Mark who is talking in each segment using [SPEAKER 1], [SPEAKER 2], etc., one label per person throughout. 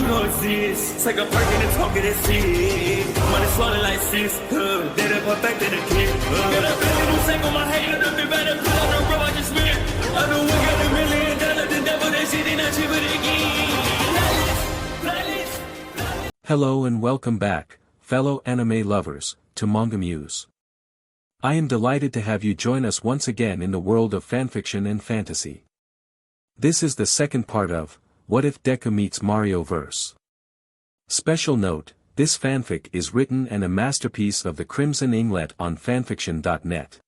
[SPEAKER 1] You don't exist. Take a perk and a talk of that shit. Money swallowed like sis. Dead up perfect in the kid. Got a billion who take on my hate. Look at better put on the road I just spent. I know we got $1 million. The devil that shit ain't not cheap again.
[SPEAKER 2] Hello and welcome back, fellow anime lovers, to MangaMuse. I am delighted to have you join us once again in the world of fanfiction and fantasy. This is the second part of What If Deku Meets Mario Verse. Special note, this fanfic is written and a masterpiece of the Crimson Yinglet on FANFICTIONnet.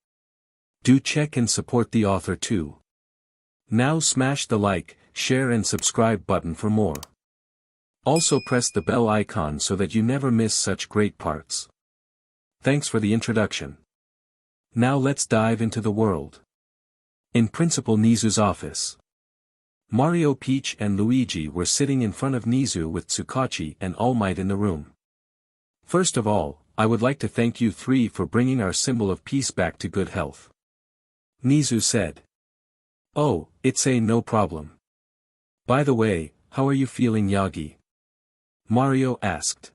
[SPEAKER 2] Do check and support the author too. Now smash the like, share and subscribe button for more. Also press the bell icon so that you never miss such great parts. Thanks for the introduction. Now let's dive into the world. In Principal Nizu's office, Mario, Peach and Luigi were sitting in front of Nizu with Tsukachi and All Might in the room. First of all, I would like to thank you three for bringing our symbol of peace back to good health. Nizu said. Oh, it's no problem. By the way, how are you feeling, Yagi? Mario asked.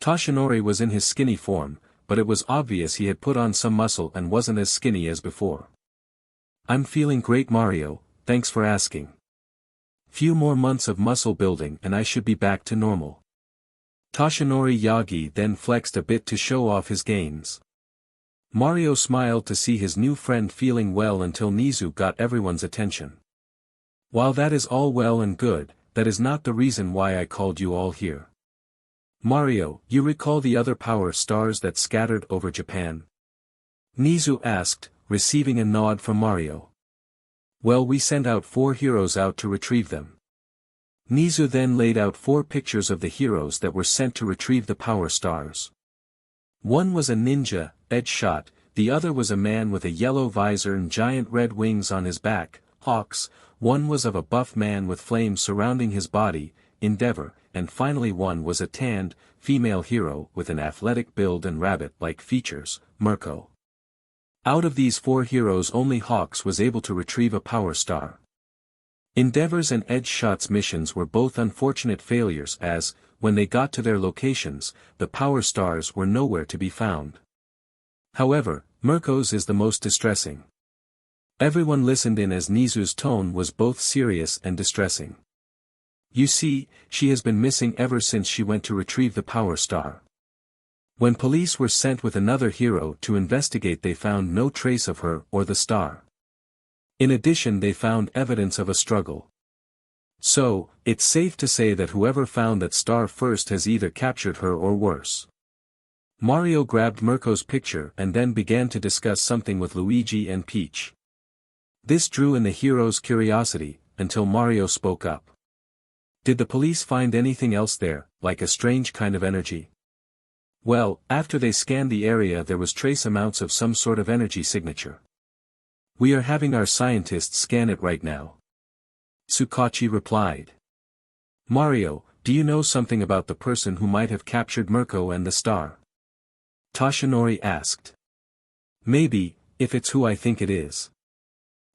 [SPEAKER 2] Toshinori was in his skinny form, but it was obvious he had put on some muscle and wasn't as skinny as before. I'm feeling great, Mario, thanks for asking. Few more months of muscle building and I should be back to normal. Toshinori Yagi then flexed a bit to show off his gains. Mario smiled to see his new friend feeling well until Nizu got everyone's attention. While that is all well and good, that is not the reason why I called you all here. Mario, you recall the other power stars that scattered over Japan? Nizu asked, receiving a nod from Mario. Well, we sent out 4 heroes out to retrieve them. Nizu then laid out 4 pictures of the heroes that were sent to retrieve the power stars. One was a ninja, edge shot, the other was a man with a yellow visor and giant red wings on his back, hawks, one was of a buff man with flames surrounding his body, endeavor, and finally one was a tanned, female hero with an athletic build and rabbit-like features, Mirko. Out of these 4 heroes only Hawks was able to retrieve a power star. Endeavor's and Edge Shot's missions were both unfortunate failures as, when they got to their locations, the power stars were nowhere to be found. However, Mirko's is the most distressing. Everyone listened in as Nizu's tone was both serious and distressing. You see, she has been missing ever since she went to retrieve the power star. When police were sent with another hero to investigate, they found no trace of her or the star. In addition, they found evidence of a struggle. So, it's safe to say that whoever found that star first has either captured her or worse. Mario grabbed Mirko's picture and then began to discuss something with Luigi and Peach. This drew in the heroes' curiosity, until Mario spoke up. Did the police find anything else there, like a strange kind of energy? Well, after they scanned the area there was trace amounts of some sort of energy signature. We are having our scientists scan it right now. Tsukachi replied. Mario, do you know something about the person who might have captured Mirko and the star? Toshinori asked. Maybe, if it's who I think it is.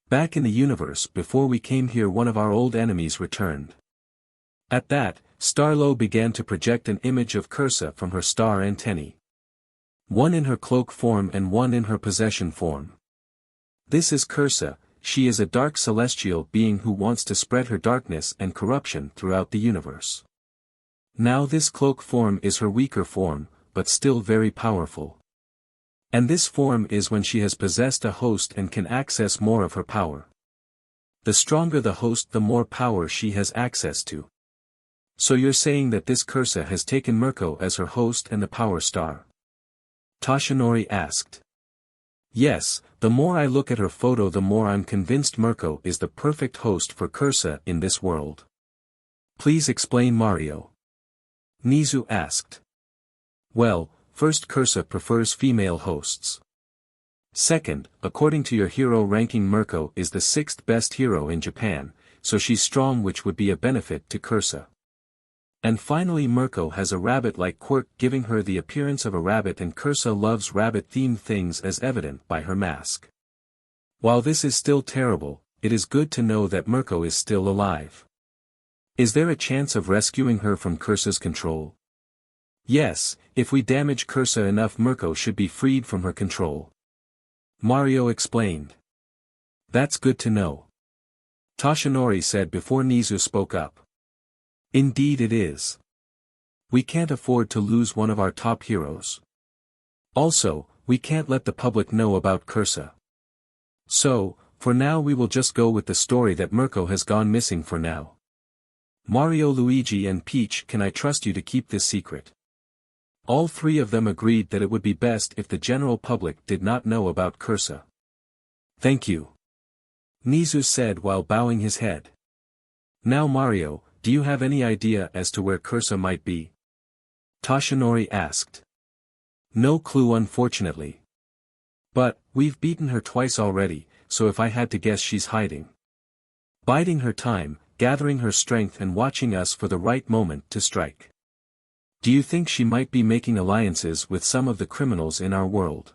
[SPEAKER 2] Back in the universe before we came here one of our old enemies returned. At that, Starlo began to project an image of Cursa from her star antennae. One in her cloak form and one in her possession form. This is Cursa, she is a dark celestial being who wants to spread her darkness and corruption throughout the universe. Now this cloak form is her weaker form, but still very powerful. And this form is when she has possessed a host and can access more of her power. The stronger the host, the more power she has access to. So you're saying that this Cursa has taken Mirko as her host and the power star? Toshinori asked. Yes, the more I look at her photo the more I'm convinced Mirko is the perfect host for Cursa in this world. Please explain, Mario. Nizu asked. Well, first, Cursa prefers female hosts. Second, according to your hero ranking, Mirko is the 6th best hero in Japan, so she's strong, which would be a benefit to Cursa. And finally, Mirko has a rabbit-like quirk giving her the appearance of a rabbit, and Cursa loves rabbit-themed things as evident by her mask. While this is still terrible, it is good to know that Mirko is still alive. Is there a chance of rescuing her from Cursa's control? Yes, if we damage Cursa enough, Mirko should be freed from her control. Mario explained. That's good to know. Toshinori said before Nizu spoke up. Indeed it is. We can't afford to lose one of our top heroes. Also, we can't let the public know about Cursa. So, for now we will just go with the story that Mirko has gone missing for now. Mario, Luigi and Peach, can I trust you to keep this secret? All three of them agreed that it would be best if the general public did not know about Cursa. Thank you. Nizu said while bowing his head. Now Mario, do you have any idea as to where Cursa might be? Toshinori asked. No clue, unfortunately. But, we've beaten her twice already, so if I had to guess, she's hiding. Biding her time, gathering her strength and watching us for the right moment to strike. Do you think she might be making alliances with some of the criminals in our world?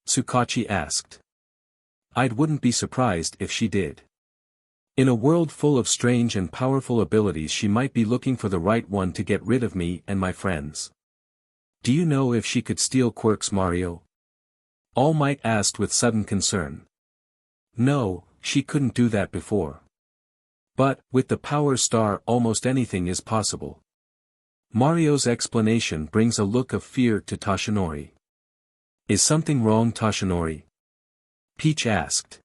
[SPEAKER 2] Tsukachi asked. I wouldn't be surprised if she did. In a world full of strange and powerful abilities, she might be looking for the right one to get rid of me and my friends. Do you know if she could steal quirks, Mario? All Might asked with sudden concern. No, she couldn't do that before. But, with the Power Star, almost anything is possible. Mario's explanation brings a look of fear to Toshinori. Is something wrong, Toshinori? Peach asked.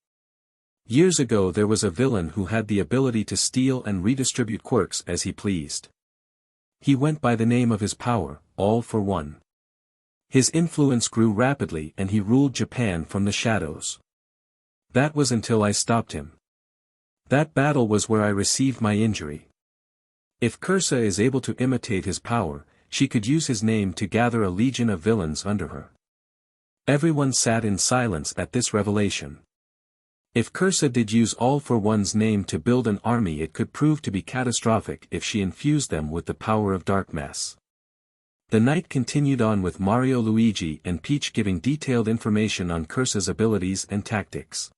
[SPEAKER 2] Years ago there was a villain who had the ability to steal and redistribute quirks as he pleased. He went by the name of his power, All for One. His influence grew rapidly and he ruled Japan from the shadows. That was until I stopped him. That battle was where I received my injury. If Cursa is able to imitate his power, she could use his name to gather a legion of villains under her. Everyone sat in silence at this revelation. If Cursa did use All for One's name to build an army, it could prove to be catastrophic if she infused them with the power of dark mass. The night continued on with Mario, Luigi and Peach giving detailed information on Cursa's abilities and tactics.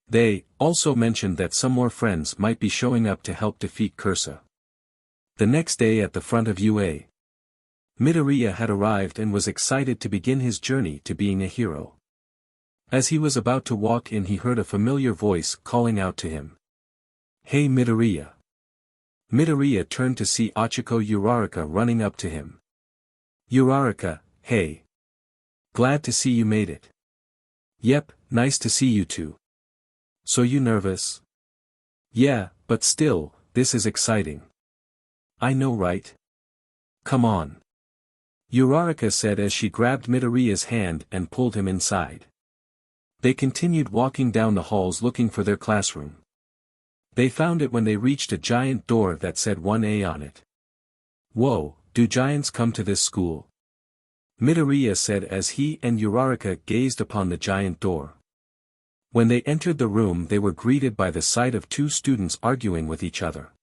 [SPEAKER 2] They also mentioned that some more friends might be showing up to help defeat Cursa. The next day at the front of UA, Midoriya had arrived and was excited to begin his journey to being a hero. As he was about to walk in, he heard a familiar voice calling out to him. Hey Midoriya. Midoriya turned to see Ochiko Uraraka running up to him. Uraraka, hey. Glad to see you made it. Yep, nice to see you too. So you nervous? Yeah, but still, this is exciting. I know, right? Come on. Uraraka said as she grabbed Midoriya's hand and pulled him inside. They continued walking down the halls looking for their classroom. They found it when they reached a giant door that said 1A on it. Whoa, do giants come to this school? Midoriya said as he and Uraraka gazed upon the giant door. When they entered the room, they were greeted by the sight of two students arguing with each other.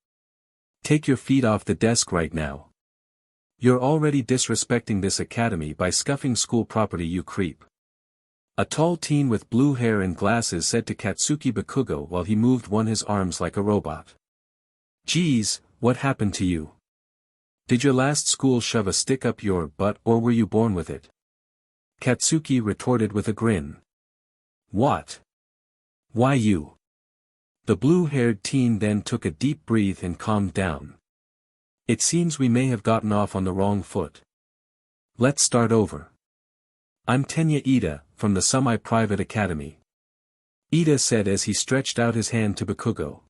[SPEAKER 2] Take your feet off the desk right now. You're already disrespecting this academy by scuffing school property, you creep. A tall teen with blue hair and glasses said to Katsuki Bakugo while he moved his arms like a robot. Geez, what happened to you? Did your last school shove a stick up your butt, or were you born with it? Katsuki retorted with a grin. What? Why you? The blue-haired teen then took a deep breath and calmed down. It seems we may have gotten off on the wrong foot. Let's start over. I'm Tenya Ida, from the semi-private academy. Ida said as he stretched out his hand to Bakugo.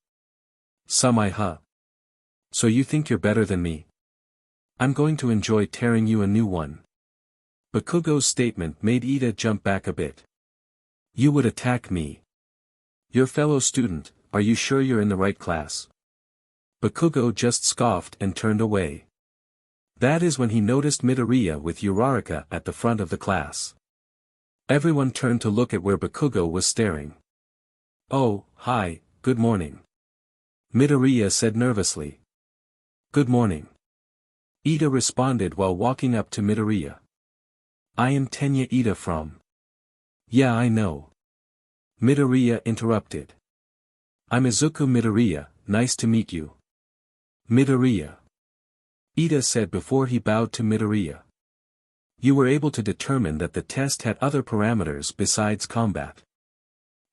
[SPEAKER 2] Semi-huh. So you think you're better than me? I'm going to enjoy tearing you a new one. Bakugo's statement made Ida jump back a bit. You would attack me? Your fellow student, are you sure you're in the right class? Bakugo just scoffed and turned away. That is when he noticed Midoriya with Uraraka at the front of the class. Everyone turned to look at where Bakugo was staring. Oh, hi, good morning. Midoriya said nervously. Good morning. Ida responded while walking up to Midoriya. I am Tenya Ida from. Yeah, I know. Midoriya interrupted. I'm Izukumidoriya, nice to meet you. Midoriya. Ida said before he bowed to Midoriya. You were able to determine that the test had other parameters besides combat.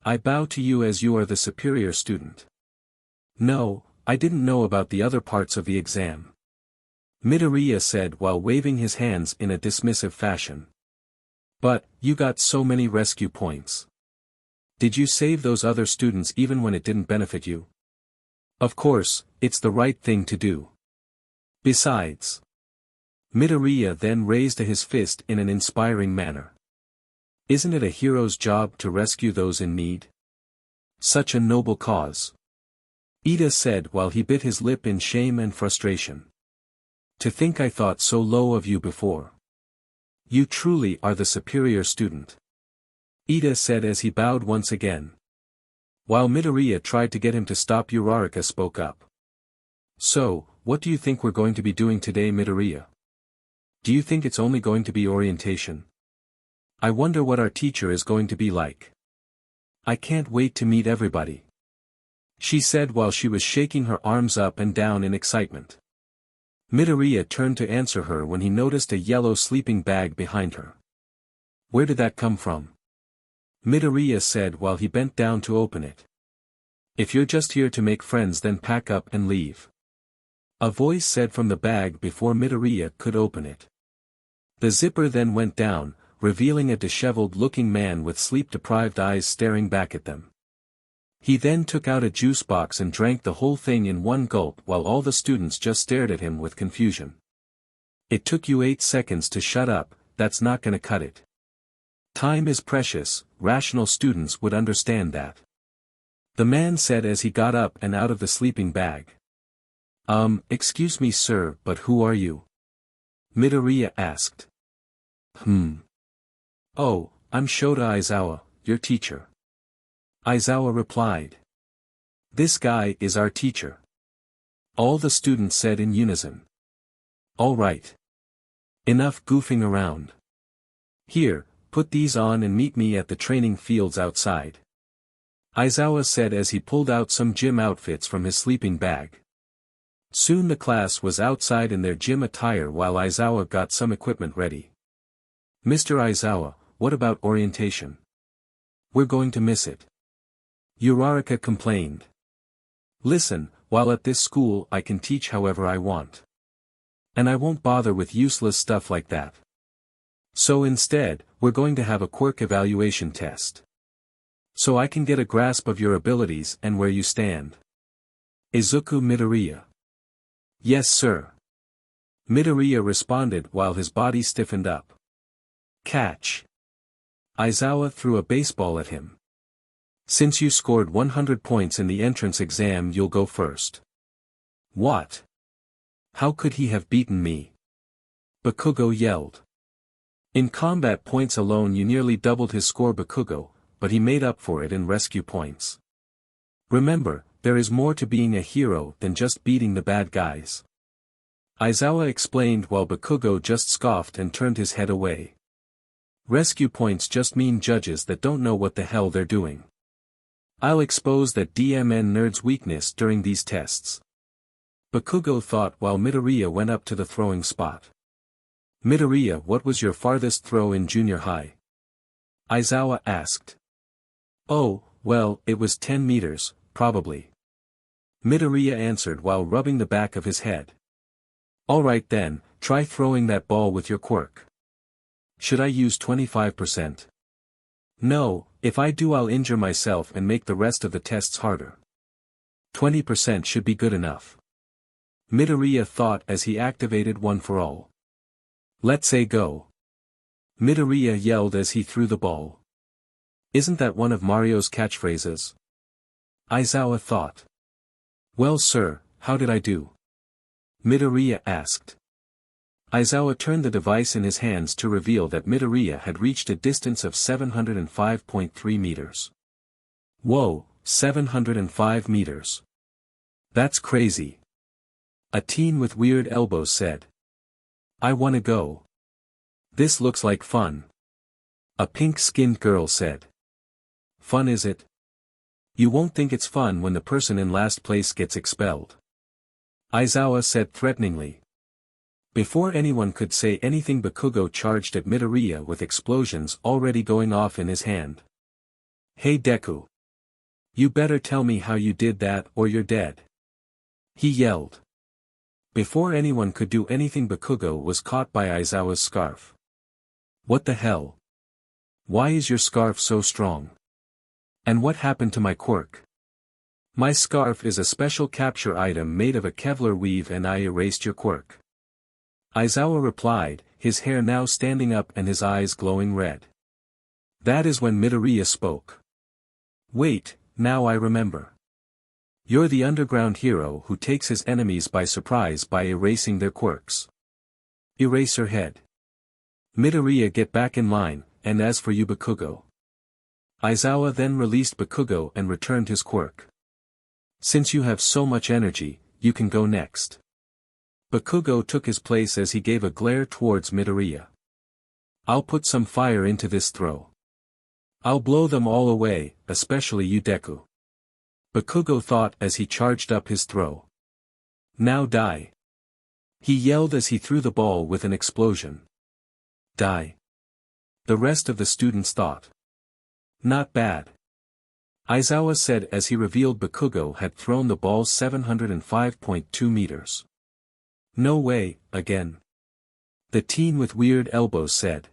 [SPEAKER 2] I bow to you as you are the superior student. No, I didn't know about the other parts of the exam. Midoriya said while waving his hands in a dismissive fashion. But, you got so many rescue points. Did you save those other students even when it didn't benefit you? Of course, it's the right thing to do. Besides. Midoriya then raised his fist in an inspiring manner. Isn't it a hero's job to rescue those in need? Such a noble cause. Ida said while he bit his lip in shame and frustration. To think I thought so low of you before. You truly are the superior student. Ida said as he bowed once again. While Midoriya tried to get him to stop, Uraraka spoke up. So, what do you think we're going to be doing today, Midoriya? Do you think it's only going to be orientation? I wonder what our teacher is going to be like. I can't wait to meet everybody. She said while she was shaking her arms up and down in excitement. Midoriya turned to answer her when he noticed a yellow sleeping bag behind her. Where did that come from? Midoriya said while he bent down to open it. If you're just here to make friends, then pack up and leave. A voice said from the bag before Midoriya could open it. The zipper then went down, revealing a disheveled-looking man with sleep-deprived eyes staring back at them. He then took out a juice box and drank the whole thing in one gulp while all the students just stared at him with confusion. It took you 8 seconds to shut up, that's not gonna cut it. Time is precious, rational students would understand that. The man said as he got up and out of the sleeping bag. Excuse me sir, but who are you? Midoriya asked. Oh, I'm Shota Aizawa, your teacher. Aizawa replied. This guy is our teacher. All the students said in unison. All right. Enough goofing around. Here, put these on and meet me at the training fields outside. Aizawa said as he pulled out some gym outfits from his sleeping bag. Soon the class was outside in their gym attire while Aizawa got some equipment ready. Mr. Aizawa, what about orientation? We're going to miss it. Uraraka complained. Listen, while at this school I can teach however I want. And I won't bother with useless stuff like that. So instead, we're going to have a quirk evaluation test. So I can get a grasp of your abilities and where you stand. Izukumidoriya. Yes sir. Midoriya responded while his body stiffened up. Catch. Aizawa threw a baseball at him. Since you scored 100 points in the entrance exam, you'll go first. What? How could he have beaten me? Bakugo yelled. In combat points alone you nearly doubled his score, Bakugo, but he made up for it in rescue points. Remember, there is more to being a hero than just beating the bad guys. Aizawa explained while Bakugo just scoffed and turned his head away. Rescue points just mean judges that don't know what the hell they're doing. I'll expose that DMN nerd's weakness during these tests. Bakugo thought while Midoriya went up to the throwing spot. Midoriya, what was your farthest throw in junior high? Aizawa asked. Oh, well, it was 10 meters, probably. Midoriya answered while rubbing the back of his head. Alright then, try throwing that ball with your quirk. Should I use 25%? No, if I do I'll injure myself and make the rest of the tests harder. 20% should be good enough. Midoriya thought as he activated One for All. Let's say go. Midoriya yelled as he threw the ball. Isn't that one of Mario's catchphrases? Aizawa thought. Well sir, how did I do? Midoriya asked. Aizawa turned the device in his hands to reveal that Midoriya had reached a distance of 705.3 meters. Whoa, 705 meters. That's crazy. A teen with weird elbows said. I wanna go. This looks like fun. A pink-skinned girl said. Fun is it? You won't think it's fun when the person in last place gets expelled. Aizawa said threateningly. Before anyone could say anything, Bakugo charged at Midoriya with explosions already going off in his hand. "Hey Deku! You better tell me how you did that or you're dead!" he yelled. Before anyone could do anything, Bakugo was caught by Aizawa's scarf. "What the hell? Why is your scarf so strong? And what happened to my quirk?" "My scarf is a special capture item made of a Kevlar weave and I erased your quirk," Aizawa replied, his hair now standing up and his eyes glowing red. That is when Midoriya spoke. "Wait, now I remember. You're the underground hero who takes his enemies by surprise by erasing their quirks. Erase her head. Midoriya, get back in line, and as for you Bakugo." Aizawa then released Bakugo and returned his quirk. "Since you have so much energy, you can go next." Bakugo took his place as he gave a glare towards Midoriya. "I'll put some fire into this throw. I'll blow them all away, especially you Deku," Bakugo thought as he charged up his throw. "Now die!" he yelled as he threw the ball with an explosion. "Die!" the rest of the students thought. "Not bad," Aizawa said as he revealed Bakugo had thrown the ball 705.2 meters. "No way, again," the teen with weird elbows said.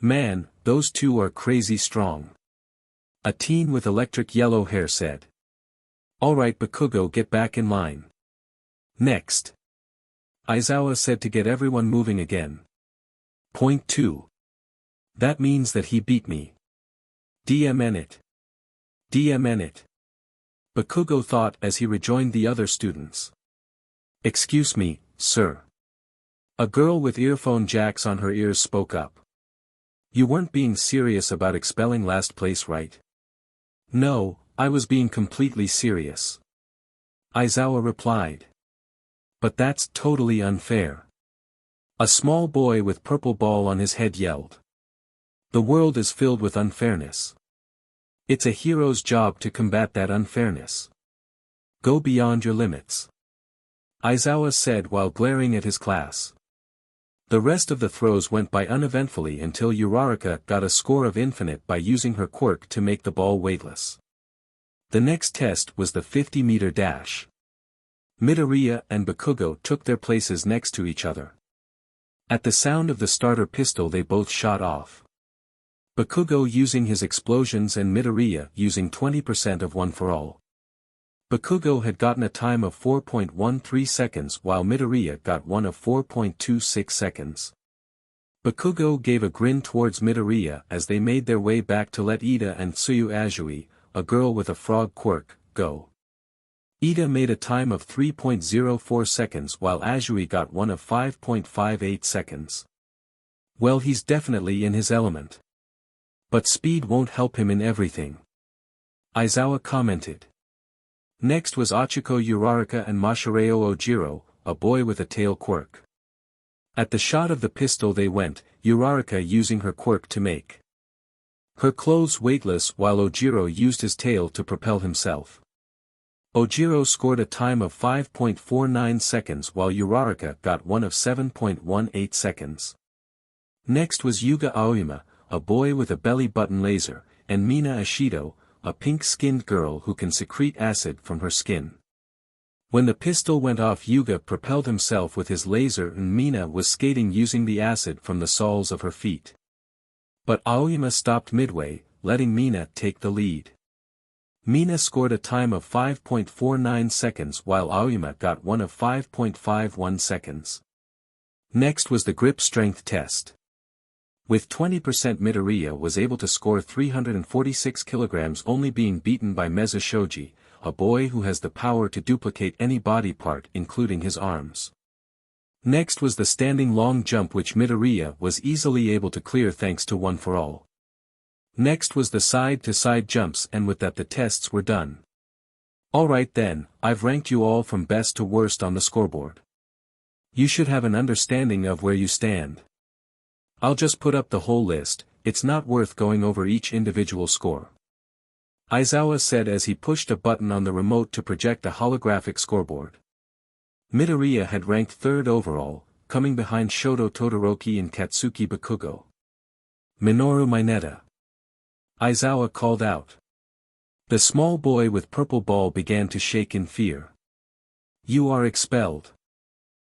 [SPEAKER 2] "Man, those two are crazy strong," a teen with electric yellow hair said. "Alright Bakugo, get back in line. Next," Aizawa said to get everyone moving again. Point 2. That means that he beat me. DMN it, Bakugo thought as he rejoined the other students. "Excuse me, sir." A girl with earphone jacks on her ears spoke up. "You weren't being serious about expelling last place, right?" "No, I was being completely serious," Aizawa replied. "But that's totally unfair," a small boy with purple ball on his head yelled. "The world is filled with unfairness. It's a hero's job to combat that unfairness. Go beyond your limits," Aizawa said while glaring at his class. The rest of the throws went by uneventfully until Uraraka got a score of infinite by using her quirk to make the ball weightless. The next test was the 50-meter dash. Midoriya and Bakugo took their places next to each other. At the sound of the starter pistol they both shot off. Bakugo using his explosions and Midoriya using 20% of one for all. Bakugo had gotten a time of 4.13 seconds while Midoriya got one of 4.26 seconds. Bakugo gave a grin towards Midoriya as they made their way back to let Ida and Tsuyu Azui, a girl with a frog quirk, go. Ida made a time of 3.04 seconds while Azui got one of 5.58 seconds. Well, he's definitely in his element. But speed won't help him in everything, Aizawa commented. Next was Ochiko Uraraka and Mashireo Ojiro, a boy with a tail quirk. At the shot of the pistol they went, Uraraka using her quirk to make her clothes weightless while Ojiro used his tail to propel himself. Ojiro scored a time of 5.49 seconds while Uraraka got one of 7.18 seconds. Next was Yuga Aoyama, a boy with a belly button laser, and Mina Ashido, a pink-skinned girl who can secrete acid from her skin. When the pistol went off, Yuga propelled himself with his laser and Mina was skating using the acid from the soles of her feet. But Aoyama stopped midway, letting Mina take the lead. Mina scored a time of 5.49 seconds while Aoyama got one of 5.51 seconds. Next was the grip strength test. With 20% Midoriya was able to score 346 kilograms, only being beaten by Meza Shoji, a boy who has the power to duplicate any body part including his arms. Next was the standing long jump which Midoriya was easily able to clear thanks to One for All. Next was the side-to-side jumps, and with that the tests were done. Alright then, I've ranked you all from best to worst on the scoreboard. You should have an understanding of where you stand. I'll just put up the whole list, it's not worth going over each individual score, Aizawa said as he pushed a button on the remote to project a holographic scoreboard. Midoriya had ranked 3rd overall, coming behind Shoto Todoroki and Katsuki Bakugo. Minoru Mineta. Aizawa called out. The small boy with purple ball began to shake in fear. You are expelled.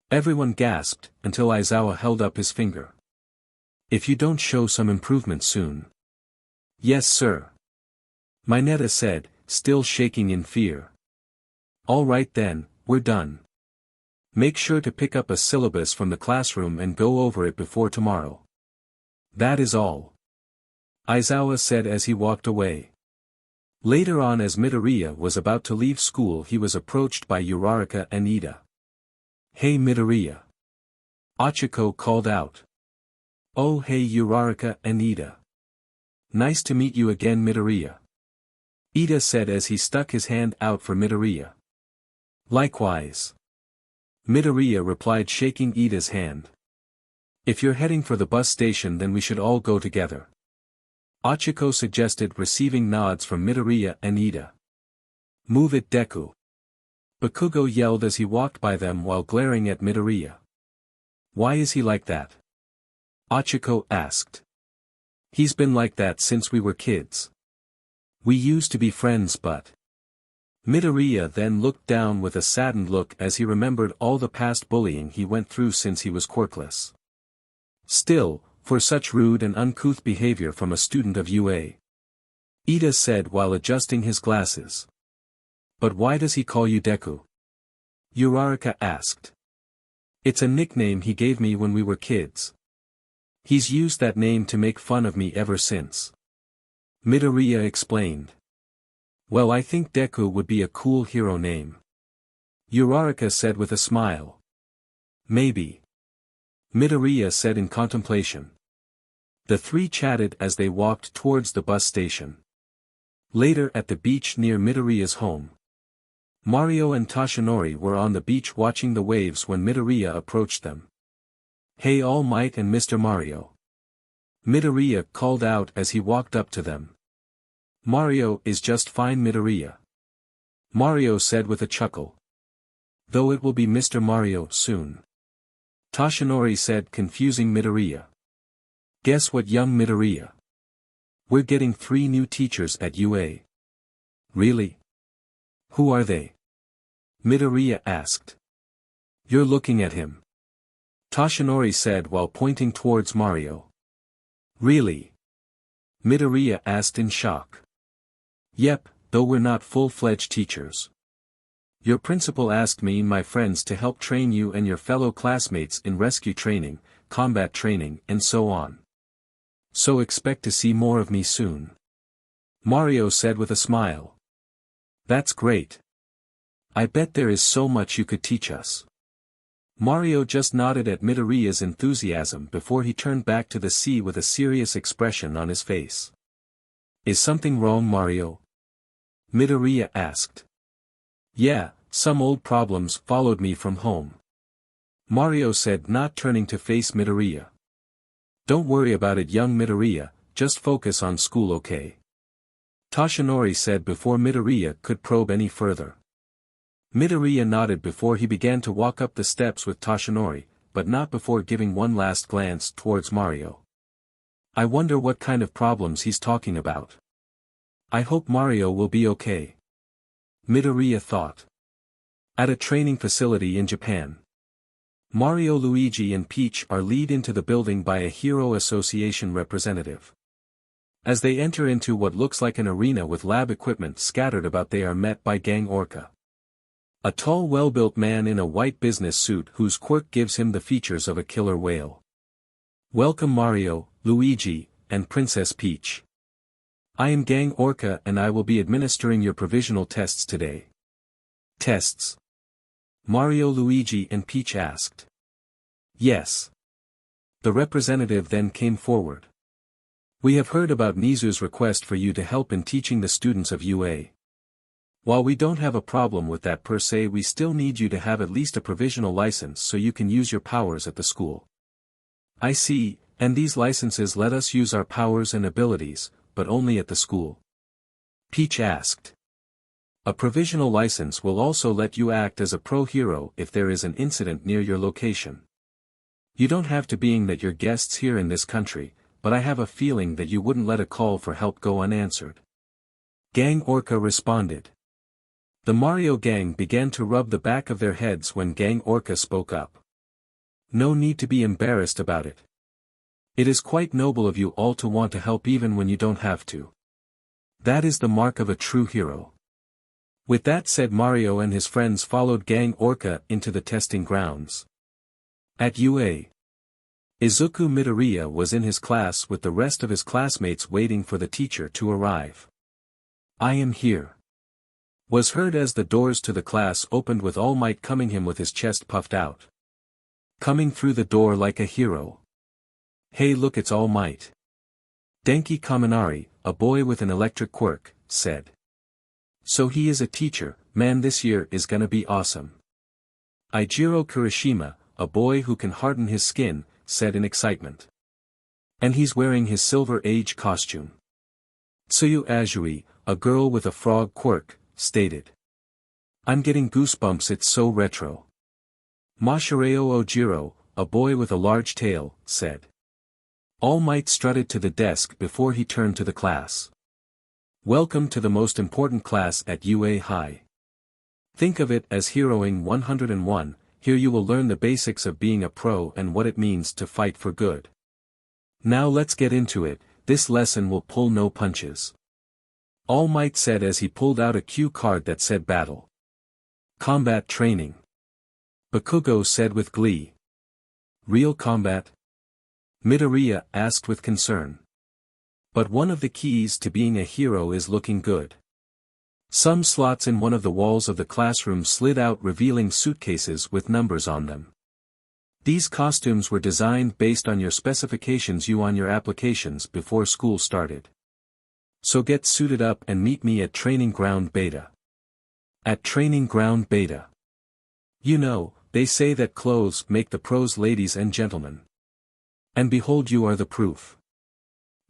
[SPEAKER 2] Everyone gasped, until Aizawa held up his finger. If you don't show some improvement soon. Yes sir. Mineta said, still shaking in fear. All right then, we're done. Make sure to pick up a syllabus from the classroom and go over it before tomorrow. That is all. Aizawa said as he walked away. Later on, as Midoriya was about to leave school, he was approached by Uraraka and Ida. Hey Midoriya. Ochiko called out. Oh hey Uraraka and Ida. Nice to meet you again Midoriya. Ida said as he stuck his hand out for Midoriya. Likewise. Midoriya replied, shaking Ida's hand. If you're heading for the bus station, then we should all go together. Ochiko suggested, receiving nods from Midoriya and Ida. Move it Deku. Bakugo yelled as he walked by them while glaring at Midoriya. Why is he like that? Ochiko asked. He's been like that since we were kids. We used to be friends but... Midoriya then looked down with a saddened look as he remembered all the past bullying he went through since he was quirkless. Still, for such rude and uncouth behavior from a student of UA. Ida said while adjusting his glasses. But why does he call you Deku? Uraraka asked. It's a nickname he gave me when we were kids. He's used that name to make fun of me ever since. Midoriya explained. Well, I think Deku would be a cool hero name. Uraraka said with a smile. Maybe. Midoriya said in contemplation. The three chatted as they walked towards the bus station. Later at the beach near Midoriya's home. Mario and Toshinori were on the beach watching the waves when Midoriya approached them. Hey All Might and Mr. Mario. Midoriya called out as he walked up to them. Mario is just fine Midoriya. Mario said with a chuckle. Though it will be Mr. Mario soon. Toshinori said, confusing Midoriya. Guess what, young Midoriya? We're getting 3 new teachers at UA. Really? Who are they? Midoriya asked. You're looking at him. Toshinori said while pointing towards Mario. Really? Midoriya asked in shock. Yep, though we're not full-fledged teachers. Your principal asked me and my friends to help train you and your fellow classmates in rescue training, combat training, and so on. So expect to see more of me soon. Mario said with a smile. That's great. I bet there is so much you could teach us. Mario just nodded at Midoriya's enthusiasm before he turned back to the sea with a serious expression on his face. Is something wrong, Mario? Midoriya asked. Yeah, some old problems followed me from home. Mario said, not turning to face Midoriya. Don't worry about it, young Midoriya, just focus on school, okay? Toshinori said before Midoriya could probe any further. Midoriya nodded before he began to walk up the steps with Toshinori, but not before giving one last glance towards Mario. I wonder what kind of problems he's talking about. I hope Mario will be okay. Midoriya thought. At a training facility in Japan. Mario, Luigi and Peach are led into the building by a Hero Association representative. As they enter into what looks like an arena with lab equipment scattered about, they are met by Gang Orca. A tall, well-built man in a white business suit whose quirk gives him the features of a killer whale. Welcome Mario, Luigi, and Princess Peach. I am Gang Orca and I will be administering your provisional tests today. Tests? Mario, Luigi and Peach asked. Yes. The representative then came forward. We have heard about Nizu's request for you to help in teaching the students of UA. While we don't have a problem with that per se, we still need you to have at least a provisional license so you can use your powers at the school. I see, and these licenses let us use our powers and abilities, but only at the school? Peach asked. A provisional license will also let you act as a pro hero if there is an incident near your location. You don't have to, being that you're guests here in this country, but I have a feeling that you wouldn't let a call for help go unanswered. Gang Orca responded. The Mario gang began to rub the back of their heads when Gang Orca spoke up. No need to be embarrassed about it. It is quite noble of you all to want to help even when you don't have to. That is the mark of a true hero. With that said, Mario and his friends followed Gang Orca into the testing grounds. At UA, Izukumidoriya was in his class with the rest of his classmates waiting for the teacher to arrive. "I am here," was heard as the doors to the class opened with All Might coming him with his chest puffed out. Coming through the door like a hero. "Hey, look, it's All Might." Denki Kaminari, a boy with an electric quirk, said. "So he is a teacher, man, this year is gonna be awesome." Eijiro Kirishima, a boy who can harden his skin, said in excitement. "And he's wearing his Silver Age costume." Tsuyu Azui, a girl with a frog quirk, stated. "I'm getting goosebumps, it's so retro." Mashireo Ojiro, a boy with a large tail, said. All Might strutted to the desk before he turned to the class. "Welcome to the most important class at UA High. Think of it as Heroing 101, here you will learn the basics of being a pro and what it means to fight for good. Now let's get into it, this lesson will pull no punches." All Might said as he pulled out a cue card that said Battle. "Combat training." Bakugo said with glee. "Real combat?" Midoriya asked with concern. "But one of the keys to being a hero is looking good." Some slots in one of the walls of the classroom slid out, revealing suitcases with numbers on them. These costumes were designed based on your specifications you on your applications before school started. So get suited up and meet me at Training Ground Beta. At Training Ground Beta. You know, they say that clothes make the pros, ladies and gentlemen. And behold, you are the proof.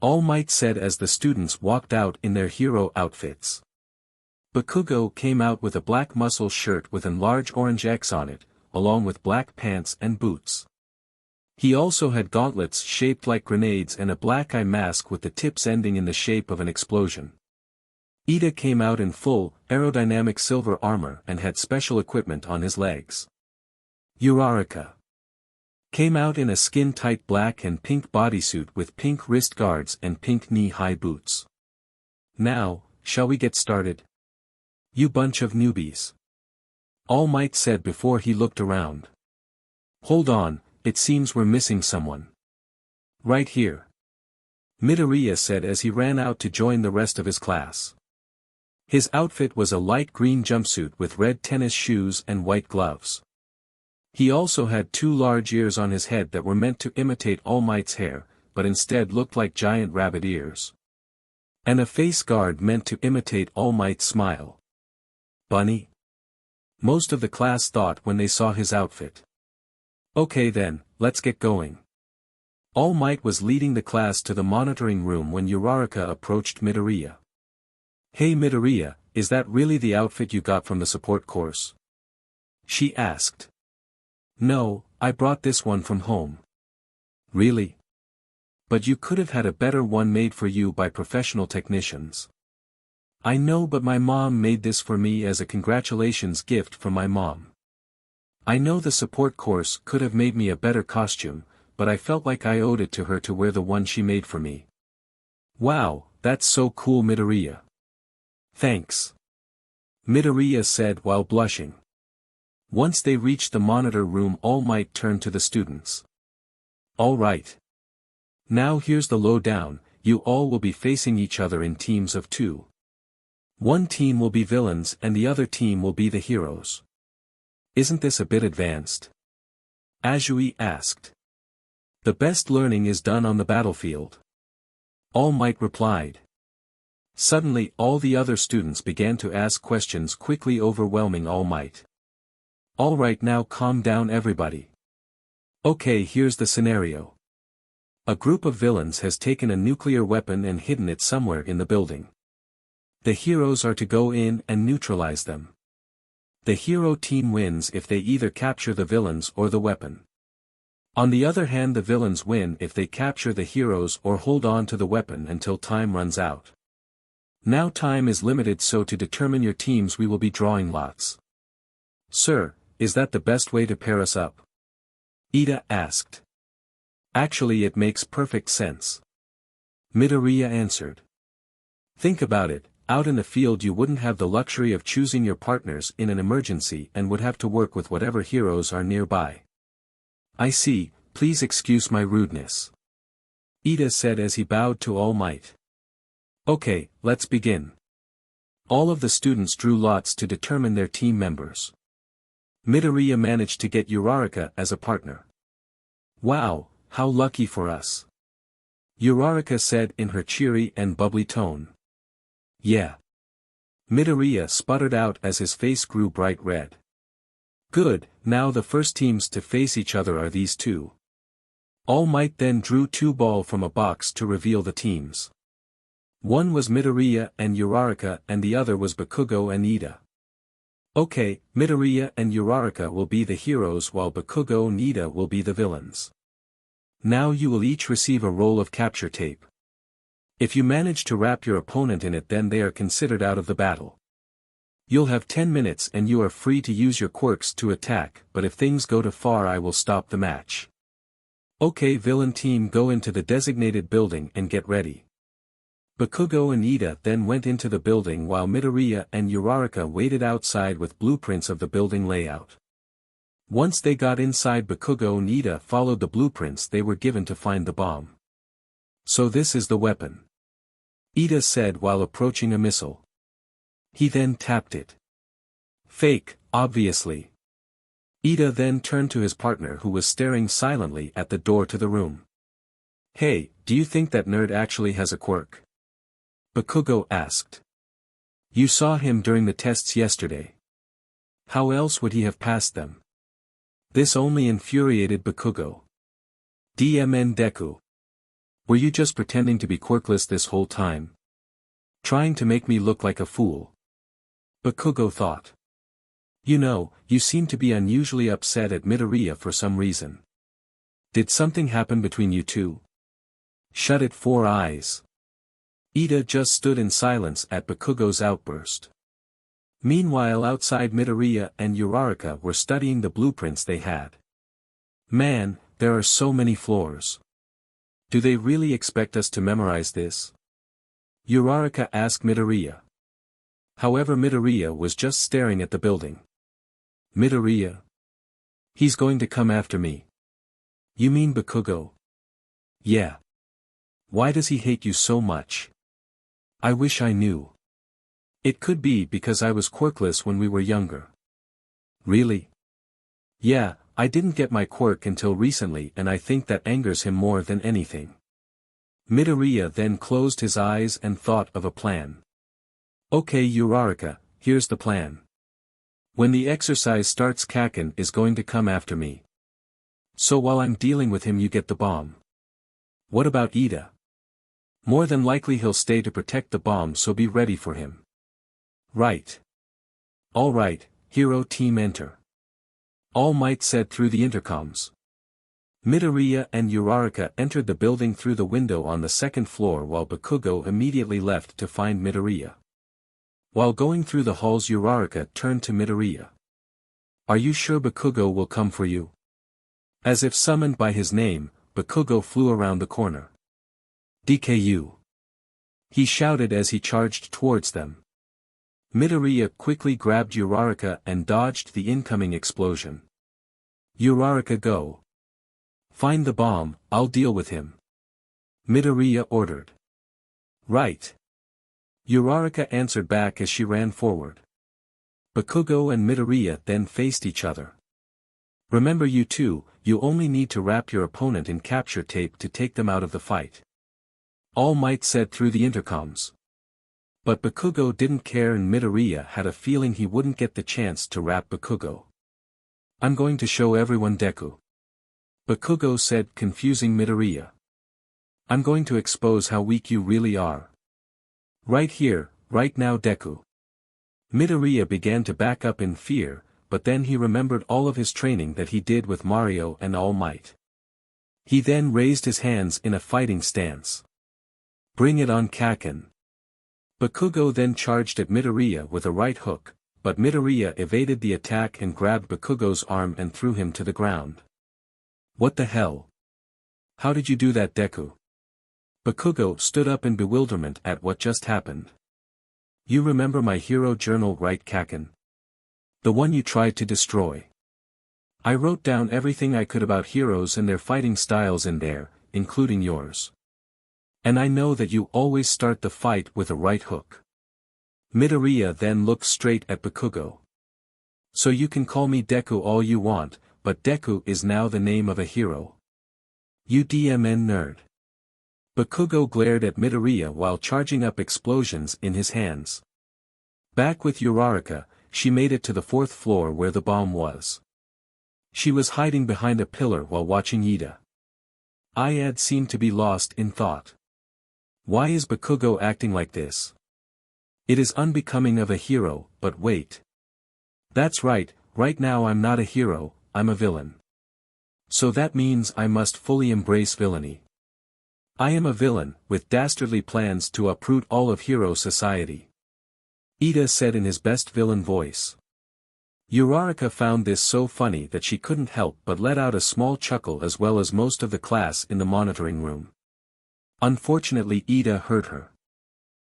[SPEAKER 2] All Might said as the students walked out in their hero outfits. Bakugo came out with a black muscle shirt with an large orange X on it, along with black pants and boots. He also had gauntlets shaped like grenades and a black eye mask with the tips ending in the shape of an explosion. Ida came out in full, aerodynamic silver armor and had special equipment on his legs. Uraraka came out in a skin-tight black and pink bodysuit with pink wrist guards and pink knee-high boots. "Now, shall we get started? You bunch of newbies," All Might said before he looked around. "Hold on, it seems we're missing someone." "Right here," Midoriya said as he ran out to join the rest of his class. His outfit was a light green jumpsuit with red tennis shoes and white gloves. He also had 2 large ears on his head that were meant to imitate All Might's hair, but instead looked like giant rabbit ears. And a face guard meant to imitate All Might's smile. Bunny? Most of the class thought when they saw his outfit. "Okay then, let's get going." All Might was leading the class to the monitoring room when Uraraka approached Midoriya. "Hey Midoriya, is that really the outfit you got from the support course?" she asked. "No, I brought this one from home." "Really? But you could have had a better one made for you by professional technicians." "I know, but my mom made this for me as a congratulations gift from my mom. I know the support course could have made me a better costume, but I felt like I owed it to her to wear the one she made for me." "Wow, that's so cool Midoriya." "Thanks," Midoriya said while blushing. Once they reached the monitor room, All Might turned to the students. "All right. Now here's the lowdown, you all will be facing each other in teams of 2. One team will be villains and the other team will be the heroes. Isn't this a bit advanced?" Azui asked. "The best learning is done on the battlefield," All Might replied. Suddenly all the other students began to ask questions, quickly overwhelming All Might. "All right, now calm down everybody. Okay, here's the scenario. A group of villains has taken a nuclear weapon and hidden it somewhere in the building. The heroes are to go in and neutralize them. The hero team wins if they either capture the villains or the weapon. On the other hand, the villains win if they capture the heroes or hold on to the weapon until time runs out. Now time is limited, so to determine your teams we will be drawing lots. Sir, is that the best way to pair us up? Ida asked. Actually, it makes perfect sense. Midoriya answered. Think about it, out in the field you wouldn't have the luxury of choosing your partners in an emergency and would have to work with whatever heroes are nearby. I see, please excuse my rudeness. Ida said as he bowed to All Might. Okay, let's begin. All of the students drew lots to determine their team members. Midoriya managed to get Uraraka as a partner. Wow, how lucky for us. Uraraka said in her cheery and bubbly tone. Yeah. Midoriya sputtered out as his face grew bright red. Good, now the first teams to face each other are these two. All Might then drew two balls from a box to reveal the teams. One was Midoriya and Uraraka and the other was Bakugo and Ida. Okay, Midoriya and Uraraka will be the heroes while Bakugo and Ida will be the villains. Now you will each receive a roll of capture tape. If you manage to wrap your opponent in it, then they are considered out of the battle. You'll have 10 minutes and you are free to use your quirks to attack, but if things go too far I will stop the match. Okay, villain team, go into the designated building and get ready. Bakugo and Ida then went into the building while Midoriya and Uraraka waited outside with blueprints of the building layout. Once they got inside, Bakugo and Ida followed the blueprints they were given to find the bomb. So this is the weapon. Ida said while approaching a missile. He then tapped it. Fake, obviously. Ida then turned to his partner who was staring silently at the door to the room. Hey, do you think that nerd actually has a quirk? Bakugo asked. You saw him during the tests yesterday. How else would he have passed them? This only infuriated Bakugo. DMN Deku. Were you just pretending to be quirkless this whole time? Trying to make me look like a fool? Bakugo thought. You know, you seem to be unusually upset at Midoriya for some reason. Did something happen between you two? Shut it, Four Eyes. Ida just stood in silence at Bakugo's outburst. Meanwhile, outside, Midoriya and Uraraka were studying the blueprints they had. Man, there are so many floors. Do they really expect us to memorize this? Uraraka asked Midoriya. However, Midoriya was just staring at the building. Midoriya? He's going to come after me. You mean Bakugo? Yeah. Why does he hate you so much? I wish I knew. It could be because I was quirkless when we were younger. Really? Yeah, I didn't get my quirk until recently and I think that angers him more than anything. Midoriya then closed his eyes and thought of a plan. Okay, Uraraka, here's the plan. When the exercise starts, Kaken is going to come after me. So while I'm dealing with him you get the bomb. What about Ida? More than likely he'll stay to protect the bomb, so be ready for him. Right. Alright, hero team enter. All Might said through the intercoms. Midoriya and Uraraka entered the building through the window on the second floor while Bakugo immediately left to find Midoriya. While going through the halls, Uraraka turned to Midoriya. Are you sure Bakugo will come for you? As if summoned by his name, Bakugo flew around the corner. DKU. He shouted as he charged towards them. Midoriya quickly grabbed Uraraka and dodged the incoming explosion. Uraraka, go. Find the bomb, I'll deal with him. Midoriya ordered. Right. Uraraka answered back as she ran forward. Bakugo and Midoriya then faced each other. Remember, you two, you only need to wrap your opponent in capture tape to take them out of the fight. All Might said through the intercoms. But Bakugo didn't care and Midoriya had a feeling he wouldn't get the chance to wrap Bakugo. I'm going to show everyone, Deku. Bakugo said, confusing Midoriya. I'm going to expose how weak you really are. Right here, right now Deku. Midoriya began to back up in fear, but then he remembered all of his training that he did with Mario and All Might. He then raised his hands in a fighting stance. Bring it on Kaken. Bakugou then charged at Midoriya with a right hook, but Midoriya evaded the attack and grabbed Bakugou's arm and threw him to the ground. What the hell? How did you do that, Deku? Bakugou stood up in bewilderment at what just happened. You remember my hero journal, right, Kaken? The one you tried to destroy. I wrote down everything I could about heroes and their fighting styles in there, including yours. And I know that you always start the fight with a right hook. Midoriya then looked straight at Bakugou. So you can call me Deku all you want, but Deku is now the name of a hero. You DMN nerd. Bakugou glared at Midoriya while charging up explosions in his hands. Back with Uraraka, she made it to the 4th floor where the bomb was. She was hiding behind a pillar while watching Ida. Ayad seemed to be lost in thought. Why is Bakugou acting like this? It is unbecoming of a hero, but wait. That's right now I'm not a hero, I'm a villain. So that means I must fully embrace villainy. I am a villain, with dastardly plans to uproot all of hero society. Ida said in his best villain voice. Uraraka found this so funny that she couldn't help but let out a small chuckle as well as most of the class in the monitoring room. Unfortunately Ida heard her.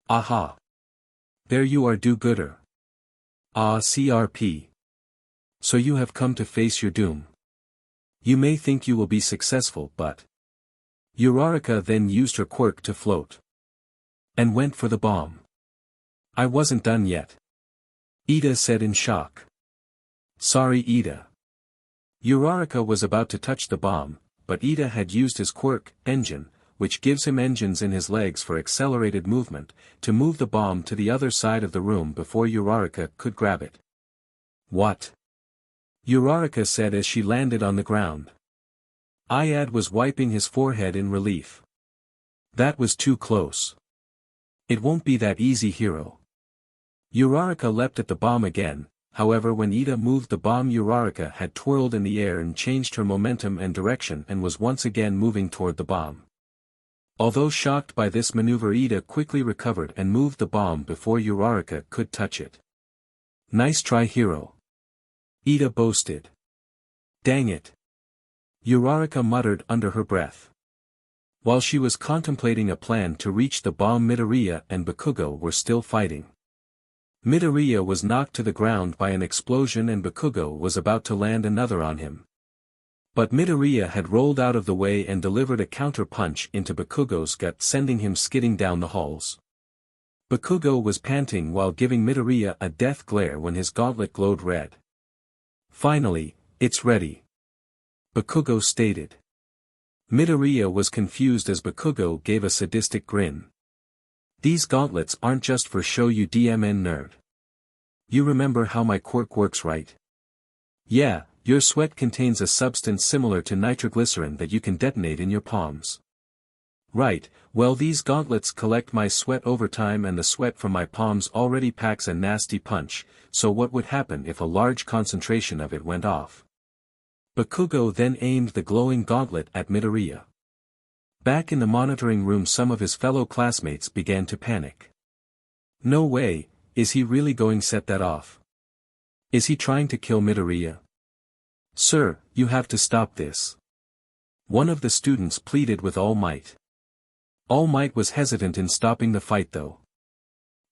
[SPEAKER 2] Aha! There you are, do-gooder. Ah, CRP. So you have come to face your doom. You may think you will be successful, but... Uraraka then used her quirk to float. And went for the bomb. I wasn't done yet. Ida said in shock. Sorry, Ida. Uraraka was about to touch the bomb, but Ida had used his quirk, engine, which gives him engines in his legs for accelerated movement, to move the bomb to the other side of the room before Uraraka could grab it. What? Uraraka said as she landed on the ground. Ayad was wiping his forehead in relief. That was too close. It won't be that easy, hero. Uraraka leapt at the bomb again. However, when Ida moved the bomb, Uraraka had twirled in the air and changed her momentum and direction and was once again moving toward the bomb. Although shocked by this maneuver, Ida quickly recovered and moved the bomb before Uraraka could touch it. Nice try, hero. Ida boasted. Dang it. Uraraka muttered under her breath. While she was contemplating a plan to reach the bomb, Midoriya and Bakugou were still fighting. Midoriya was knocked to the ground by an explosion and Bakugou was about to land another on him. But Midoriya had rolled out of the way and delivered a counter-punch into Bakugou's gut, sending him skidding down the halls. Bakugou was panting while giving Midoriya a death glare when his gauntlet glowed red. Finally, it's ready. Bakugou stated. Midoriya was confused as Bakugou gave a sadistic grin. These gauntlets aren't just for show, you DMN nerd. You remember how my quirk works, right? Yeah, your sweat contains a substance similar to nitroglycerin that you can detonate in your palms. Right, well, these gauntlets collect my sweat over time and the sweat from my palms already packs a nasty punch, so what would happen if a large concentration of it went off? Bakugou then aimed the glowing gauntlet at Midoriya. Back in the monitoring room, some of his fellow classmates began to panic. No way, is he really going to set that off? Is he trying to kill Midoriya? Sir, you have to stop this. One of the students pleaded with All Might. All Might was hesitant in stopping the fight though.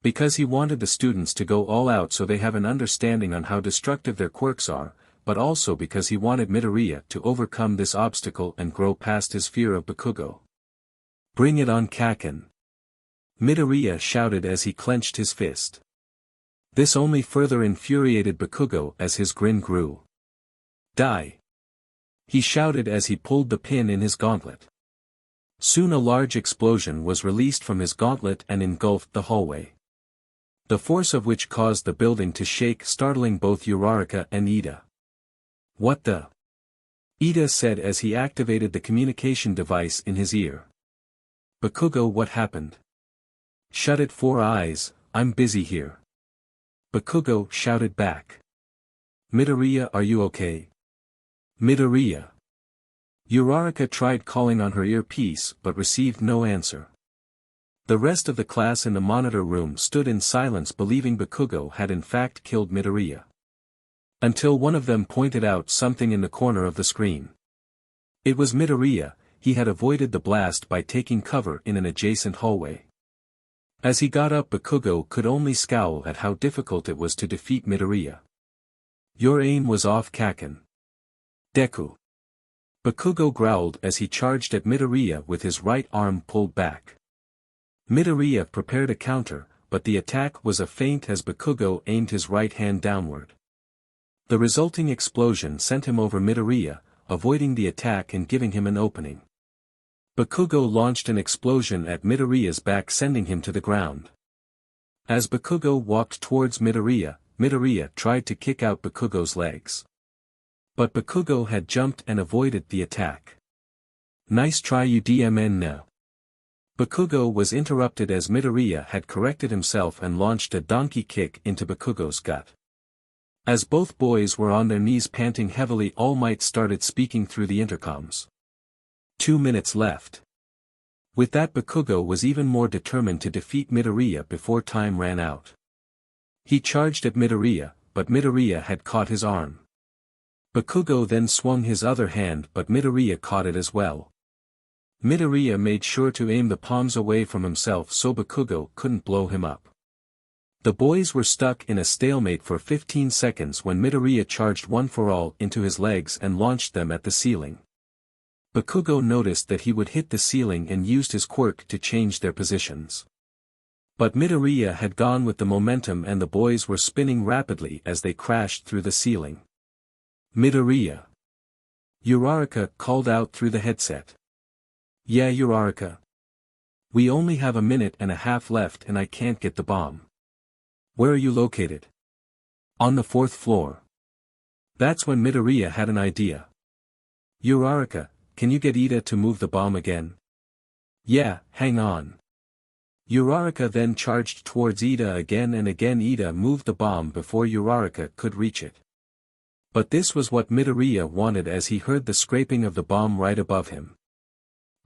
[SPEAKER 2] Because he wanted the students to go all out so they have an understanding on how destructive their quirks are, but also because he wanted Midoriya to overcome this obstacle and grow past his fear of Bakugou. Bring it on, Kaken. Midoriya shouted as he clenched his fist. This only further infuriated Bakugou as his grin grew. Die! He shouted as he pulled the pin in his gauntlet. Soon a large explosion was released from his gauntlet and engulfed the hallway. The force of which caused the building to shake, startling both Uraraka and Ida. What the? Ida said as he activated the communication device in his ear. Bakugou, what happened? Shut it, 4 eyes, I'm busy here. Bakugo shouted back. Midoriya, are you okay? Midoriya. Uraraka tried calling on her earpiece but received no answer. The rest of the class in the monitor room stood in silence, believing Bakugo had in fact killed Midoriya. Until one of them pointed out something in the corner of the screen. It was Midoriya. He had avoided the blast by taking cover in an adjacent hallway. As he got up, Bakugo could only scowl at how difficult it was to defeat Midoriya. Your aim was off, Kaken. Deku. Bakugo growled as he charged at Midoriya with his right arm pulled back. Midoriya prepared a counter, but the attack was a feint as Bakugo aimed his right hand downward. The resulting explosion sent him over Midoriya, avoiding the attack and giving him an opening. Bakugo launched an explosion at Midoriya's back, sending him to the ground. As Bakugo walked towards Midoriya, Midoriya tried to kick out Bakugo's legs. But Bakugo had jumped and avoided the attack. Nice try, UDMN now. Bakugo was interrupted as Midoriya had corrected himself and launched a donkey kick into Bakugo's gut. As both boys were on their knees panting heavily, All Might started speaking through the intercoms. 2 minutes left. With that, Bakugo was even more determined to defeat Midoriya before time ran out. He charged at Midoriya, but Midoriya had caught his arm. Bakugo then swung his other hand, but Midoriya caught it as well. Midoriya made sure to aim the palms away from himself so Bakugo couldn't blow him up. The boys were stuck in a stalemate for 15 seconds when Midoriya charged one for all into his legs and launched them at the ceiling. Bakugo noticed that he would hit the ceiling and used his quirk to change their positions. But Midoriya had gone with the momentum and the boys were spinning rapidly as they crashed through the ceiling. Midoriya. Uraraka called out through the headset. Yeah, Uraraka. We only have a minute and a half left and I can't get the bomb. Where are you located? On the 4th floor. That's when Midoriya had an idea. Uraraka, can you get Ida to move the bomb again? Yeah, hang on. Uraraka then charged towards Ida again and again. Ida moved the bomb before Uraraka could reach it. But this was what Midoriya wanted as he heard the scraping of the bomb right above him.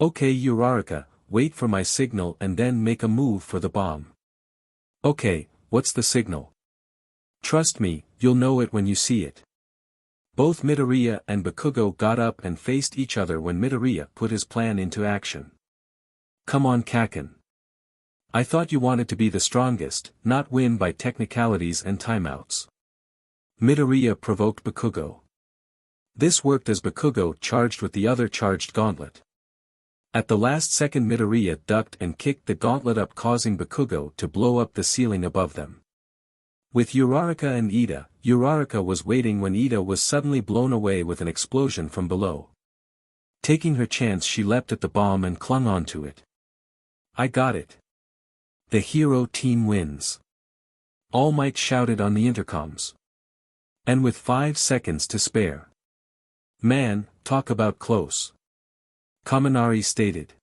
[SPEAKER 2] Okay, Uraraka, wait for my signal and then make a move for the bomb. Okay, what's the signal? Trust me, you'll know it when you see it. Both Midoriya and Bakugo got up and faced each other when Midoriya put his plan into action. Come on, Kaken. I thought you wanted to be the strongest, not win by technicalities and timeouts. Midoriya provoked Bakugo. This worked as Bakugo charged with the other charged gauntlet. At the last second, Midoriya ducked and kicked the gauntlet up, causing Bakugo to blow up the ceiling above them. With Uraraka and Ida, Uraraka was waiting when Ida was suddenly blown away with an explosion from below. Taking her chance, she leapt at the bomb and clung onto it. I got it. The hero team wins. All Might shouted on the intercoms. And with 5 seconds to spare. Man, talk about close. Kaminari stated.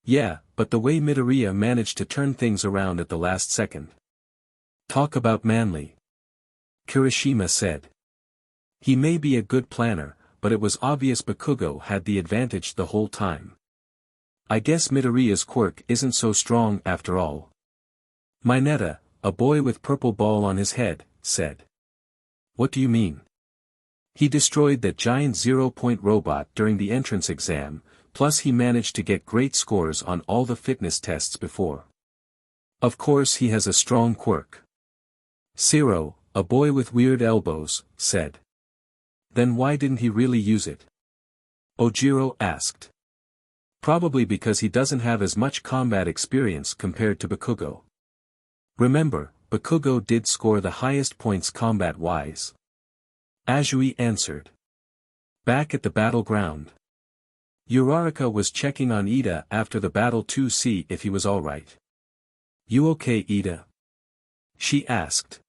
[SPEAKER 2] Yeah, but the way Midoriya managed to turn things around at the last second. Talk about manly. Kirishima said. He may be a good planner, but it was obvious Bakugo had the advantage the whole time. I guess Midoriya's quirk isn't so strong after all. Mineta, a boy with purple ball on his head, said. What do you mean? He destroyed that giant 0-point robot during the entrance exam, plus he managed to get great scores on all the fitness tests before. Of course he has a strong quirk. Zero, a boy with weird elbows, said. Then why didn't he really use it? Ojiro asked. Probably because he doesn't have as much combat experience compared to Bakugo. Remember, Bakugo did score the highest points combat-wise. Azui answered. Back at the battleground. Uraraka was checking on Ida after the battle to see if he was alright. You okay, Ida? She asked.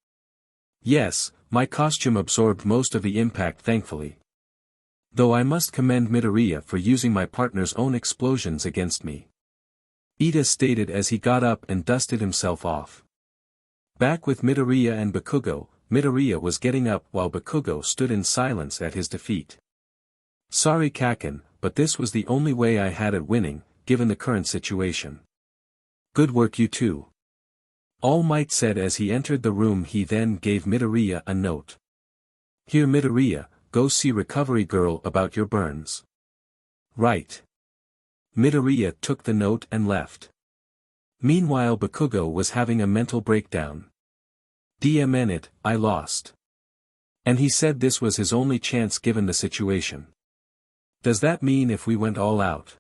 [SPEAKER 2] Yes, my costume absorbed most of the impact thankfully. Though I must commend Midoriya for using my partner's own explosions against me. Ida stated as he got up and dusted himself off. Back with Midoriya and Bakugo, Midoriya was getting up while Bakugo stood in silence at his defeat. Sorry Kaken, but this was the only way I had at winning, given the current situation. Good work you two. All Might said as he entered the room. He then gave Midoriya a note. Here Midoriya, go see recovery girl about your burns. Right. Midoriya took the note and left. Meanwhile Bakugo was having a mental breakdown. DMN, I lost. And he said this was his only chance given the situation. Does that mean if we went all out?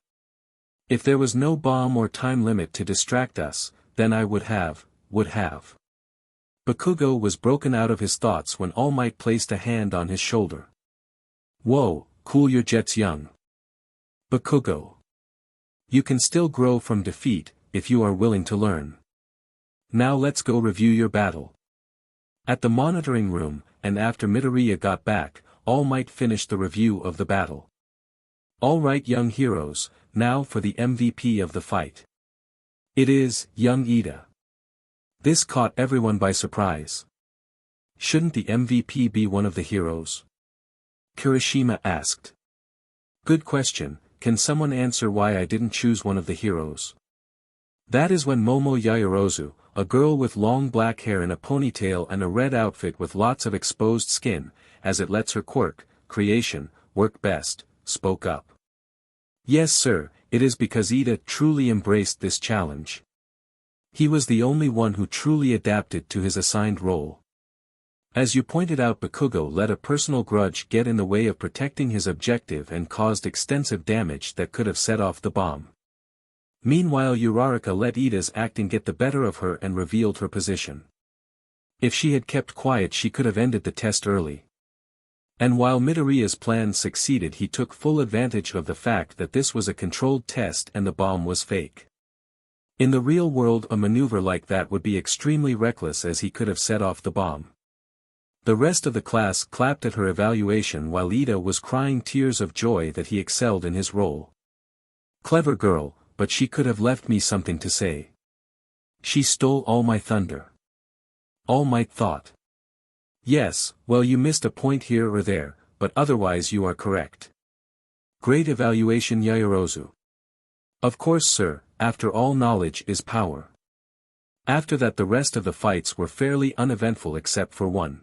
[SPEAKER 2] If there was no bomb or time limit to distract us, then I would have. Bakugo was broken out of his thoughts when All Might placed a hand on his shoulder. Whoa, cool your jets young. Bakugo. You can still grow from defeat, if you are willing to learn. Now let's go review your battle. At the monitoring room, and after Midoriya got back, All Might finished the review of the battle. Alright young heroes, now for the MVP of the fight. It is, young Ida. This caught everyone by surprise. Shouldn't the MVP be one of the heroes? Kirishima asked. Good question, can someone answer why I didn't choose one of the heroes? That is when Momo Yaoyorozu, a girl with long black hair in a ponytail and a red outfit with lots of exposed skin, as it lets her quirk, creation, work best, spoke up. Yes sir, it is because Ida truly embraced this challenge. He was the only one who truly adapted to his assigned role. As you pointed out, Bakugo let a personal grudge get in the way of protecting his objective and caused extensive damage that could have set off the bomb. Meanwhile Uraraka let Ida's acting get the better of her and revealed her position. If she had kept quiet she could have ended the test early. And while Midoriya's plan succeeded, he took full advantage of the fact that this was a controlled test and the bomb was fake. In the real world a maneuver like that would be extremely reckless, as he could have set off the bomb. The rest of the class clapped at her evaluation while Ida was crying tears of joy that he excelled in his role. Clever girl, but she could have left me something to say. She stole all my thunder. All Might thought. Yes, well you missed a point here or there, but otherwise you are correct. Great evaluation Yaoyorozu. Of course sir, after all knowledge is power. After that the rest of the fights were fairly uneventful except for one.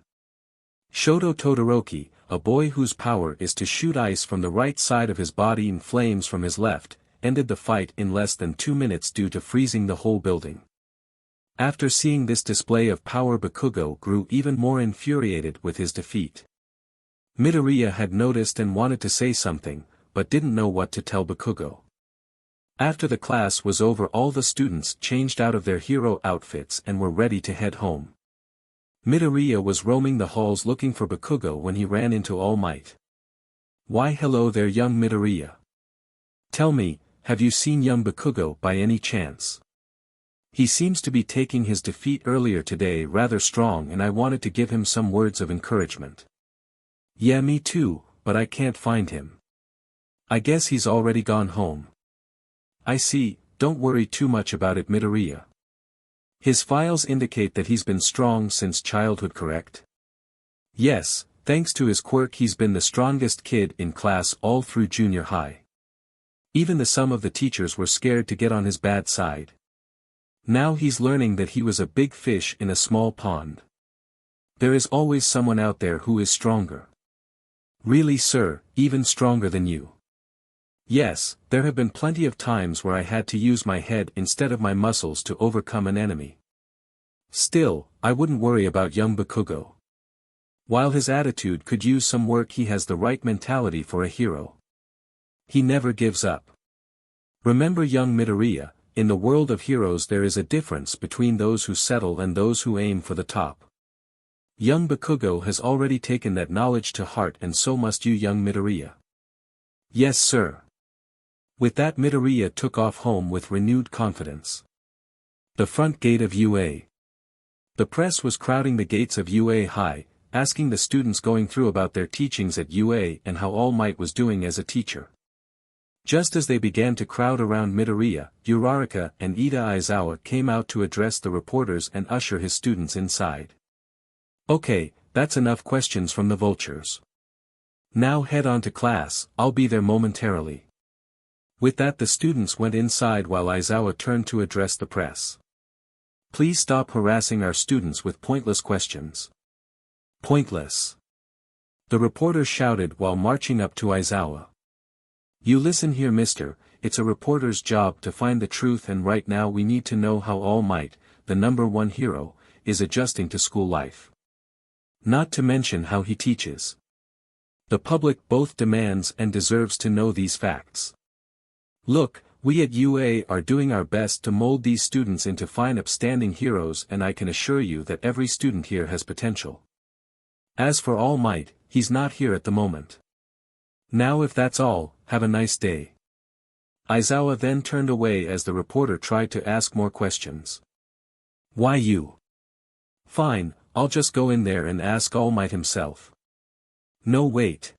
[SPEAKER 2] Shoto Todoroki, a boy whose power is to shoot ice from the right side of his body and flames from his left, ended the fight in less than 2 minutes due to freezing the whole building. After seeing this display of power, Bakugo grew even more infuriated with his defeat. Midoriya had noticed and wanted to say something, but didn't know what to tell Bakugo. After the class was over, all the students changed out of their hero outfits and were ready to head home. Midoriya was roaming the halls looking for Bakugo when he ran into All Might. Why hello there young Midoriya. Tell me, have you seen young Bakugo by any chance? He seems to be taking his defeat earlier today rather strong, and I wanted to give him some words of encouragement. Yeah me too, but I can't find him. I guess he's already gone home. I see, don't worry too much about it Midoriya. His files indicate that he's been strong since childhood, correct? Yes, thanks to his quirk he's been the strongest kid in class all through junior high. Even some of the teachers were scared to get on his bad side. Now he's learning that he was a big fish in a small pond. There is always someone out there who is stronger. Really sir, even stronger than you. Yes, there have been plenty of times where I had to use my head instead of my muscles to overcome an enemy. Still, I wouldn't worry about young Bakugo. While his attitude could use some work, he has the right mentality for a hero. He never gives up. Remember young Midoriya, in the world of heroes there is a difference between those who settle and those who aim for the top. Young Bakugo has already taken that knowledge to heart, and so must you young Midoriya. Yes sir. With that Midoriya took off home with renewed confidence. The front gate of UA. The press was crowding the gates of UA High, asking the students going through about their teachings at UA and how All Might was doing as a teacher. Just as they began to crowd around Midoriya, Uraraka and Aizawa came out to address the reporters and usher his students inside. Okay, that's enough questions from the vultures. Now head on to class, I'll be there momentarily. With that the students went inside while Aizawa turned to address the press. Please stop harassing our students with pointless questions. Pointless. The reporter shouted while marching up to Aizawa. You listen here, mister, it's a reporter's job to find the truth, and right now we need to know how All Might, the #1 hero, is adjusting to school life. Not to mention how he teaches. The public both demands and deserves to know these facts. Look, we at UA are doing our best to mold these students into fine upstanding heroes, and I can assure you that every student here has potential. As for All Might, he's not here at the moment. Now if that's all, have a nice day. Aizawa then turned away as the reporter tried to ask more questions. Why you? Fine, I'll just go in there and ask All Might himself. No wait.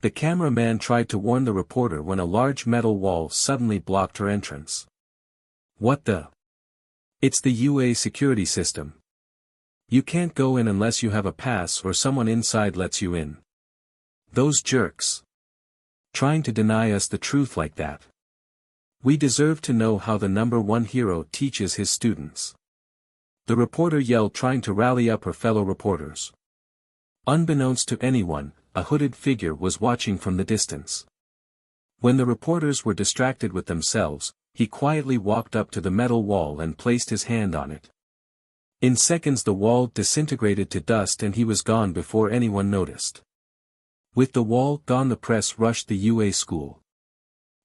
[SPEAKER 2] The cameraman tried to warn the reporter when a large metal wall suddenly blocked her entrance. What the? It's the UA security system. You can't go in unless you have a pass or someone inside lets you in. Those jerks. Trying to deny us the truth like that. We deserve to know how the #1 hero teaches his students. The reporter yelled, trying to rally up her fellow reporters. Unbeknownst to anyone, a hooded figure was watching from the distance. When the reporters were distracted with themselves, he quietly walked up to the metal wall and placed his hand on it. In seconds the wall disintegrated to dust and he was gone before anyone noticed. With the wall gone, the press rushed the UA school.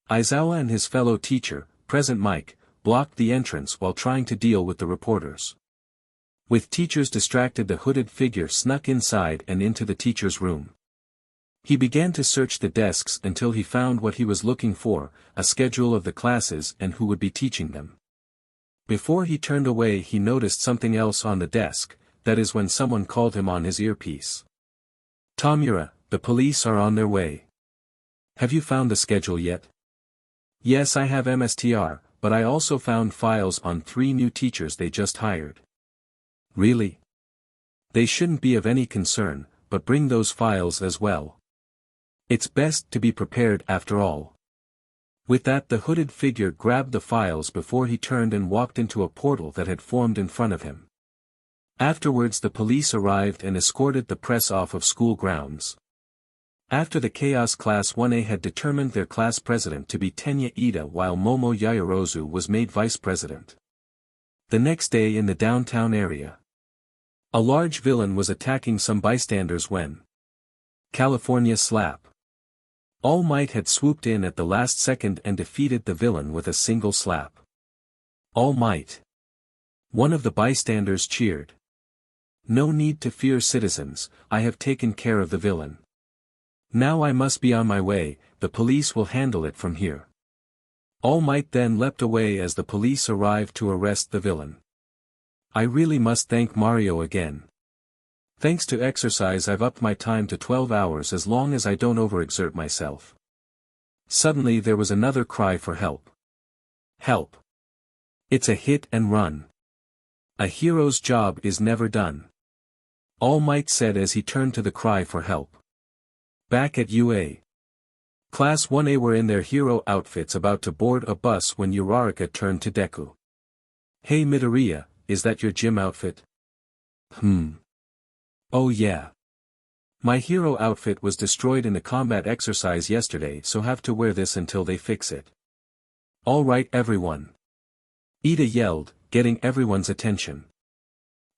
[SPEAKER 2] Aizawa and his fellow teacher, Present Mike, blocked the entrance while trying to deal with the reporters. With teachers distracted, the hooded figure snuck inside and into the teacher's room. He began to search the desks until he found what he was looking for, a schedule of the classes and who would be teaching them. Before he turned away he noticed something else on the desk, that is when someone called him on his earpiece. Tomura, the police are on their way. Have you found the schedule yet? Yes, I have Mstr, but I also found files on 3 new teachers they just hired. Really? They shouldn't be of any concern, but bring those files as well. It's best to be prepared after all. With that the hooded figure grabbed the files before he turned and walked into a portal that had formed in front of him. Afterwards the police arrived and escorted the press off of school grounds. After the chaos, Class 1A had determined their class president to be Tenya Ida while Momo Yaoyorozu was made vice president. The next day in the downtown area, a large villain was attacking some bystanders when California slap. All Might had swooped in at the last second and defeated the villain with a single slap. All Might. One of the bystanders cheered. No need to fear, citizens, I have taken care of the villain. Now I must be on my way, the police will handle it from here. All Might then leapt away as the police arrived to arrest the villain. I really must thank Mario again. Thanks to exercise I've upped my time to 12 hours as long as I don't overexert myself. Suddenly there was another cry for help. Help. It's a hit and run. A hero's job is never done. All Might said as he turned to the cry for help. Back at UA. Class 1A were in their hero outfits about to board a bus when Uraraka turned to Deku. Hey Midoriya, is that your gym outfit? Oh yeah. My hero outfit was destroyed in a combat exercise yesterday, so have to wear this until they fix it. Alright everyone. Ida yelled, getting everyone's attention.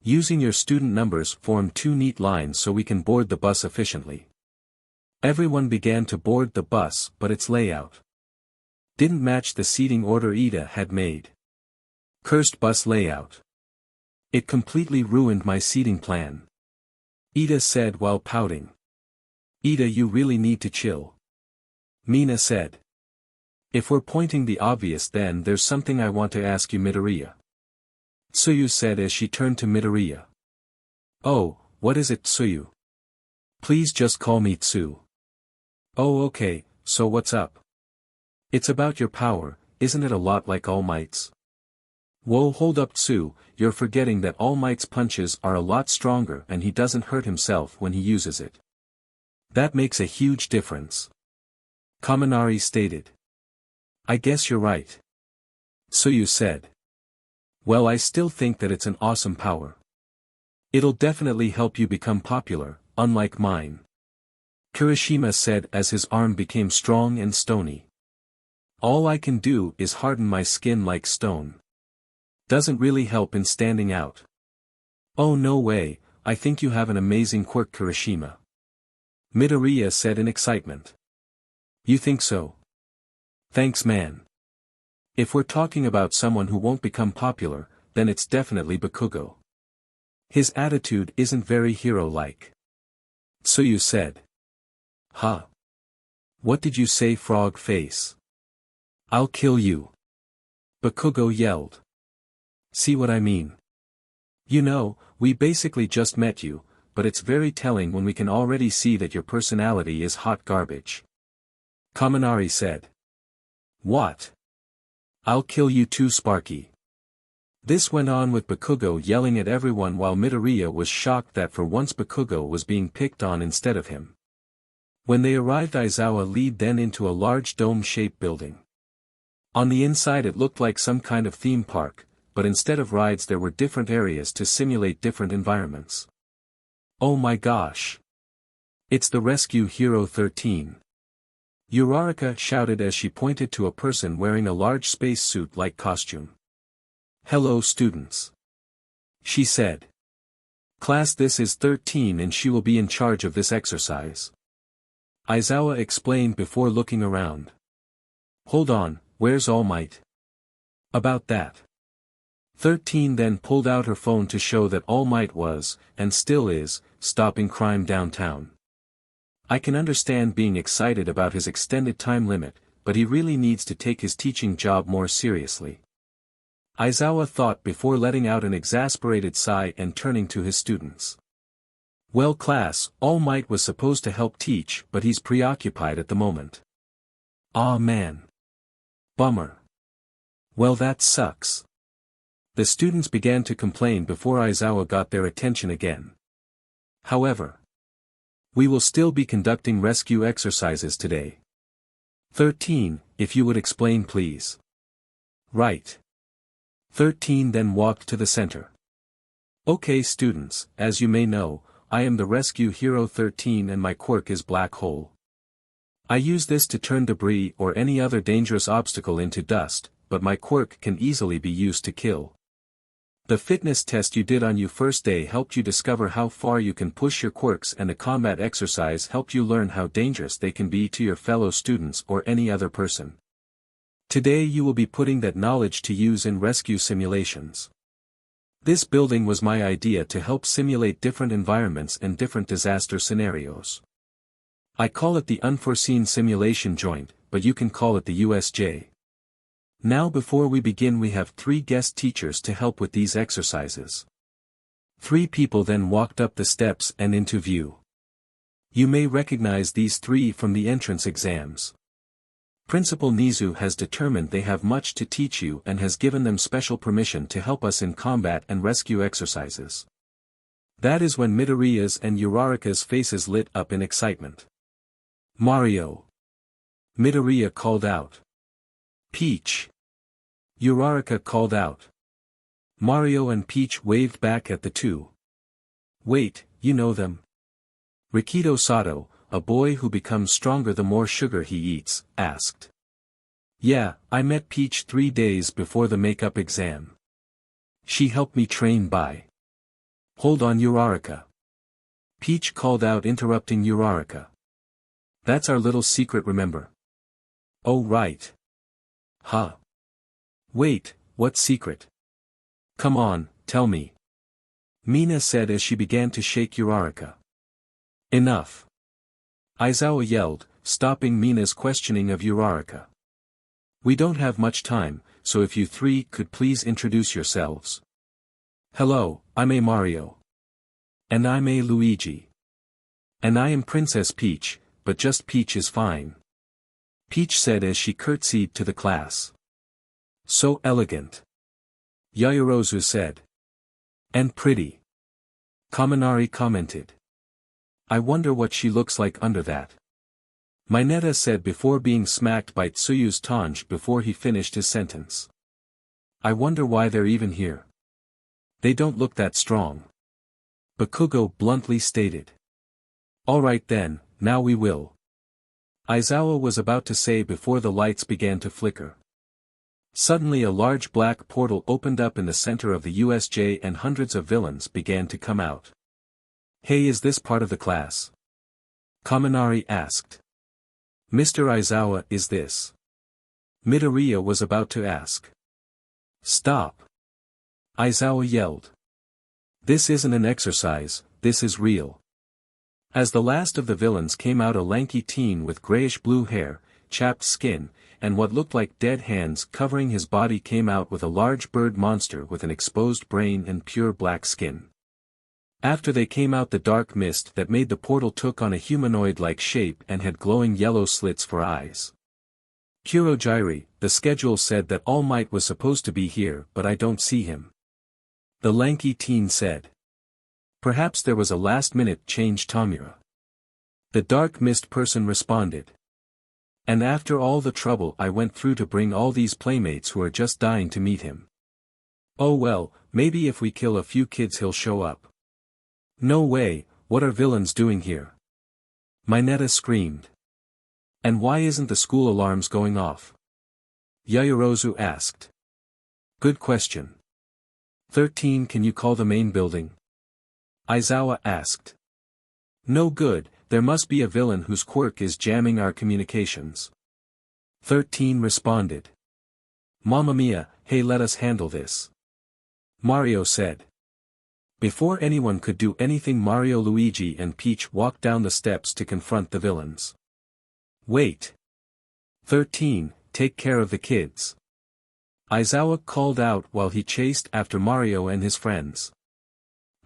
[SPEAKER 2] Using your student numbers form 2 neat lines so we can board the bus efficiently. Everyone began to board the bus, but its layout didn't match the seating order Ida had made. Cursed bus layout. It completely ruined my seating plan. Ida said while pouting. Ida, you really need to chill. Mina said. If we're pointing the obvious, then there's something I want to ask you, Midoriya. Tsuyu said as she turned to Midoriya. Oh, what is it, Tsuyu? Please just call me Tsu. Oh okay, so what's up? It's about your power, isn't it a lot like All Might's? Whoa, hold up Tsu, you're forgetting that All Might's punches are a lot stronger and he doesn't hurt himself when he uses it. That makes a huge difference. Kaminari stated. I guess you're right. Tsuyu said. Well, I still think that it's an awesome power. It'll definitely help you become popular, unlike mine. Kirishima said as his arm became strong and stony. All I can do is harden my skin like stone. Doesn't really help in standing out. Oh no way, I think you have an amazing quirk, Kirishima. Midoriya said in excitement. You think so? Thanks man. If we're talking about someone who won't become popular, then it's definitely Bakugo. His attitude isn't very hero-like. Tsuyu said. Huh? What did you say, frog face? I'll kill you. Bakugo yelled. See what I mean? You know, we basically just met you, but it's very telling when we can already see that your personality is hot garbage. Kaminari said. What? I'll kill you too, Sparky. This went on with Bakugo yelling at everyone while Midoriya was shocked that for once Bakugo was being picked on instead of him. When they arrived, Aizawa led them into a large dome-shaped building. On the inside it looked like some kind of theme park, but instead of rides there were different areas to simulate different environments. Oh my gosh! It's the Rescue Hero 13. Uraraka shouted as she pointed to a person wearing a large spacesuit-like costume. Hello students. She said. Class, this is 13 and she will be in charge of this exercise. Aizawa explained before looking around. Hold on, where's All Might? About that. 13 then pulled out her phone to show that All Might was, and still is, stopping crime downtown. I can understand being excited about his extended time limit, but he really needs to take his teaching job more seriously. Aizawa thought before letting out an exasperated sigh and turning to his students. Well class, All Might was supposed to help teach, but he's preoccupied at the moment. Aw man. Bummer. Well that sucks. The students began to complain before Aizawa got their attention again. However, we will still be conducting rescue exercises today. 13, if you would explain please. Right. 13 then walked to the center. Okay students, as you may know, I am the Rescue Hero 13 and my quirk is Black Hole. I use this to turn debris or any other dangerous obstacle into dust, but my quirk can easily be used to kill. The fitness test you did on your first day helped you discover how far you can push your quirks, and a combat exercise helped you learn how dangerous they can be to your fellow students or any other person. Today you will be putting that knowledge to use in rescue simulations. This building was my idea to help simulate different environments and different disaster scenarios. I call it the Unforeseen Simulation Joint, but you can call it the USJ. Now before we begin we have 3 guest teachers to help with these exercises. 3 people then walked up the steps and into view. You may recognize these 3 from the entrance exams. Principal Nizu has determined they have much to teach you and has given them special permission to help us in combat and rescue exercises. That is when Midoriya's and Uraraka's faces lit up in excitement. Mario. Midoriya called out. Peach. Uraraka called out. Mario and Peach waved back at the two. Wait, you know them? Rikido Sato, a boy who becomes stronger the more sugar he eats, asked. Yeah, I met Peach 3 days before the makeup exam. She helped me train by. Hold on Uraraka. Peach called out, interrupting Uraraka. That's our little secret, remember? Oh right. Huh. Wait, what secret? Come on, tell me. Mina said as she began to shake Uraraka. Enough. Aizawa yelled, stopping Mina's questioning of Uraraka. We don't have much time, so if you 3 could please introduce yourselves. Hello, I'm a Mario. And I'm a Luigi. And I am Princess Peach, but just Peach is fine. Peach said as she curtsied to the class. So elegant. Yaoyorozu said. And pretty. Kaminari commented. I wonder what she looks like under that. Mineta said before being smacked by Tsuyu's Tanj before he finished his sentence. I wonder why they're even here. They don't look that strong. Bakugo bluntly stated. Alright then, now we will. Aizawa was about to say before the lights began to flicker. Suddenly a large black portal opened up in the center of the USJ and hundreds of villains began to come out. Hey, is this part of the class? Kaminari asked. Mr. Aizawa, is this? Midoriya was about to ask. Stop. Aizawa yelled. This isn't an exercise, this is real. As the last of the villains came out, a lanky teen with grayish-blue hair, chapped skin, and what looked like dead hands covering his body came out with a large bird monster with an exposed brain and pure black skin. After they came out, the dark mist that made the portal took on a humanoid-like shape and had glowing yellow slits for eyes. Kurogyri, the schedule said that All Might was supposed to be here but I don't see him. The lanky teen said. Perhaps there was a last-minute change, Tamura. The dark mist person responded. And after all the trouble I went through to bring all these playmates who are just dying to meet him. Oh well, maybe if we kill a few kids he'll show up. No way, what are villains doing here? Mineta screamed. And why isn't the school alarms going off? Yaoyorozu asked. Good question. 13, can you call the main building? Aizawa asked. No good, there must be a villain whose quirk is jamming our communications. 13 responded. Mamma mia, hey, let us handle this. Mario said. Before anyone could do anything, Mario, Luigi and Peach walked down the steps to confront the villains. Wait. 13, take care of the kids. Aizawa called out while he chased after Mario and his friends.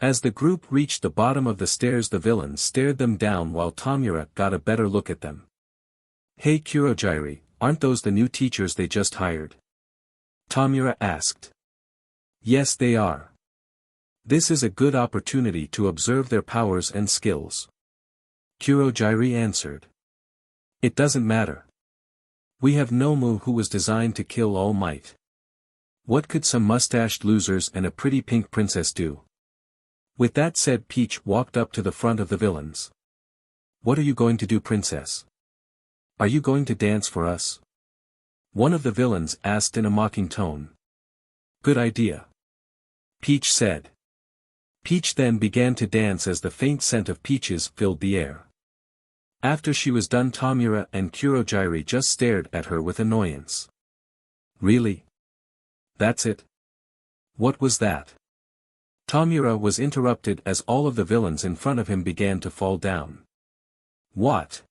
[SPEAKER 2] As the group reached the bottom of the stairs, the villains stared them down while Tamura got a better look at them. Hey Kurogyri, aren't those the new teachers they just hired? Tamura asked. Yes, they are. This is a good opportunity to observe their powers and skills. Kurogyri answered. It doesn't matter. We have Nomu, who was designed to kill All Might. What could some mustached losers and a pretty pink princess do? With that said, Peach walked up to the front of the villains. What are you going to do, princess? Are you going to dance for us? One of the villains asked in a mocking tone. Good idea. Peach said. Peach then began to dance as the faint scent of peaches filled the air. After she was done, Tamura and Kurogyri just stared at her with annoyance. Really? That's it? What was that? Tamura was interrupted as all of the villains in front of him began to fall down. What?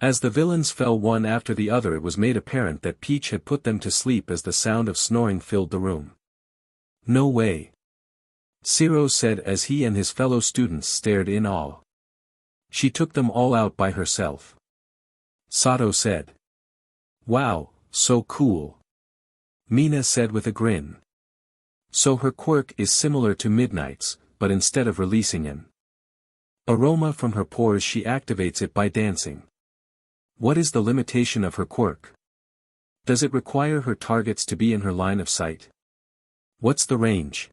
[SPEAKER 2] As the villains fell one after the other, it was made apparent that Peach had put them to sleep as the sound of snoring filled the room. No way. Siro said as he and his fellow students stared in awe. She took them all out by herself. Sato said. Wow, so cool. Mina said with a grin. So her quirk is similar to Midnight's, but instead of releasing an aroma from her pores, she activates it by dancing. What is the limitation of her quirk? Does it require her targets to be in her line of sight? What's the range?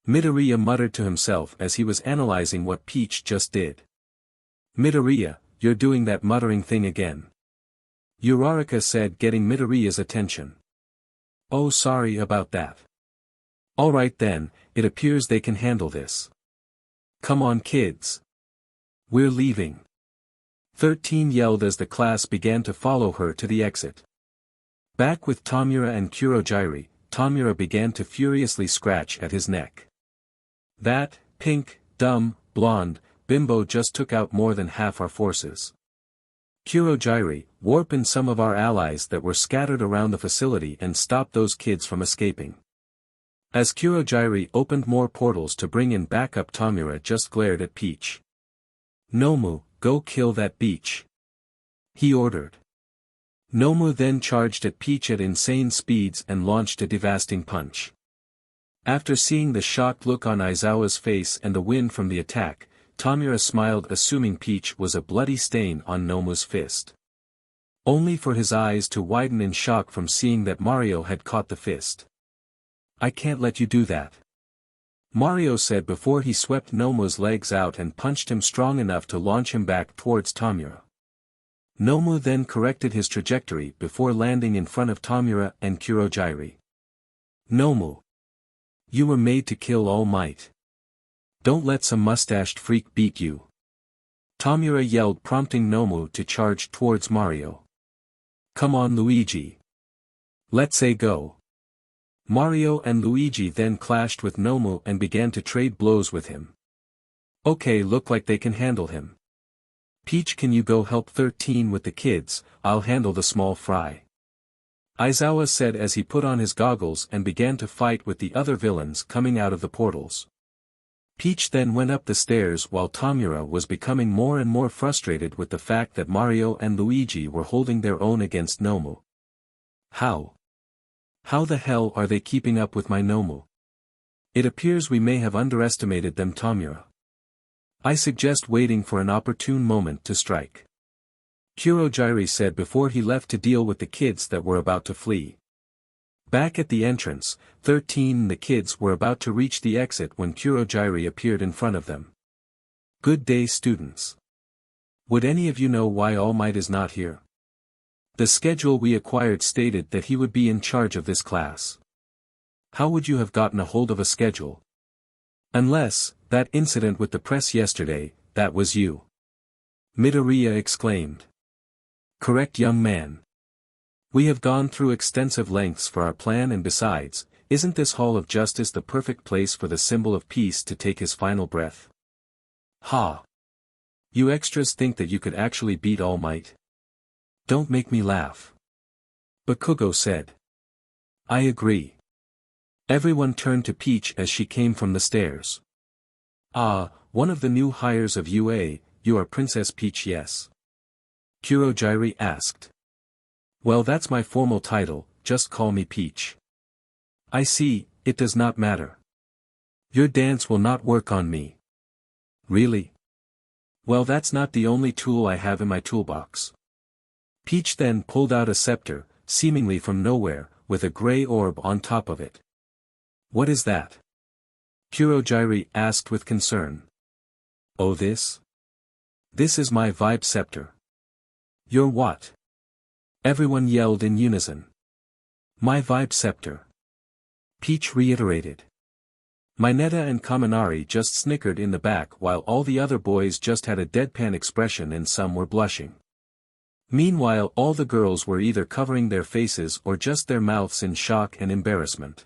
[SPEAKER 2] Midoriya muttered to himself as he was analyzing what Peach just did. Midoriya, you're doing that muttering thing again. Uraraka said, getting Midoriya's attention. Oh, sorry about that. Alright then, it appears they can handle this. Come on kids. We're leaving. 13 yelled as the class began to follow her to the exit. Back with Tamura and Kurogyri, Tamura began to furiously scratch at his neck. That, pink, dumb, blonde, bimbo just took out more than half our forces. Kurogyri, warp in some of our allies that were scattered around the facility and stop those kids from escaping. As Kurogyri opened more portals to bring in backup, Tamura just glared at Peach. Nomu, go kill that beach. He ordered. Nomu then charged at Peach at insane speeds and launched a devastating punch. After seeing the shocked look on Aizawa's face and the wind from the attack, Tamura smiled, assuming Peach was a bloody stain on Nomu's fist. Only for his eyes to widen in shock from seeing that Mario had caught the fist. "I can't let you do that," Mario said before he swept Nomu's legs out and punched him strong enough to launch him back towards Tamura. Nomu then corrected his trajectory before landing in front of Tamura and Kurogiri. "Nomu, you were made to kill All Might. Don't let some mustached freak beat you," Tamura yelled, prompting Nomu to charge towards Mario. "Come on, Luigi. Let's say go." Mario and Luigi then clashed with Nomu and began to trade blows with him. "Okay, look like they can handle him. Peach, can you go help 13 with the kids? I'll handle the small fry," Aizawa said as he put on his goggles and began to fight with the other villains coming out of the portals. Peach then went up the stairs while Tamura was becoming more and more frustrated with the fact that Mario and Luigi were holding their own against Nomu. How the hell are they keeping up with my Nomu? It appears we may have underestimated them, Tamura. I suggest waiting for an opportune moment to strike, Kurogiri said before he left to deal with the kids that were about to flee. Back at the entrance, 13 and the kids were about to reach the exit when Kurogiri appeared in front of them. "Good day, students. Would any of you know why All Might is not here? The schedule we acquired stated that he would be in charge of this class. How would you have gotten a hold of a schedule? Unless, that incident with the press yesterday, that was you," Midoriya exclaimed. "Correct, young man. We have gone through extensive lengths for our plan, and besides, isn't this Hall of Justice the perfect place for the symbol of peace to take his final breath? Ha! You extras think that you could actually beat All Might? Don't make me laugh," Bakugo said. "I agree." Everyone turned to Peach as she came from the stairs. "Ah, one of the new hires of UA, you are Princess Peach, yes?" Kurogiri asked. "Well, that's my formal title, just call me Peach." "I see, it does not matter. Your dance will not work on me." "Really? Well, that's not the only tool I have in my toolbox." Peach then pulled out a scepter, seemingly from nowhere, with a gray orb on top of it. "What is that?" Kurogiri asked with concern. "Oh, this? This is my vibe scepter." "Your what?" Everyone yelled in unison. "My vibe scepter," Peach reiterated. Mineta and Kaminari just snickered in the back while all the other boys just had a deadpan expression and some were blushing. Meanwhile, all the girls were either covering their faces or just their mouths in shock and embarrassment.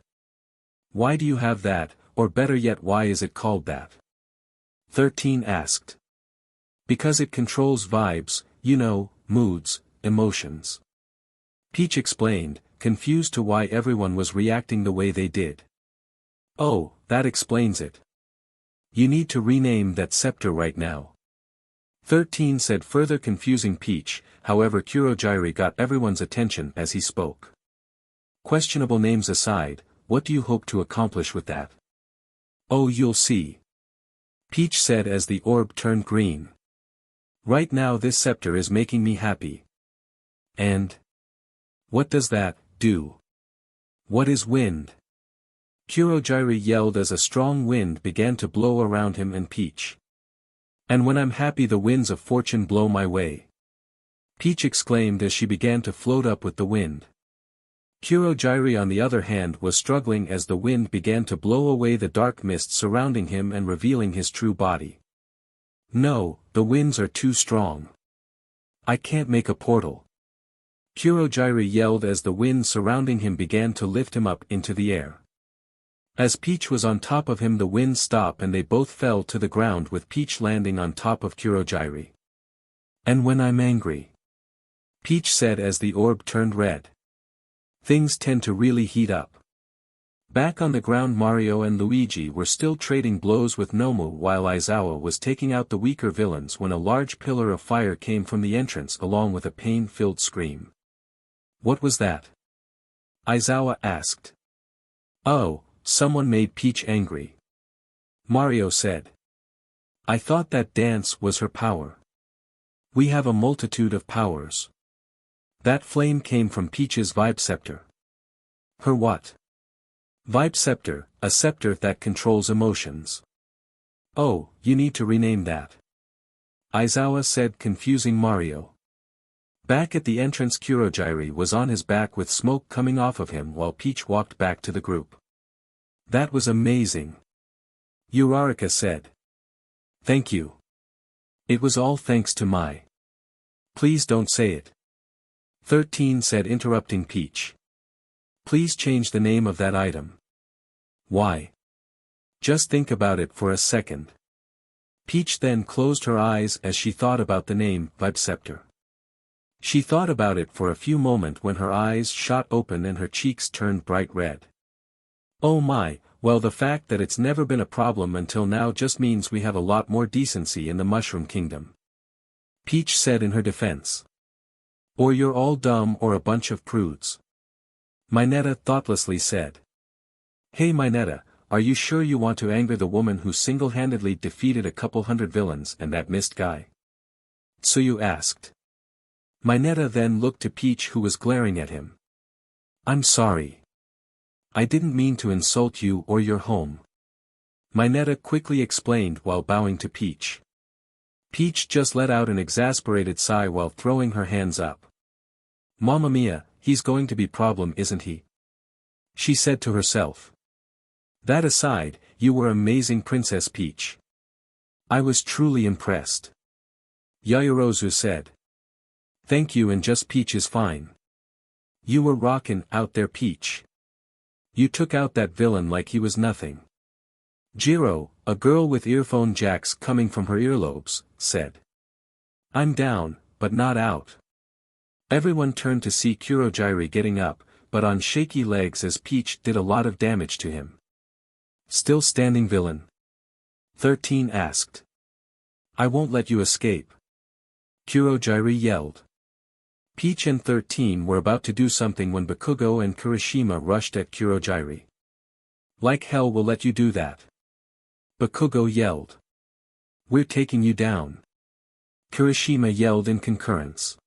[SPEAKER 2] "Why do you have that, or better yet, why is it called that?" 13 asked. "Because it controls vibes, you know, moods, emotions," Peach explained, confused to why everyone was reacting the way they did. "Oh, that explains it. You need to rename that scepter right now," 13 said, further confusing Peach. However, Kurogiri got everyone's attention as he spoke. "Questionable names aside, what do you hope to accomplish with that?" "Oh, you'll see," Peach said as the orb turned green. "Right now this scepter is making me happy." "And? What does that do? What is wind?" Kurogiri yelled as a strong wind began to blow around him and Peach. "And when I'm happy, the winds of fortune blow my way," Peach exclaimed as she began to float up with the wind. Kurogiri, on the other hand, was struggling as the wind began to blow away the dark mist surrounding him and revealing his true body. "No, the winds are too strong. I can't make a portal," Kurogiri yelled as the wind surrounding him began to lift him up into the air. As Peach was on top of him, the wind stopped and they both fell to the ground with Peach landing on top of Kurogiri. "And when I'm angry," Peach said as the orb turned red. "Things tend to really heat up." Back on the ground, Mario and Luigi were still trading blows with Nomu while Aizawa was taking out the weaker villains when a large pillar of fire came from the entrance along with a pain-filled scream. What was that? Aizawa asked. Oh, someone made Peach angry. Mario said. I thought that dance was her power. We have a multitude of powers. That flame came from Peach's vibe scepter. Her what? Vibe scepter, a scepter that controls emotions. Oh, you need to rename that. Aizawa said, confusing Mario. Back at the entrance, Kurogiri was on his back with smoke coming off of him while Peach walked back to the group. That was amazing. Uraraka said. Thank you. It was all thanks to my. Please don't say it. 13 said, interrupting Peach. Please change the name of that item. Why? Just think about it for a second. Peach then closed her eyes as she thought about the name, Vibe Scepter. She thought about it for a few moments when her eyes shot open and her cheeks turned bright red. Oh my, well, the fact that it's never been a problem until now just means we have a lot more decency in the Mushroom Kingdom. Peach said in her defense. Or you're all dumb or a bunch of prudes. Mineta thoughtlessly said. Hey Mineta, are you sure you want to anger the woman who single-handedly defeated a couple hundred villains and that mist guy? Tsuyu asked. Mineta then looked to Peach, who was glaring at him. I'm sorry. I didn't mean to insult you or your home. Mineta quickly explained while bowing to Peach. Peach just let out an exasperated sigh while throwing her hands up. Mamma mia, he's going to be problem, isn't he? She said to herself. That aside, you were amazing, Princess Peach. I was truly impressed. Yaoyorozu said. Thank you, and just Peach is fine. You were rockin' out there, Peach. You took out that villain like he was nothing. Jiro, a girl with earphone jacks coming from her earlobes, said. I'm down, but not out. Everyone turned to see Kurogiri getting up, but on shaky legs as Peach did a lot of damage to him. Still standing, villain? 13 asked. I won't let you escape. Kurogiri yelled. Peach and 13 were about to do something when Bakugo and Kirishima rushed at Kurogiri. Like hell we'll let you do that. Bakugo yelled. We're taking you down. Kirishima yelled in concurrence.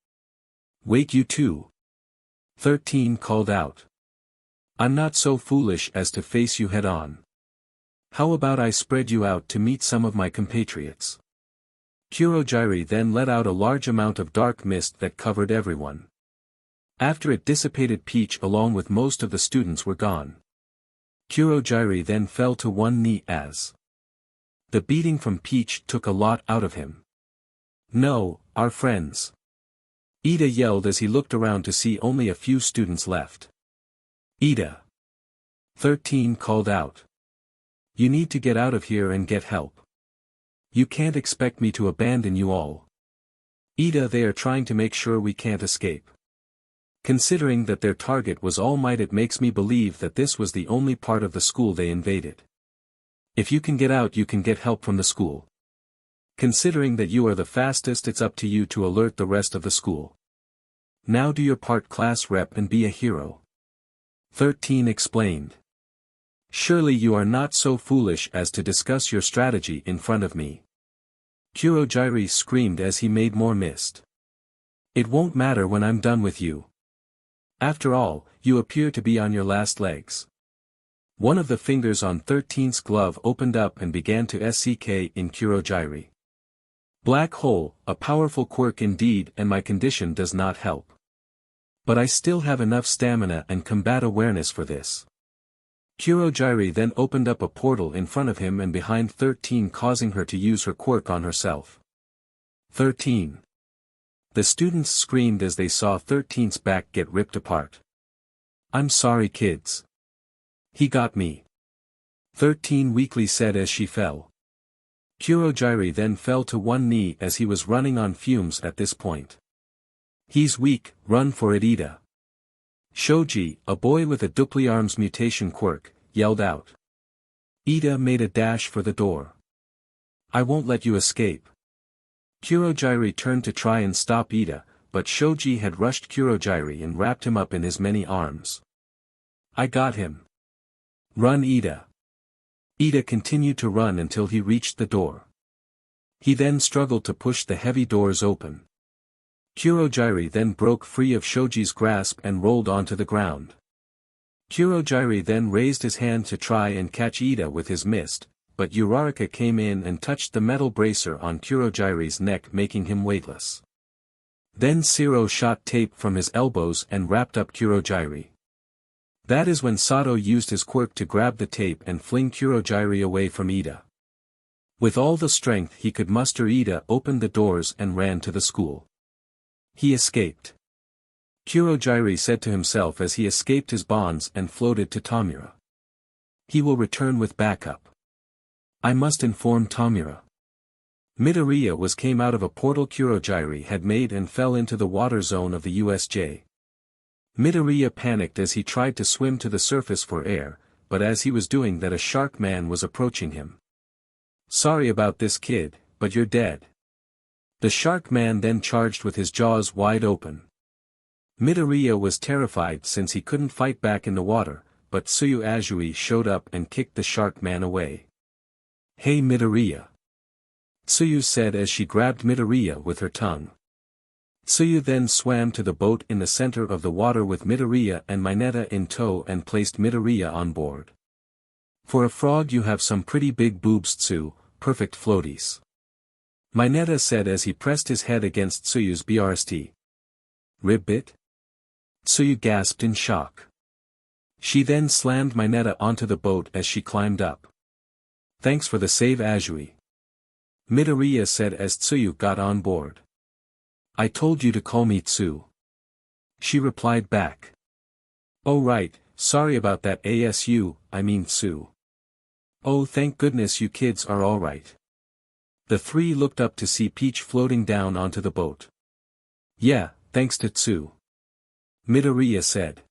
[SPEAKER 2] Wait, you too. 13 called out. I'm not so foolish as to face you head on. How about I spread you out to meet some of my compatriots? Kurogiri then let out a large amount of dark mist that covered everyone. After it dissipated, Peach along with most of the students were gone. Kurogiri then fell to one knee as the beating from Peach took a lot out of him. No, our friends. Ida yelled as he looked around to see only a few students left. Ida. 13 called out. You need to get out of here and get help. You can't expect me to abandon you all. Ida, they are trying to make sure we can't escape. Considering that their target was All Might, it makes me believe that this was the only part of the school they invaded. If you can get out, you can get help from the school. Considering that you are the fastest, it's up to you to alert the rest of the school. Now do your part, class rep, and be a hero. 13 explained. Surely you are not so foolish as to discuss your strategy in front of me. Kurogiri screamed as he made more mist. It won't matter when I'm done with you. After all, you appear to be on your last legs. One of the fingers on 13's glove opened up and began to SCK in Kurogiri. Black hole, a powerful quirk indeed, and my condition does not help. But I still have enough stamina and combat awareness for this. Kurogiri then opened up a portal in front of him and behind 13, causing her to use her quirk on herself. 13. The students screamed as they saw 13's back get ripped apart. I'm sorry, kids. He got me. 13 weakly said as she fell. Kurogiri then fell to one knee as he was running on fumes at this point. He's weak, run for it, Ida. Shoji, a boy with a dupli arms mutation quirk, yelled out. Ida made a dash for the door. I won't let you escape. Kurogiri turned to try and stop Ida, but Shoji had rushed Kurogiri and wrapped him up in his many arms. "I got him. Run, Ida." Ida continued to run until he reached the door. He then struggled to push the heavy doors open. Kurogiri then broke free of Shoji's grasp and rolled onto the ground. Kurogiri then raised his hand to try and catch Ida with his mist, but Uraraka came in and touched the metal bracer on Kurogiri's neck, making him weightless. Then Siro shot tape from his elbows and wrapped up Kurogiri. That is when Sato used his quirk to grab the tape and fling Kurogiri away from Ida. With all the strength he could muster, Ida opened the doors and ran to the school. He escaped. Kurogiri said to himself as he escaped his bonds and floated to Tamura. He will return with backup. I must inform Tamura. Midoriya came out of a portal Kurogiri had made and fell into the water zone of the USJ. Midoriya panicked as he tried to swim to the surface for air, but as he was doing that a shark man was approaching him. "Sorry about this, kid, but you're dead." The shark man then charged with his jaws wide open. Midoriya was terrified since he couldn't fight back in the water, but Tsuyu Azui showed up and kicked the shark man away. "Hey Midoriya," Tsuyu said as she grabbed Midoriya with her tongue. Tsuyu then swam to the boat in the center of the water with Midoriya and Mineta in tow and placed Midoriya on board. "For a frog you have some pretty big boobs, Tsu, perfect floaties," Mineta said as he pressed his head against Tsuyu's BRST. "Ribbit?" Tsuyu gasped in shock. She then slammed Mineta onto the boat as she climbed up. "Thanks for the save, Azui," Midoriya said as Tsuyu got on board. "I told you to call me Tsu," she replied back. "Oh right, sorry about that I mean Tsu." "Oh thank goodness you kids are alright." The three looked up to see Peach floating down onto the boat. "Yeah, thanks to Tsu," Midoriya said.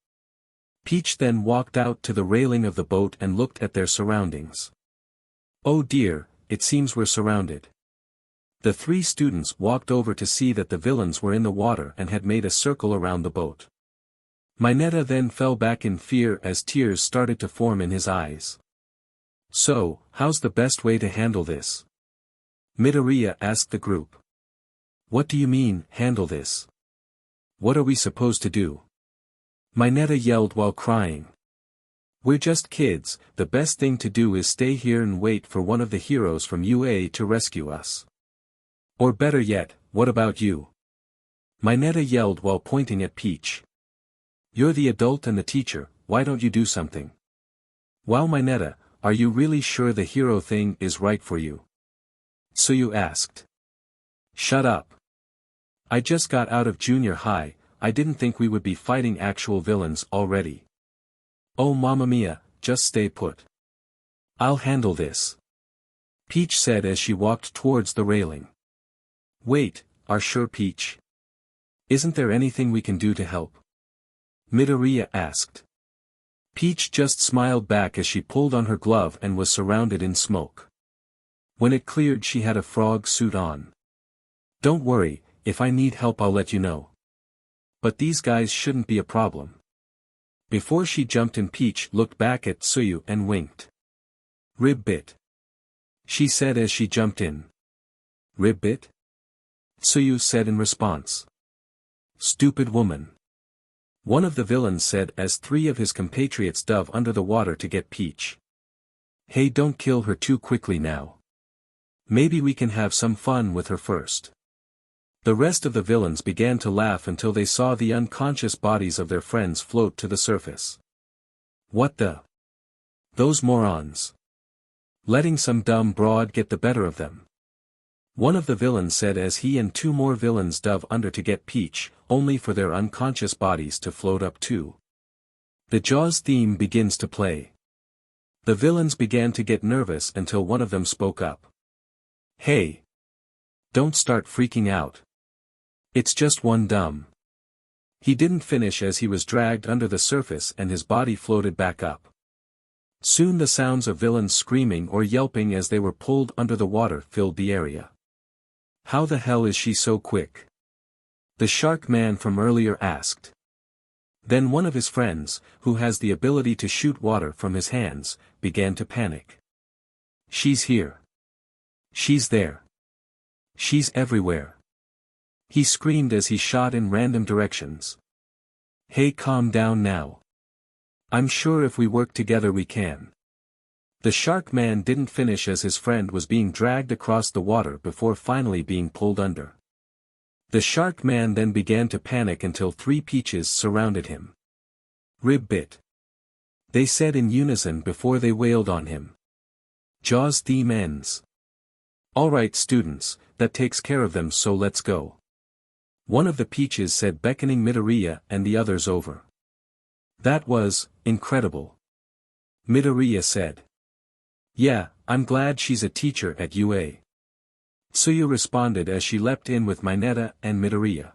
[SPEAKER 2] Peach then walked out to the railing of the boat and looked at their surroundings. "Oh dear, it seems we're surrounded." The three students walked over to see that the villains were in the water and had made a circle around the boat. Mineta then fell back in fear as tears started to form in his eyes. "So, how's the best way to handle this?" Midoriya asked the group. "What do you mean, handle this? What are we supposed to do?" Mineta yelled while crying. "We're just kids, the best thing to do is stay here and wait for one of the heroes from UA to rescue us. Or better yet, what about you?" Mineta yelled while pointing at Peach. "You're the adult and the teacher, why don't you do something?" "Wow Mineta, are you really sure the hero thing is right for you?" Tsuyu asked. "Shut up. I just got out of junior high, I didn't think we would be fighting actual villains already." "Oh mamma mia, just stay put. I'll handle this," Peach said as she walked towards the railing. "Wait, are sure Peach? Isn't there anything we can do to help?" Midoriya asked. Peach just smiled back as she pulled on her glove and was surrounded in smoke. When it cleared she had a frog suit on. "Don't worry, if I need help I'll let you know. But these guys shouldn't be a problem." Before she jumped in, Peach looked back at Tsuyu and winked. "Ribbit," she said as she jumped in. "Ribbit?" Tsuyu said in response. "Stupid woman," one of the villains said as three of his compatriots dove under the water to get Peach. "Hey, don't kill her too quickly now. Maybe we can have some fun with her first." The rest of the villains began to laugh until they saw the unconscious bodies of their friends float to the surface. "What the? Those morons. Letting some dumb broad get the better of them," one of the villains said as he and two more villains dove under to get Peach, only for their unconscious bodies to float up too. The Jaws theme begins to play. The villains began to get nervous until one of them spoke up. "Hey! Don't start freaking out. It's just one dumb." He didn't finish as he was dragged under the surface and his body floated back up. Soon the sounds of villains screaming or yelping as they were pulled under the water filled the area. "How the hell is she so quick?" The shark man from earlier asked. Then one of his friends, who has the ability to shoot water from his hands, began to panic. She's here. She's there. She's everywhere. He screamed as he shot in random directions. Hey, calm down now. I'm sure if we work together we can. The shark man didn't finish as his friend was being dragged across the water before finally being pulled under. The shark man then began to panic until 3 peaches surrounded him. Rib bit. They said in unison before they wailed on him. Jaws theme ends. Alright students, that takes care of them, so let's go. One of the peaches said, beckoning Midoriya and the others over. That was incredible. Midoriya said. Yeah, I'm glad she's a teacher at UA. Tsuyu responded as she leapt in with Mineta and Midoriya.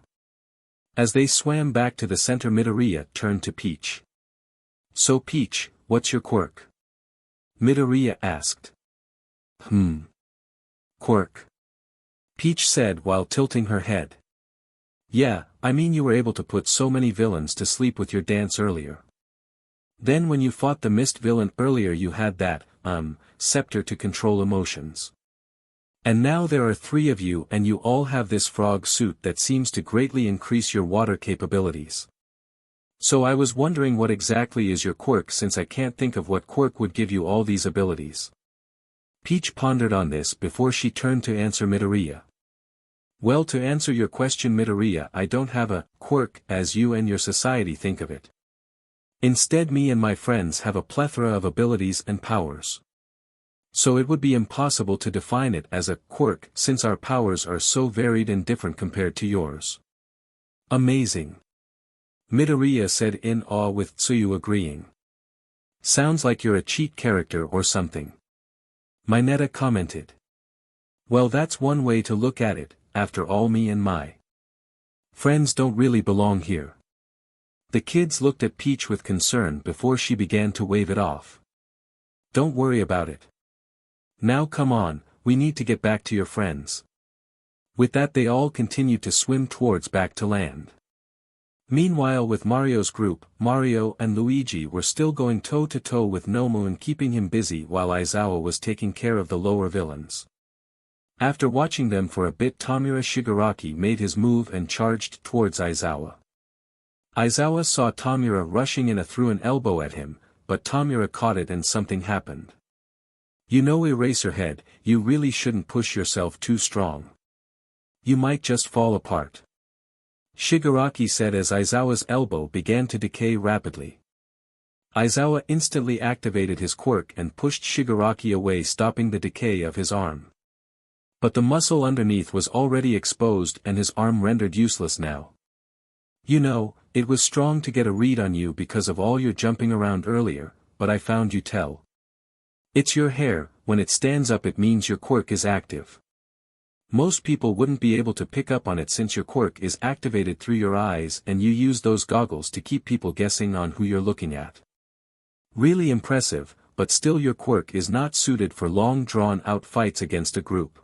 [SPEAKER 2] As they swam back to the center, Midoriya turned to Peach. So Peach, what's your quirk? Midoriya asked. Quirk. Peach said while tilting her head. Yeah, I mean you were able to put so many villains to sleep with your dance earlier. Then when you fought the mist villain earlier you had that, scepter to control emotions. And now there are 3 of you and you all have this frog suit that seems to greatly increase your water capabilities. So I was wondering what exactly is your quirk, since I can't think of what quirk would give you all these abilities. Peach pondered on this before she turned to answer Midoriya. Well, to answer your question, Midoriya, I don't have a quirk as you and your society think of it. Instead, me and my friends have a plethora of abilities and powers. So it would be impossible to define it as a quirk since our powers are so varied and different compared to yours. Amazing. Midoriya said in awe, with Tsuyu agreeing. Sounds like you're a cheat character or something. Mineta commented. Well, that's one way to look at it, after all me and my friends don't really belong here. The kids looked at Peach with concern before she began to wave it off. Don't worry about it. Now come on, we need to get back to your friends. With that they all continued to swim towards back to land. Meanwhile, with Mario's group, Mario and Luigi were still going toe-to-toe with Nomu and keeping him busy while Aizawa was taking care of the lower villains. After watching them for a bit, Tamura Shigaraki made his move and charged towards Aizawa. Aizawa saw Tamura rushing in and threw an elbow at him, but Tamura caught it and something happened. You know, Eraserhead, you really shouldn't push yourself too strong. You might just fall apart. Shigaraki said as Aizawa's elbow began to decay rapidly. Aizawa instantly activated his quirk and pushed Shigaraki away, stopping the decay of his arm. But the muscle underneath was already exposed and his arm rendered useless now. You know, it was strong to get a read on you because of all your jumping around earlier, but I found you tell. It's your hair, when it stands up it means your quirk is active. Most people wouldn't be able to pick up on it since your quirk is activated through your eyes and you use those goggles to keep people guessing on who you're looking at. Really impressive, but still your quirk is not suited for long drawn-out fights against a group.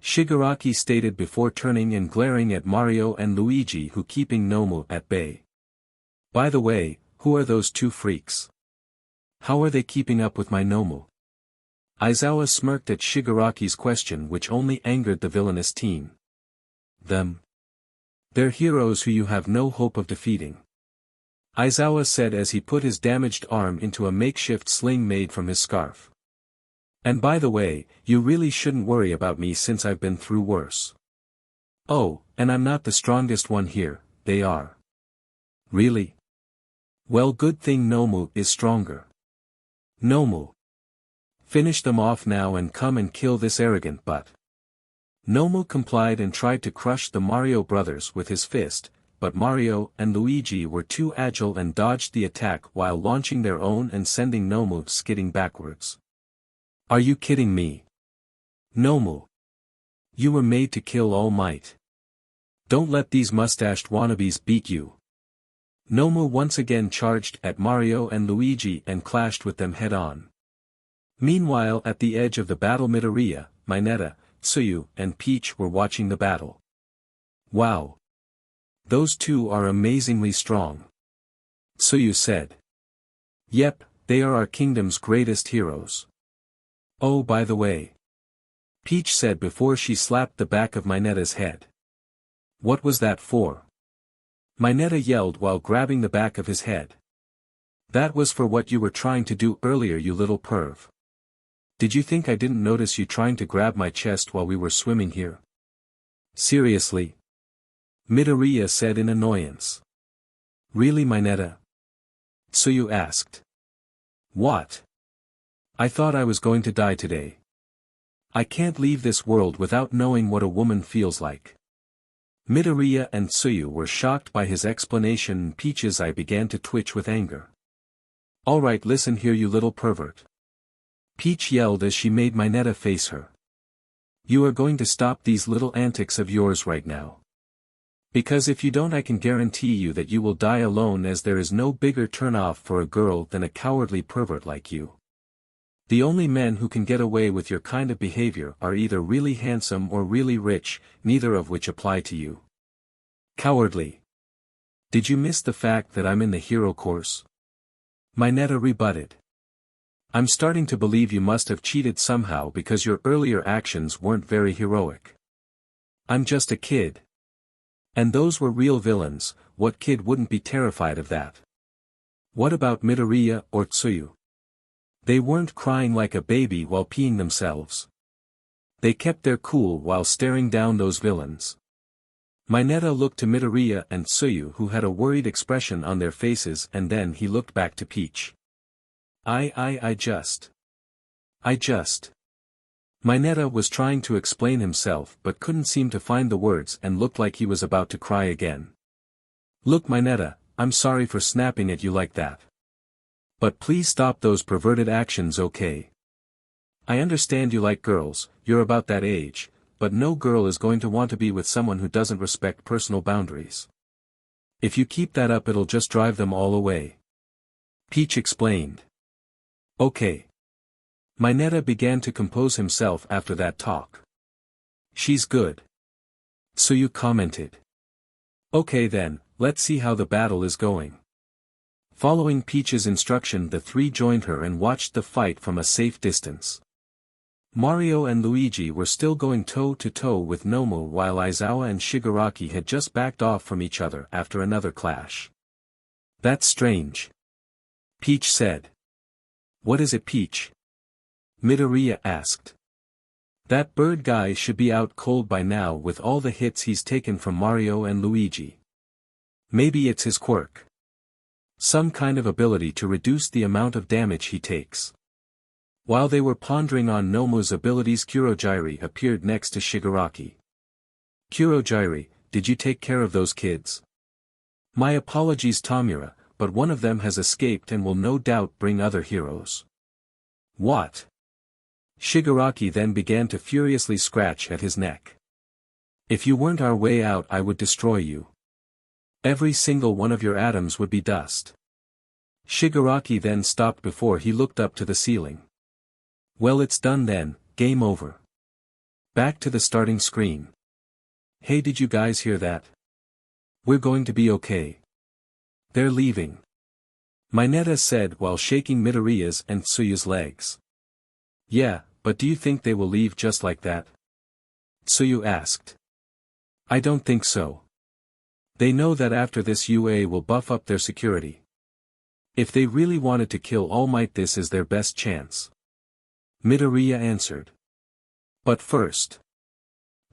[SPEAKER 2] Shigaraki stated before turning and glaring at Mario and Luigi, who keeping Nomu at bay. By the way, who are those 2 freaks? How are they keeping up with my Nomu? Aizawa smirked at Shigaraki's question, which only angered the villainous team. Them. They're heroes who you have no hope of defeating. Aizawa said as he put his damaged arm into a makeshift sling made from his scarf. And by the way, you really shouldn't worry about me since I've been through worse. Oh, and I'm not the strongest one here, they are. Really? Well, good thing Nomu is stronger. Nomu. Finish them off now and come and kill this arrogant butt. Nomu complied and tried to crush the Mario brothers with his fist, but Mario and Luigi were too agile and dodged the attack while launching their own and sending Nomu skidding backwards. Are you kidding me? Nomu. You were made to kill All Might. Don't let these mustached wannabes beat you. Nomu once again charged at Mario and Luigi and clashed with them head-on. Meanwhile, at the edge of the battle, Midoriya, Mineta, Tsuyu, and Peach were watching the battle. Wow! Those two are amazingly strong. Tsuyu said. Yep, they are our kingdom's greatest heroes. Oh, by the way. Peach said before she slapped the back of Mineta's head. What was that for? Mineta yelled while grabbing the back of his head. That was for what you were trying to do earlier, you little perv. Did you think I didn't notice you trying to grab my chest while we were swimming here? Seriously? Midoriya said in annoyance. Really, Mineta? Tsuyu asked. What? I thought I was going to die today. I can't leave this world without knowing what a woman feels like. Midoriya and Tsuyu were shocked by his explanation, and Peach's eye began to twitch with anger. Alright, listen here, you little pervert. Peach yelled as she made Mineta face her. You are going to stop these little antics of yours right now. Because if you don't, I can guarantee you that you will die alone, as there is no bigger turn-off for a girl than a cowardly pervert like you. The only men who can get away with your kind of behavior are either really handsome or really rich, neither of which apply to you. Cowardly. Did you miss the fact that I'm in the hero course? Mineta rebutted. I'm starting to believe you must have cheated somehow, because your earlier actions weren't very heroic. I'm just a kid. And those were real villains. What kid wouldn't be terrified of that? What about Midoriya or Tsuyu? They weren't crying like a baby while peeing themselves. They kept their cool while staring down those villains. Mineta looked to Midoriya and Tsuyu, who had a worried expression on their faces, and then he looked back to Peach. I just. Mineta was trying to explain himself but couldn't seem to find the words and looked like he was about to cry again. Look, Mineta, I'm sorry for snapping at you like that. But please stop those perverted actions, okay? I understand you like girls, you're about that age, but no girl is going to want to be with someone who doesn't respect personal boundaries. If you keep that up, it'll just drive them all away. Peach explained. Okay. Mineta began to compose himself after that talk. She's good. Tsuyu commented. Okay then, let's see how the battle is going. Following Peach's instruction, the three joined her and watched the fight from a safe distance. Mario and Luigi were still going toe-to-toe with Nomu, while Aizawa and Shigaraki had just backed off from each other after another clash. That's strange. Peach said. What is it, Peach? Midoriya asked. That bird guy should be out cold by now with all the hits he's taken from Mario and Luigi. Maybe it's his quirk. Some kind of ability to reduce the amount of damage he takes. While they were pondering on Nomu's abilities, Kurogiri appeared next to Shigaraki. Kurogiri, did you take care of those kids? My apologies, Tamura, but one of them has escaped and will no doubt bring other heroes. What? Shigaraki then began to furiously scratch at his neck. If you weren't our way out, I would destroy you. Every single one of your atoms would be dust. Shigaraki then stopped before he looked up to the ceiling. Well, it's done then, game over. Back to the starting screen. Hey, did you guys hear that? We're going to be okay. They're leaving. Mineta said while shaking Midoriya's and Tsuyu's legs. Yeah, but do you think they will leave just like that? Tsuyu asked. I don't think so. They know that after this UA will buff up their security. If they really wanted to kill All Might, this is their best chance. Midoriya answered. But first.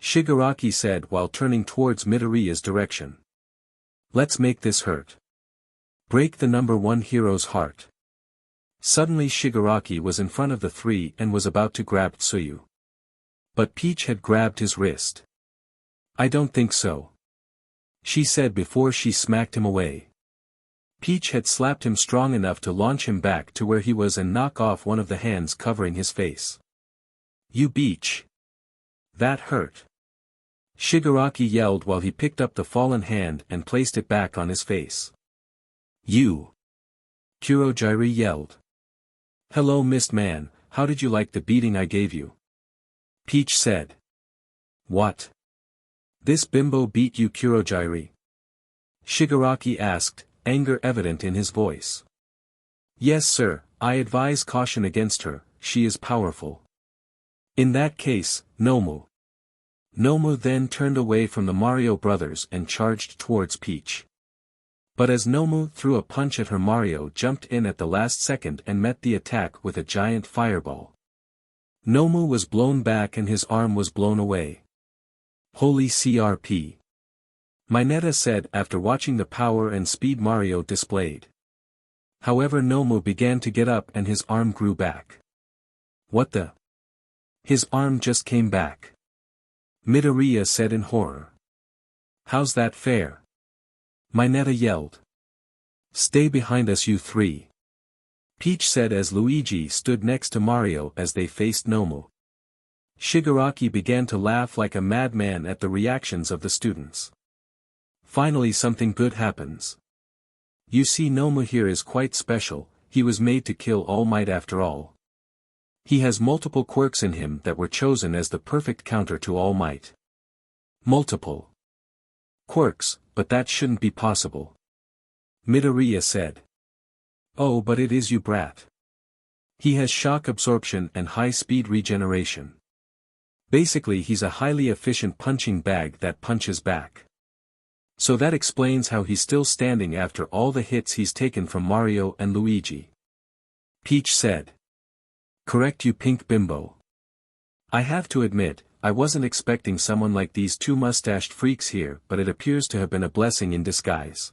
[SPEAKER 2] Shigaraki said while turning towards Midoriya's direction. Let's make this hurt. Break the number one hero's heart. Suddenly Shigaraki was in front of the three and was about to grab Tsuyu. But Peach had grabbed his wrist. I don't think so. She said before she smacked him away. Peach had slapped him strong enough to launch him back to where he was and knock off one of the hands covering his face. You bitch. That hurt. Shigaraki yelled while he picked up the fallen hand and placed it back on his face. You. Kurogiri yelled. Hello, Mist Man, how did you like the beating I gave you? Peach said. What? This bimbo beat you, Kurogiri? Shigaraki asked, anger evident in his voice. Yes sir, I advise caution against her, she is powerful. In that case, Nomu. Nomu then turned away from the Mario brothers and charged towards Peach. But as Nomu threw a punch at her, Mario jumped in at the last second and met the attack with a giant fireball. Nomu was blown back and his arm was blown away. Holy CRP. Mineta said after watching the power and speed Mario displayed. However, Nomu began to get up and his arm grew back. What the? His arm just came back. Midoriya said in horror. How's that fair? Mineta yelled. Stay behind us you three. Peach said as Luigi stood next to Mario as they faced Nomu. Shigaraki began to laugh like a madman at the reactions of the students. Finally something good happens. You see, Nomu here is quite special, he was made to kill All Might after all. He has multiple quirks in him that were chosen as the perfect counter to All Might. Multiple quirks, but that shouldn't be possible. Midoriya said. Oh, but it is, you brat. He has shock absorption and high-speed regeneration. Basically he's a highly efficient punching bag that punches back. So that explains how he's still standing after all the hits he's taken from Mario and Luigi. Peach said. Correct, you pink bimbo. I have to admit, I wasn't expecting someone like these two mustached freaks here, but it appears to have been a blessing in disguise.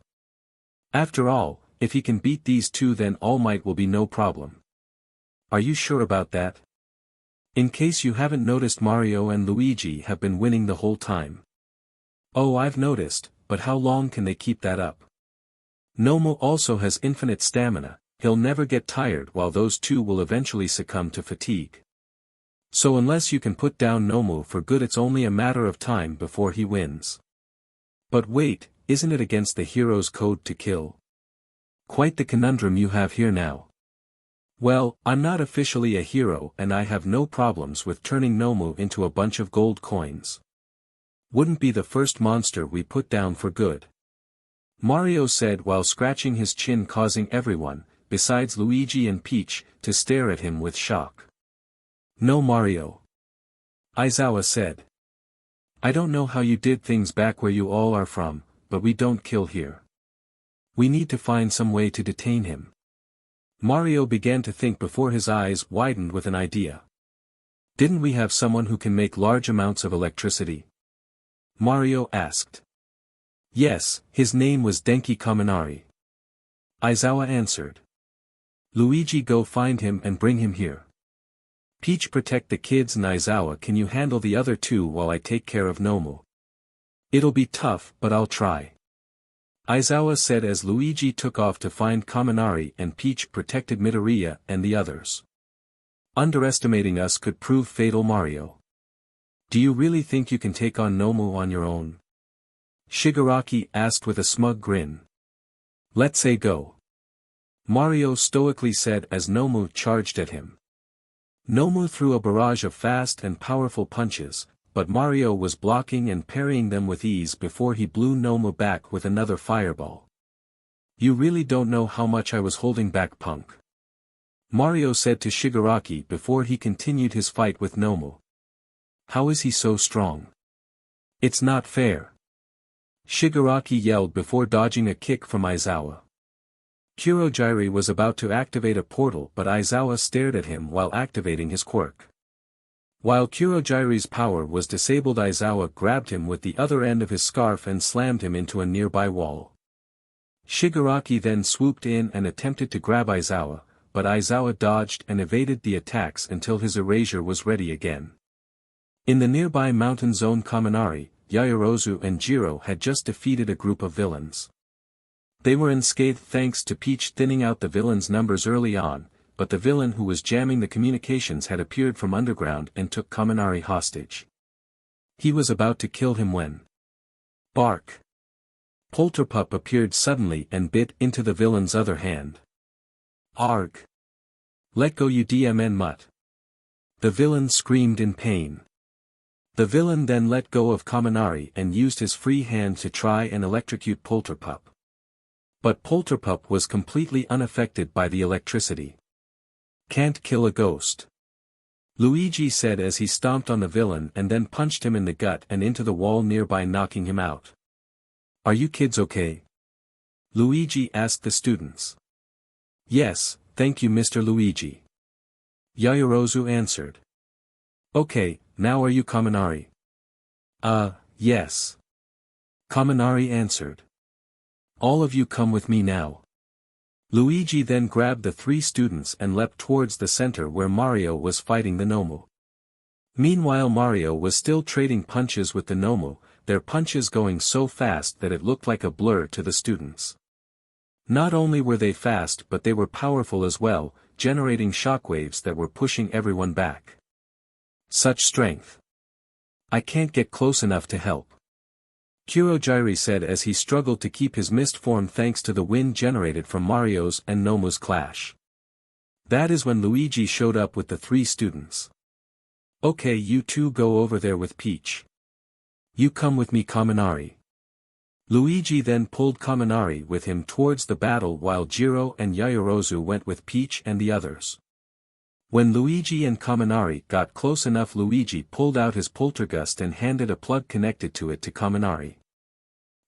[SPEAKER 2] After all, if he can beat these two, then All Might will be no problem. Are you sure about that? In case you haven't noticed, Mario and Luigi have been winning the whole time. Oh, I've noticed, but how long can they keep that up? Nomu also has infinite stamina, he'll never get tired, while those two will eventually succumb to fatigue. So unless you can put down Nomu for good, it's only a matter of time before he wins. But wait, isn't it against the hero's code to kill? Quite the conundrum you have here now. Well, I'm not officially a hero and I have no problems with turning Nomu into a bunch of gold coins. Wouldn't be the first monster we put down for good. Mario said while scratching his chin, causing everyone, besides Luigi and Peach, to stare at him with shock. No, Mario. Aizawa said. I don't know how you did things back where you all are from, but we don't kill here. We need to find some way to detain him. Mario began to think before his eyes widened with an idea. Didn't we have someone who can make large amounts of electricity? Mario asked. Yes, his name was Denki Kaminari. Aizawa answered. Luigi, go find him and bring him here. Peach, protect the kids, and Aizawa, can you handle the other two while I take care of Nomu? It'll be tough, but I'll try. Aizawa said as Luigi took off to find Kaminari and Peach protected Midoriya and the others. Underestimating us could prove fatal, Mario. Do you really think you can take on Nomu on your own? Shigaraki asked with a smug grin. Let's say go. Mario stoically said as Nomu charged at him. Nomu threw a barrage of fast and powerful punches, but Mario was blocking and parrying them with ease before he blew Nomu back with another fireball. You really don't know how much I was holding back, punk. Mario said to Shigaraki before he continued his fight with Nomu. How is he so strong? It's not fair. Shigaraki yelled before dodging a kick from Aizawa. Kurogiri was about to activate a portal, but Aizawa stared at him while activating his quirk. While Kurogiri's power was disabled, Aizawa grabbed him with the other end of his scarf and slammed him into a nearby wall. Shigaraki then swooped in and attempted to grab Aizawa, but Aizawa dodged and evaded the attacks until his erasure was ready again. In the nearby mountain zone, Kaminari, Yaoyorozu and Jiro had just defeated a group of villains. They were unscathed thanks to Peach thinning out the villains' numbers early on, but the villain who was jamming the communications had appeared from underground and took Kaminari hostage. He was about to kill him when... Bark! Polterpup appeared suddenly and bit into the villain's other hand. Arg! Let go, you DMN mutt! The villain screamed in pain. The villain then let go of Kaminari and used his free hand to try and electrocute Polterpup. But Polterpup was completely unaffected by the electricity. Can't kill a ghost. Luigi said as he stomped on the villain and then punched him in the gut and into the wall nearby, knocking him out. Are you kids okay? Luigi asked the students. Yes, thank you Mr. Luigi. Yaoyorozu answered. Okay, now are you Kaminari? Yes. Kaminari answered. All of you come with me now. Luigi then grabbed the 3 students and leapt towards the center where Mario was fighting the Nomu. Meanwhile Mario was still trading punches with the Nomu, their punches going so fast that it looked like a blur to the students. Not only were they fast but they were powerful as well, generating shockwaves that were pushing everyone back. Such strength. I can't get close enough to help. Kurogiri said as he struggled to keep his mist form thanks to the wind generated from Mario's and Nomu's clash. That is when Luigi showed up with the 3 students. Okay, you 2 go over there with Peach. You come with me Kaminari. Luigi then pulled Kaminari with him towards the battle while Jiro and Yaoyorozu went with Peach and the others. When Luigi and Kaminari got close enough, Luigi pulled out his poltergust and handed a plug connected to it to Kaminari.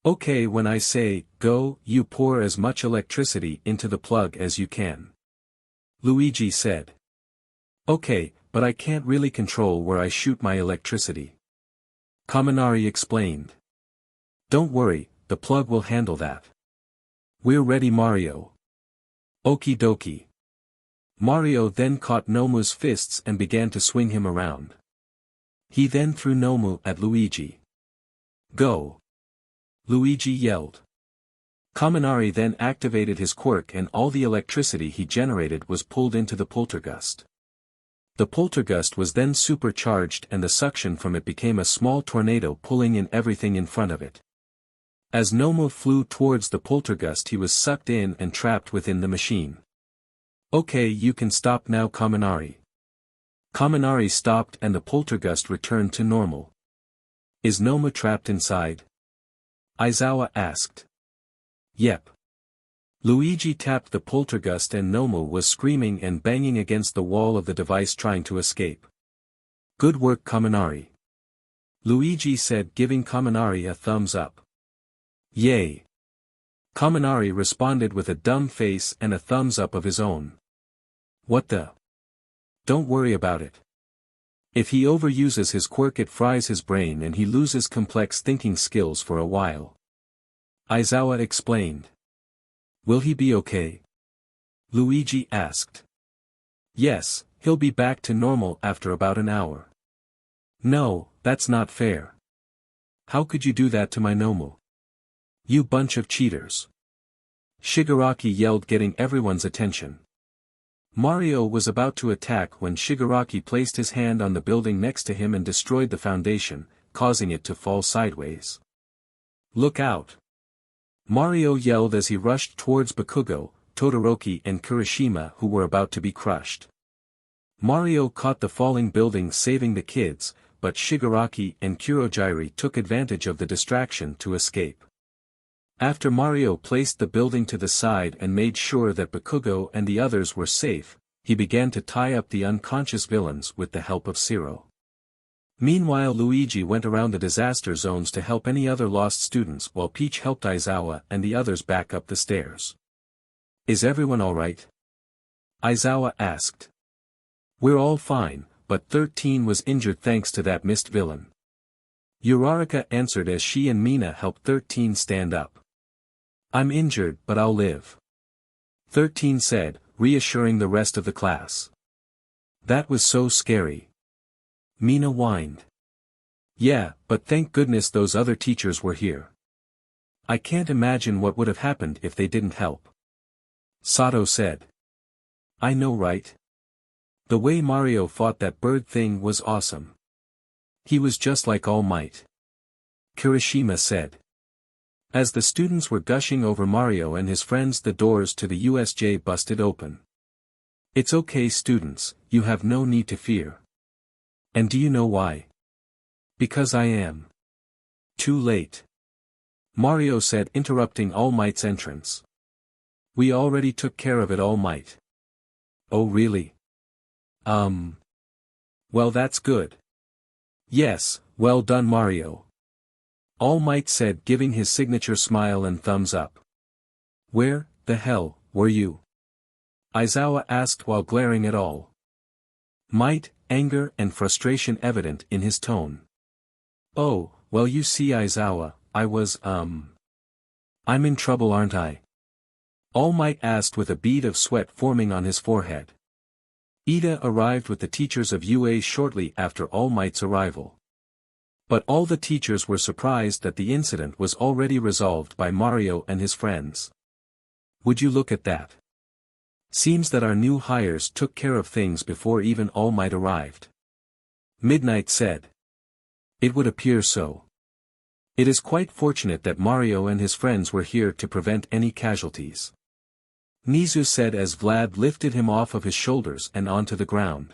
[SPEAKER 2] Okay, when I say, go, you pour as much electricity into the plug as you can. Luigi said. Okay, but I can't really control where I shoot my electricity. Kaminari explained. Don't worry, the plug will handle that. We're ready Mario. Okie dokie. Mario then caught Nomu's fists and began to swing him around. He then threw Nomu at Luigi. Go! Luigi yelled. Kaminari then activated his quirk and all the electricity he generated was pulled into the poltergust. The poltergust was then supercharged and the suction from it became a small tornado pulling in everything in front of it. As Nomu flew towards the poltergust he was sucked in and trapped within the machine. Okay, you can stop now Kaminari. Kaminari stopped and the poltergust returned to normal. Is Nomu trapped inside? Aizawa asked. Yep. Luigi tapped the poltergust and Nomu was screaming and banging against the wall of the device trying to escape. Good work Kaminari. Luigi said, giving Kaminari a thumbs up. Yay. Kaminari responded with a dumb face and a thumbs up of his own. What the? Don't worry about it. If he overuses his quirk it fries his brain and he loses complex thinking skills for a while. Aizawa explained. Will he be okay? Luigi asked. Yes, he'll be back to normal after about an hour. No, that's not fair. How could you do that to my Nomu? You bunch of cheaters. Shigaraki yelled, getting everyone's attention. Mario was about to attack when Shigaraki placed his hand on the building next to him and destroyed the foundation, causing it to fall sideways. Look out! Mario yelled as he rushed towards Bakugo, Todoroki and Kirishima who were about to be crushed. Mario caught the falling building saving the kids, but Shigaraki and Kurogiri took advantage of the distraction to escape. After Mario placed the building to the side and made sure that Bakugo and the others were safe, he began to tie up the unconscious villains with the help of Zero. Meanwhile Luigi went around the disaster zones to help any other lost students while Peach helped Aizawa and the others back up the stairs. Is everyone alright? Aizawa asked. We're all fine, but 13 was injured thanks to that mist villain. Uraraka answered as she and Mina helped 13 stand up. I'm injured but I'll live. 13 said, reassuring the rest of the class. That was so scary. Mina whined. Yeah, but thank goodness those other teachers were here. I can't imagine what would have happened if they didn't help. Sato said. I know, right? The way Mario fought that bird thing was awesome. He was just like All Might. Kirishima said. As the students were gushing over Mario and his friends, the doors to the USJ busted open. It's okay students, you have no need to fear. And do you know why? Because I am. Too late. Mario said, interrupting All Might's entrance. We already took care of it, All Might. Oh really? Well, that's good. Yes, well done, Mario. All Might said, giving his signature smile and thumbs up. Where the hell were you? Aizawa asked while glaring at All Might, anger and frustration evident in his tone. Oh, well, you see, Aizawa, I'm in trouble, aren't I? All Might asked with a bead of sweat forming on his forehead. Ida arrived with the teachers of UA shortly after All Might's arrival. But all the teachers were surprised that the incident was already resolved by Mario and his friends. Would you look at that? Seems that our new hires took care of things before even All Might arrived. Midnight said. It would appear so. It is quite fortunate that Mario and his friends were here to prevent any casualties. Nizu said as Vlad lifted him off of his shoulders and onto the ground.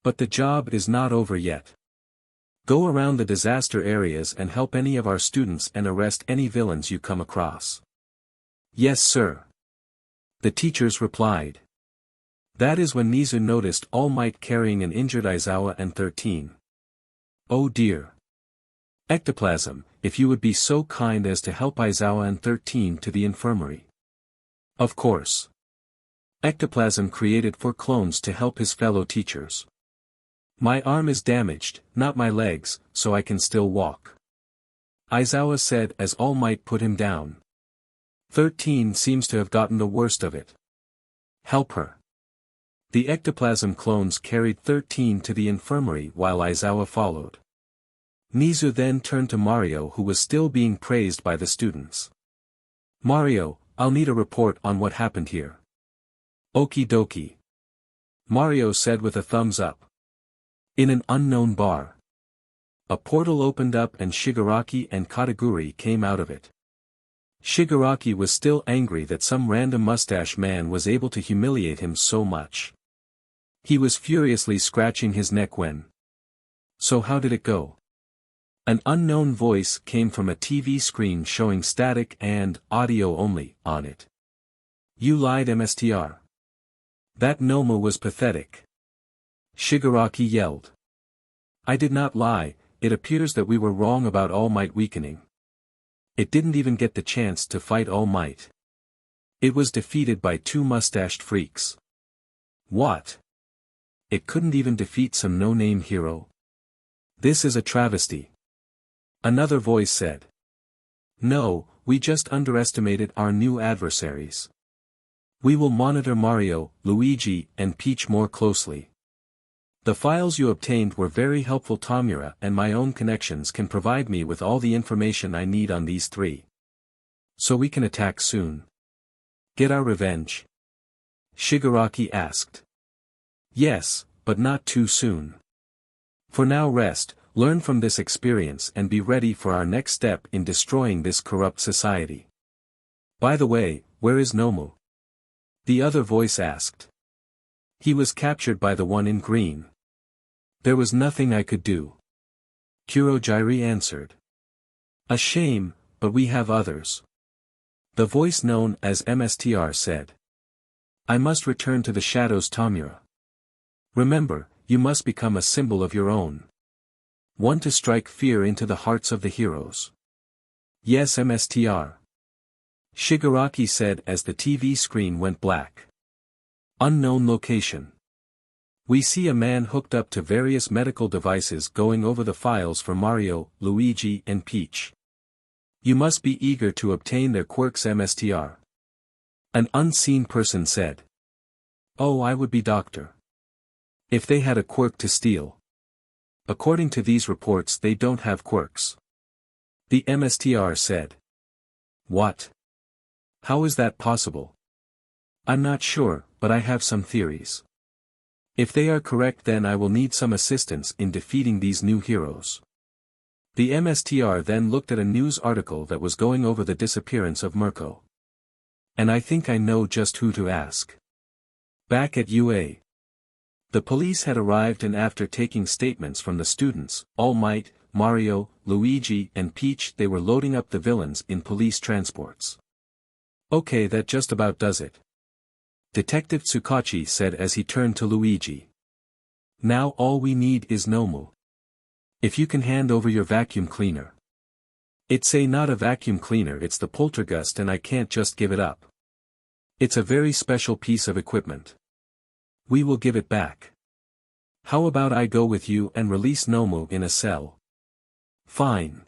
[SPEAKER 2] But the job is not over yet. Go around the disaster areas and help any of our students and arrest any villains you come across. Yes, sir. The teachers replied. That is when Nizu noticed All Might carrying an injured Aizawa and 13. Oh dear. Ectoplasm, if you would be so kind as to help Aizawa and 13 to the infirmary. Of course. Ectoplasm created 4 clones to help his fellow teachers. My arm is damaged, not my legs, so I can still walk. Aizawa said as All Might put him down. 13 seems to have gotten the worst of it. Help her. The ectoplasm clones carried 13 to the infirmary while Aizawa followed. Nizu then turned to Mario, who was still being praised by the students. Mario, I'll need a report on what happened here. Okie dokie. Mario said with a thumbs up. In an unknown bar. A portal opened up and Shigaraki and Kataguri came out of it. Shigaraki was still angry that some random mustache man was able to humiliate him so much. He was furiously scratching his neck when. So how did it go? An unknown voice came from a TV screen showing static and audio only on it. You lied, Mstr. That Nomu was pathetic. Shigaraki yelled. I did not lie, it appears that we were wrong about All Might weakening. It didn't even get the chance to fight All Might. It was defeated by 2 mustached freaks. What? It couldn't even defeat some no-name hero? This is a travesty. Another voice said. No, we just underestimated our new adversaries. We will monitor Mario, Luigi, and Peach more closely. The files you obtained were very helpful. Tamura and my own connections can provide me with all the information I need on these 3. So we can attack soon. Get our revenge? Shigaraki asked. Yes, but not too soon. For now rest, learn from this experience and be ready for our next step in destroying this corrupt society. By the way, where is Nomu? The other voice asked. He was captured by the one in green. There was nothing I could do. Kurojiiri answered. A shame, but we have others. The voice known as Mstr said. I must return to the shadows, Tamura. Remember, you must become a symbol of your own. One to strike fear into the hearts of the heroes. Yes, Mstr. Shigaraki said as the TV screen went black. Unknown location. We see a man hooked up to various medical devices going over the files for Mario, Luigi and Peach. You must be eager to obtain their quirks, Mstr. An unseen person said. Oh, I would be Doctor. If they had a quirk to steal. According to these reports, they don't have quirks. The Mstr said. What? How is that possible? I'm not sure, but I have some theories. If they are correct, then I will need some assistance in defeating these new heroes. The Mstr then looked at a news article that was going over the disappearance of Mirko. And I think I know just who to ask. Back at UA. The police had arrived and after taking statements from the students, All Might, Mario, Luigi and Peach. They were loading up the villains in police transports. Okay, that just about does it. Detective Tsukachi said as he turned to Luigi. Now all we need is Nomu. If you can hand over your vacuum cleaner. It's not a vacuum cleaner, it's the poltergust, and I can't just give it up. It's a very special piece of equipment. We will give it back. How about I go with you and release Nomu in a cell? Fine.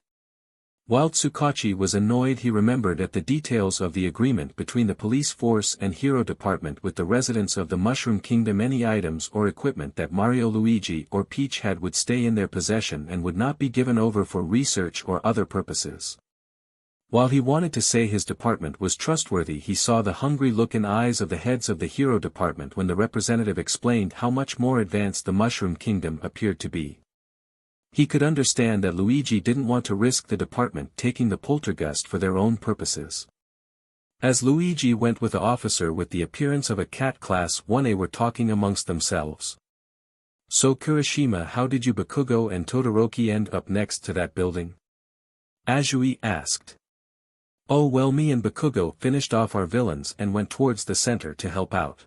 [SPEAKER 2] While Tsukachi was annoyed, he remembered at the details of the agreement between the police force and hero department with the residents of the Mushroom Kingdom. Any items or equipment that Mario, Luigi or Peach had would stay in their possession and would not be given over for research or other purposes. While he wanted to say his department was trustworthy, he saw the hungry look in eyes of the heads of the hero department when the representative explained how much more advanced the Mushroom Kingdom appeared to be. He could understand that Luigi didn't want to risk the department taking the poltergust for their own purposes. As Luigi went with the officer with the appearance of a cat, class 1A were talking amongst themselves. So Kirishima, how did you Bakugo and Todoroki end up next to that building? Azui asked. Oh well, me and Bakugo finished off our villains and went towards the center to help out.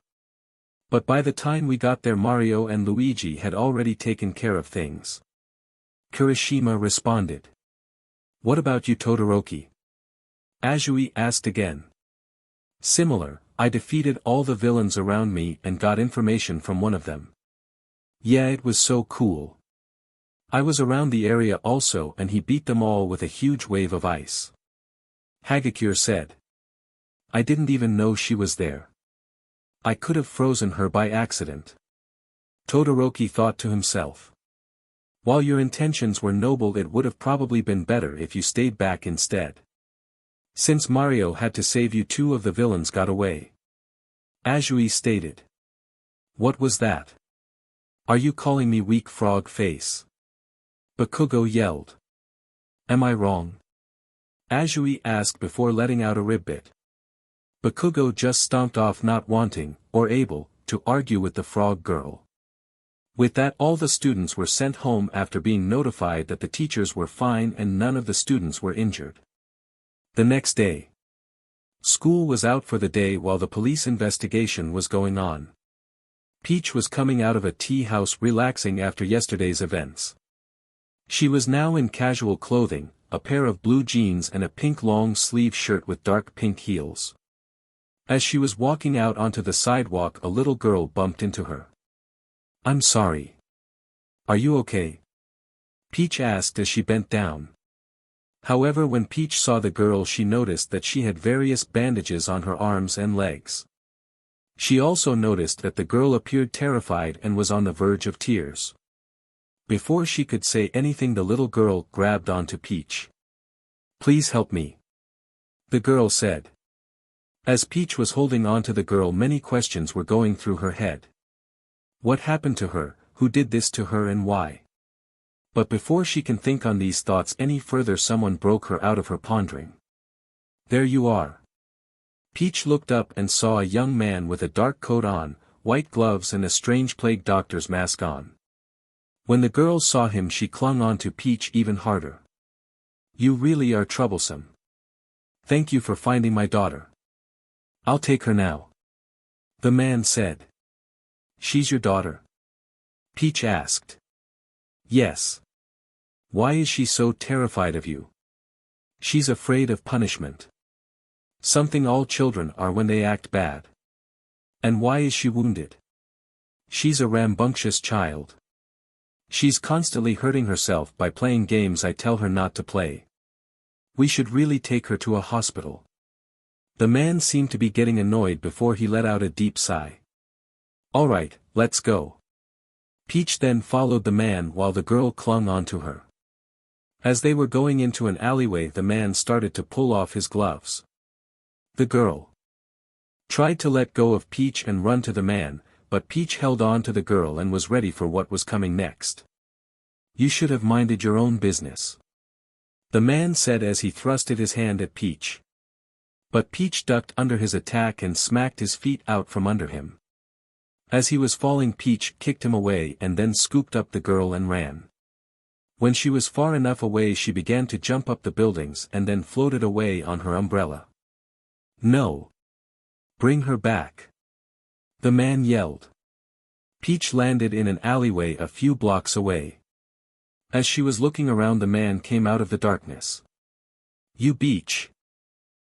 [SPEAKER 2] But by the time we got there, Mario and Luigi had already taken care of things. Kirishima responded. What about you, Todoroki? Azui asked again. Similar, I defeated all the villains around me and got information from one of them. Yeah, it was so cool. I was around the area also and he beat them all with a huge wave of ice. Hagakure said. I didn't even know she was there. I could have frozen her by accident. Todoroki thought to himself. While your intentions were noble, it would have probably been better if you stayed back instead. Since Mario had to save you, two of the villains got away. Azui stated. What was that? Are you calling me weak, frog face? Bakugo yelled. Am I wrong? Azui asked before letting out a ribbit. Bakugo just stomped off, not wanting, or able, to argue with the frog girl. With that, all the students were sent home after being notified that the teachers were fine and none of the students were injured. The next day, school was out for the day while the police investigation was going on. Peach was coming out of a tea house relaxing after yesterday's events. She was now in casual clothing, a pair of blue jeans and a pink long-sleeve shirt with dark pink heels. As she was walking out onto the sidewalk, a little girl bumped into her. I'm sorry. Are you okay? Peach asked as she bent down. However, when Peach saw the girl, she noticed that she had various bandages on her arms and legs. She also noticed that the girl appeared terrified and was on the verge of tears. Before she could say anything, the little girl grabbed onto Peach. Please help me, the girl said. As Peach was holding on to the girl, many questions were going through her head. What happened to her, who did this to her and why? But before she can think on these thoughts any further, someone broke her out of her pondering. There you are. Peach looked up and saw a young man with a dark coat on, white gloves and a strange plague doctor's mask on. When the girl saw him, she clung on to Peach even harder. You really are troublesome. Thank you for finding my daughter. I'll take her now, the man said. She's your daughter? Peach asked. Yes. Why is she so terrified of you? She's afraid of punishment. Something all children are when they act bad. And why is she wounded? She's a rambunctious child. She's constantly hurting herself by playing games I tell her not to play. We should really take her to a hospital. The man seemed to be getting annoyed before he let out a deep sigh. Alright, let's go. Peach then followed the man while the girl clung onto her. As they were going into an alleyway, the man started to pull off his gloves. The girl tried to let go of Peach and run to the man, but Peach held on to the girl and was ready for what was coming next. You should have minded your own business, the man said as he thrusted his hand at Peach. But Peach ducked under his attack and smacked his feet out from under him. As he was falling, Peach kicked him away and then scooped up the girl and ran. When she was far enough away she began to jump up the buildings and then floated away on her umbrella. No. Bring her back. The man yelled. Peach landed in an alleyway a few blocks away. As she was looking around the man came out of the darkness. You beach.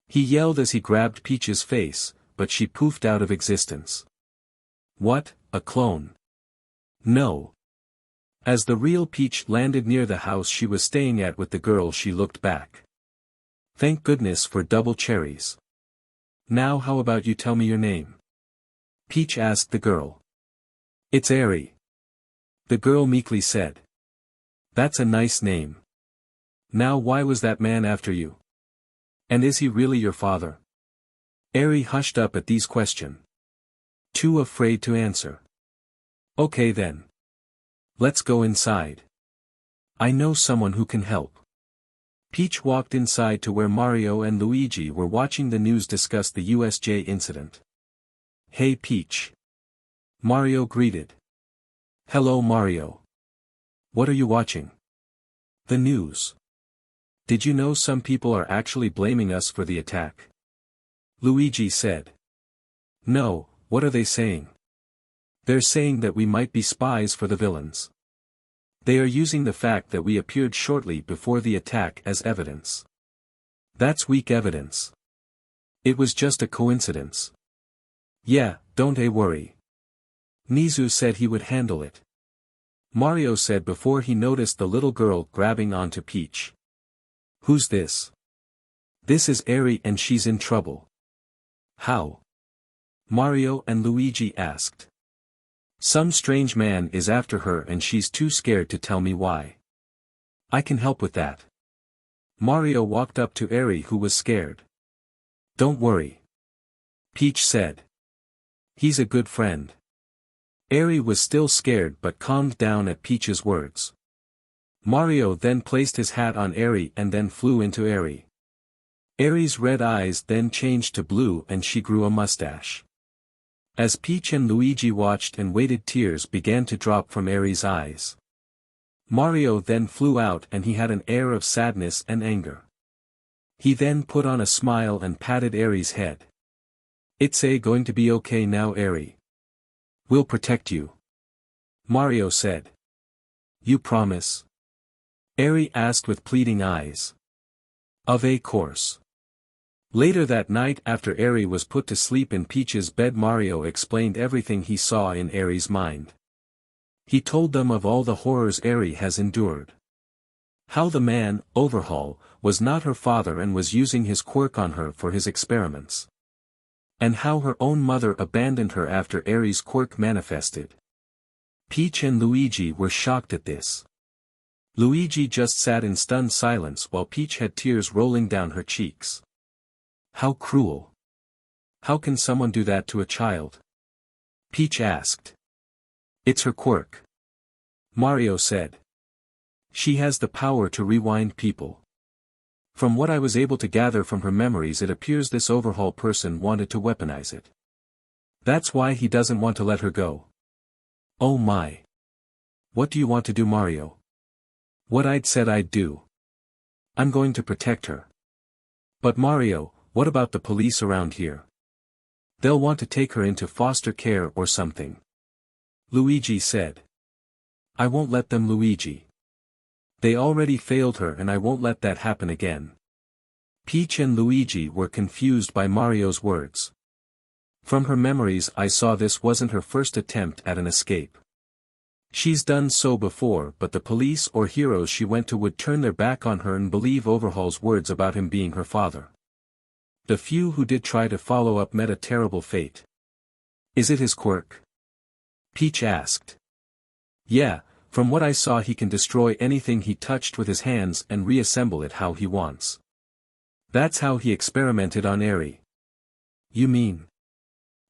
[SPEAKER 2] He yelled as he grabbed Peach's face, but she poofed out of existence. What, a clone? No. As the real Peach landed near the house she was staying at with the girl she looked back. Thank goodness for double cherries. Now how about you tell me your name? Peach asked the girl. It's Eri. The girl meekly said. That's a nice name. Now why was that man after you? And is he really your father? Eri hushed up at these questions. Too afraid to answer. Okay then. Let's go inside. I know someone who can help. Peach walked inside to where Mario and Luigi were watching the news discuss the USJ incident. Hey Peach. Mario greeted. Hello Mario. What are you watching? The news. Did you know some people are actually blaming us for the attack? Luigi said. No, what are they saying? They're saying that we might be spies for the villains. They are using the fact that we appeared shortly before the attack as evidence. That's weak evidence. It was just a coincidence. Yeah, don't worry. Nizu said he would handle it. Mario said before he noticed the little girl grabbing onto Peach. Who's this? This is Eri and she's in trouble. How? Mario and Luigi asked. Some strange man is after her and she's too scared to tell me why. I can help with that. Mario walked up to Eri who was scared. Don't worry. Peach said. He's a good friend. Eri was still scared but calmed down at Peach's words. Mario then placed his hat on Eri and then flew into Eri. Eri's red eyes then changed to blue and she grew a mustache. As Peach and Luigi watched and waited tears began to drop from Eri's eyes. Mario then flew out and he had an air of sadness and anger. He then put on a smile and patted Eri's head. It's going to be okay now Eri. We'll protect you. Mario said. You promise? Eri asked with pleading eyes. Of course. Later that night after Eri was put to sleep in Peach's bed Mario explained everything he saw in Eri's mind. He told them of all the horrors Eri has endured. How the man, Overhaul, was not her father and was using his quirk on her for his experiments. And how her own mother abandoned her after Eri's quirk manifested. Peach and Luigi were shocked at this. Luigi just sat in stunned silence while Peach had tears rolling down her cheeks. How cruel. How can someone do that to a child? Peach asked. It's her quirk. Mario said. She has the power to rewind people. From what I was able to gather from her memories it appears this Overhaul person wanted to weaponize it. That's why he doesn't want to let her go. Oh my. What do you want to do Mario? What I'd said I'd do. I'm going to protect her. But Mario, what about the police around here? They'll want to take her into foster care or something. Luigi said. I won't let them Luigi. They already failed her and I won't let that happen again. Peach and Luigi were confused by Mario's words. From her memories I saw this wasn't her first attempt at an escape. She's done so before but the police or heroes she went to would turn their back on her and believe Overhaul's words about him being her father. The few who did try to follow up met a terrible fate. Is it his quirk? Peach asked. Yeah, from what I saw he can destroy anything he touched with his hands and reassemble it how he wants. That's how he experimented on Eri. You mean?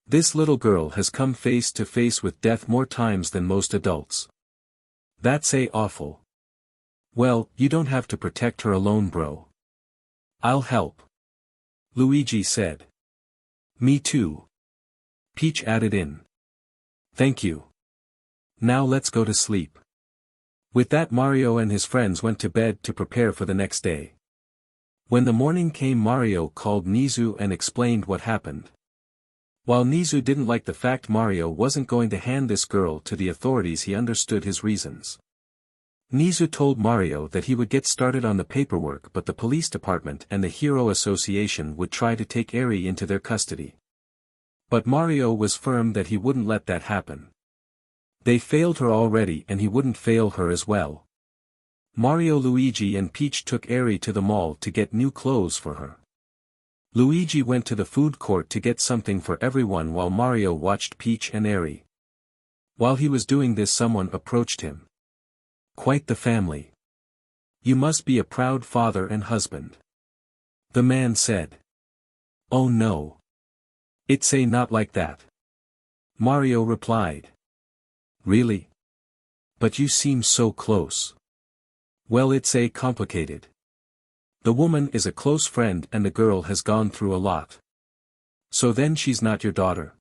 [SPEAKER 2] This little girl has come face to face with death more times than most adults. That's awful. Well, you don't have to protect her alone bro. I'll help. Luigi said. Me too. Peach added in. Thank you. Now let's go to sleep. With that, Mario and his friends went to bed to prepare for the next day. When the morning came, Mario called Nizu and explained what happened. While Nizu didn't like the fact Mario wasn't going to hand this girl to the authorities, he understood his reasons. Nizu told Mario that he would get started on the paperwork, but the police department and the Hero Association would try to take Eri into their custody. But Mario was firm that he wouldn't let that happen. They failed her already and he wouldn't fail her as well. Mario, Luigi and Peach took Eri to the mall to get new clothes for her. Luigi went to the food court to get something for everyone while Mario watched Peach and Eri. While he was doing this, someone approached him. "Quite the family. You must be a proud father and husband." The man said. "Oh no. It's not like that." Mario replied. "Really? But you seem so close." "Well, it's complicated. The woman is a close friend and the girl has gone through a lot. So then she's not your daughter.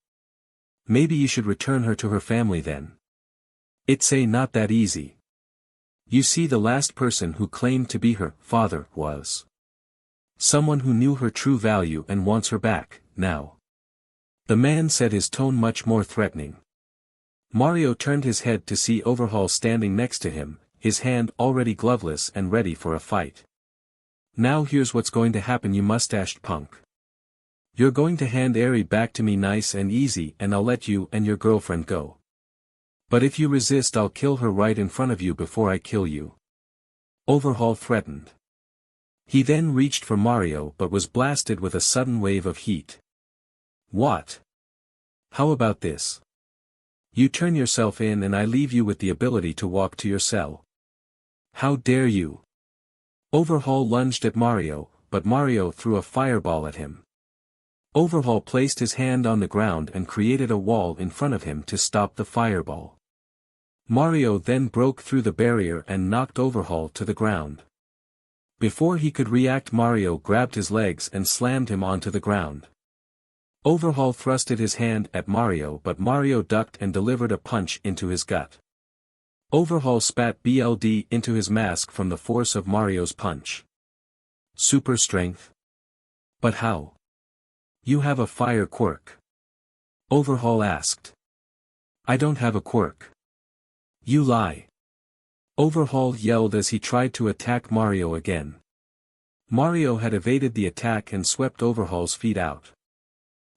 [SPEAKER 2] Maybe you should return her to her family then. It's not that easy. You see, the last person who claimed to be her father was someone who knew her true value and wants her back, now." The man said, his tone much more threatening. Mario turned his head to see Overhaul standing next to him, his hand already gloveless and ready for a fight. "Now here's what's going to happen, you mustached punk. You're going to hand Eri back to me nice and easy and I'll let you and your girlfriend go. But if you resist, I'll kill her right in front of you before I kill you." Overhaul threatened. He then reached for Mario but was blasted with a sudden wave of heat. "What? How about this? You turn yourself in and I leave you with the ability to walk to your cell. How dare you?" Overhaul lunged at Mario, but Mario threw a fireball at him. Overhaul placed his hand on the ground and created a wall in front of him to stop the fireball. Mario then broke through the barrier and knocked Overhaul to the ground. Before he could react, Mario grabbed his legs and slammed him onto the ground. Overhaul thrusted his hand at Mario, but Mario ducked and delivered a punch into his gut. Overhaul spat blood into his mask from the force of Mario's punch. "Super strength? But how? You have a fire quirk." Overhaul asked. "I don't have a quirk." "You lie." Overhaul yelled as he tried to attack Mario again. Mario had evaded the attack and swept Overhaul's feet out.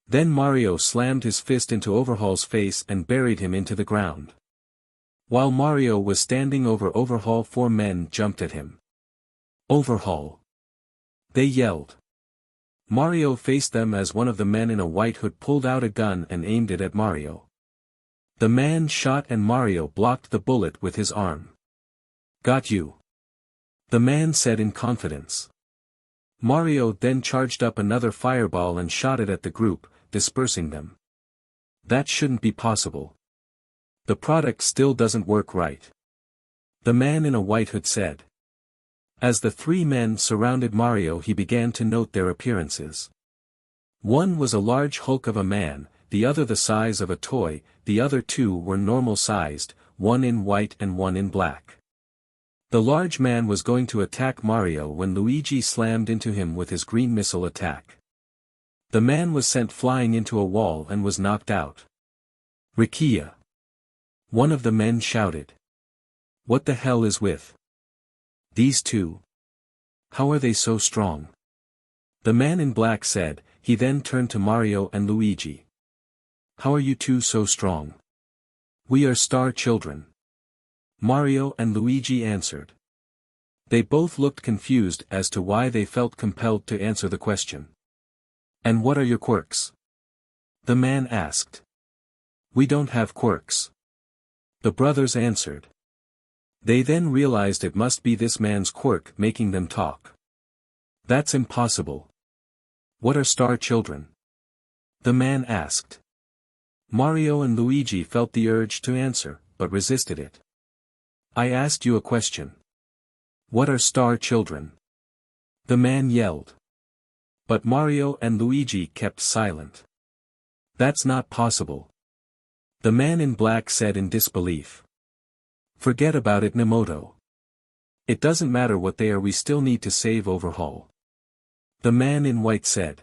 [SPEAKER 2] Then Mario slammed his fist into Overhaul's face and buried him into the ground. While Mario was standing over Overhaul, 4 men jumped at him. "Overhaul!" they yelled. Mario faced them as one of the men in a white hood pulled out a gun and aimed it at Mario. The man shot and Mario blocked the bullet with his arm. "Got you," the man said in confidence. Mario then charged up another fireball and shot it at the group, dispersing them. "That shouldn't be possible. The product still doesn't work right," the man in a white hood said. As the 3 men surrounded Mario, he began to note their appearances. One was a large hulk of a man, the other the size of a toy, the other 2 were normal-sized, one in white and one in black. The large man was going to attack Mario when Luigi slammed into him with his green missile attack. The man was sent flying into a wall and was knocked out. "Rikia!" one of the men shouted. "What the hell is with these 2? How are they so strong?" The man in black said. He then turned to Mario and Luigi. "How are you 2 so strong?" "We are star children," Mario and Luigi answered. They both looked confused as to why they felt compelled to answer the question. "And what are your quirks?" the man asked. "We don't have quirks," the brothers answered. They then realized it must be this man's quirk making them talk. "That's impossible. What are star children?" the man asked. Mario and Luigi felt the urge to answer, but resisted it. "I asked you a question. What are star children?" the man yelled. But Mario and Luigi kept silent. "That's not possible," the man in black said in disbelief. Forget about it, Nemoto. It doesn't matter what they are, we still need to save Overhaul. The man in white said.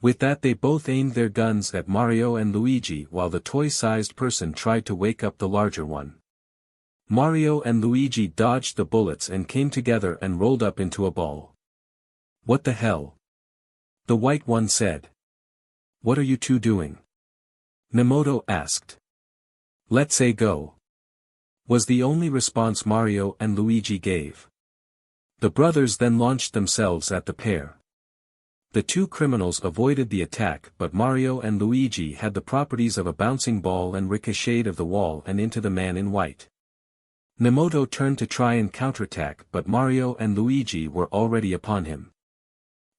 [SPEAKER 2] With that they both aimed their guns at Mario and Luigi while the toy-sized person tried to wake up the larger one. Mario and Luigi dodged the bullets and came together and rolled up into a ball. What the hell? The white one said. What are you two doing? Nemoto asked. Let's say go. Was the only response Mario and Luigi gave. The brothers then launched themselves at the pair. The two criminals avoided the attack, but Mario and Luigi had the properties of a bouncing ball and ricocheted of the wall and into the man in white. Nemoto turned to try and counterattack, but Mario and Luigi were already upon him.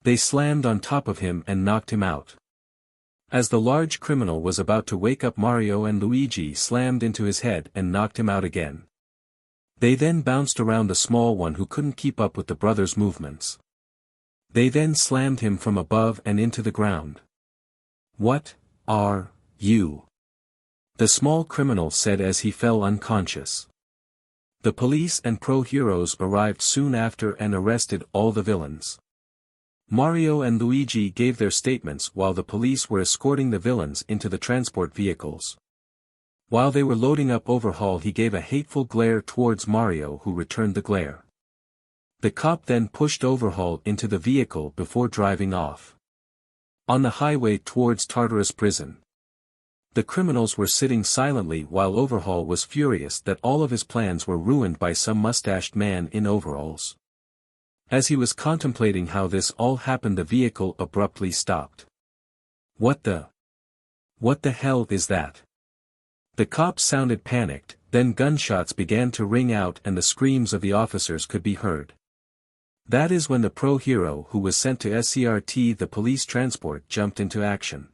[SPEAKER 2] They slammed on top of him and knocked him out. As the large criminal was about to wake up, Mario and Luigi slammed into his head and knocked him out again. They then bounced around the small one who couldn't keep up with the brothers' movements. They then slammed him from above and into the ground. What are you? The small criminal said as he fell unconscious. The police and pro-heroes arrived soon after and arrested all the villains. Mario and Luigi gave their statements while the police were escorting the villains into the transport vehicles. While they were loading up Overhaul, he gave a hateful glare towards Mario, who returned the glare. The cop then pushed Overhaul into the vehicle before driving off. On the highway towards Tartarus prison, the criminals were sitting silently while Overhaul was furious that all of his plans were ruined by some mustached man in overalls. As he was contemplating how this all happened, the vehicle abruptly stopped. What the hell is that? The cops sounded panicked, then gunshots began to ring out and the screams of the officers could be heard. That is when the pro-hero who was sent to SCRT the police transport jumped into action.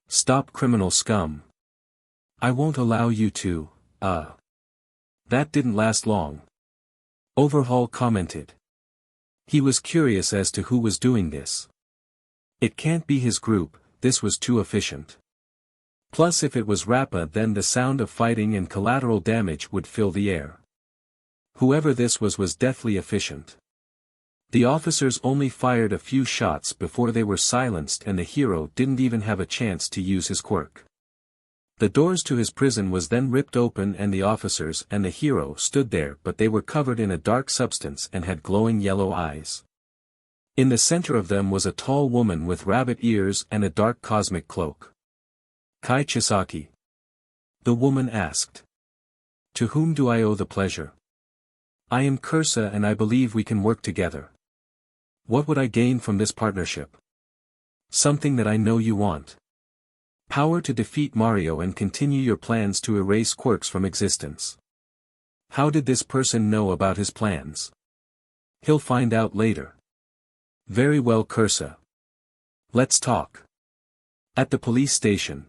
[SPEAKER 2] Stop, criminal scum. I won't allow you to, That didn't last long. Overhaul commented. He was curious as to who was doing this. It can't be his group, this was too efficient. Plus if it was Rappa, then the sound of fighting and collateral damage would fill the air. Whoever this was deathly efficient. The officers only fired a few shots before they were silenced and the hero didn't even have a chance to use his quirk. The doors to his prison was then ripped open and the officers and the hero stood there, but they were covered in a dark substance and had glowing yellow eyes. In the center of them was a tall woman with rabbit ears and a dark cosmic cloak. Kai Chisaki? The woman asked. To whom do I owe the pleasure? I am Cursa and I believe we can work together. What would I gain from this partnership? Something that I know you want. Power to defeat Mario and continue your plans to erase quirks from existence. How did this person know about his plans? He'll find out later. Very well, Cursa. Let's talk. At the police station,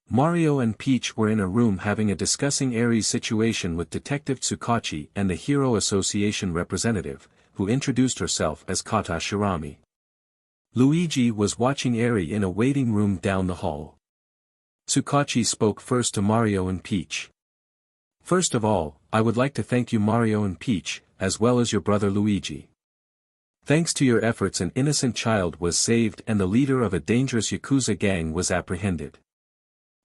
[SPEAKER 2] Mario and Peach were in a room having a discussing Aries situation with Detective Tsukachi and the Hero Association representative, who introduced herself as Kata Shirami. Luigi was watching Eri in a waiting room down the hall. Tsukachi spoke first to Mario and Peach. First of all, I would like to thank you, Mario and Peach, as well as your brother Luigi. Thanks to your efforts an innocent child was saved and the leader of a dangerous Yakuza gang was apprehended.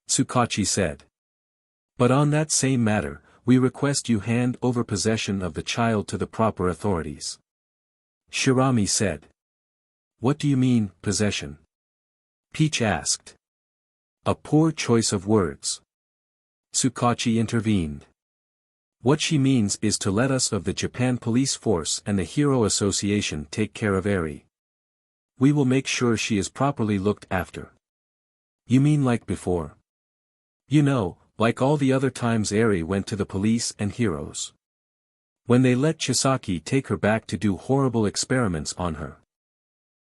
[SPEAKER 2] Tsukachi said. But on that same matter, we request you hand over possession of the child to the proper authorities. Shirami said. What do you mean, possession? Peach asked. A poor choice of words. Tsukachi intervened. What she means is to let us of the Japan Police Force and the Hero Association take care of Eri. We will make sure she is properly looked after. You mean like before? You know, like all the other times Eri went to the police and heroes. When they let Chisaki take her back to do horrible experiments on her.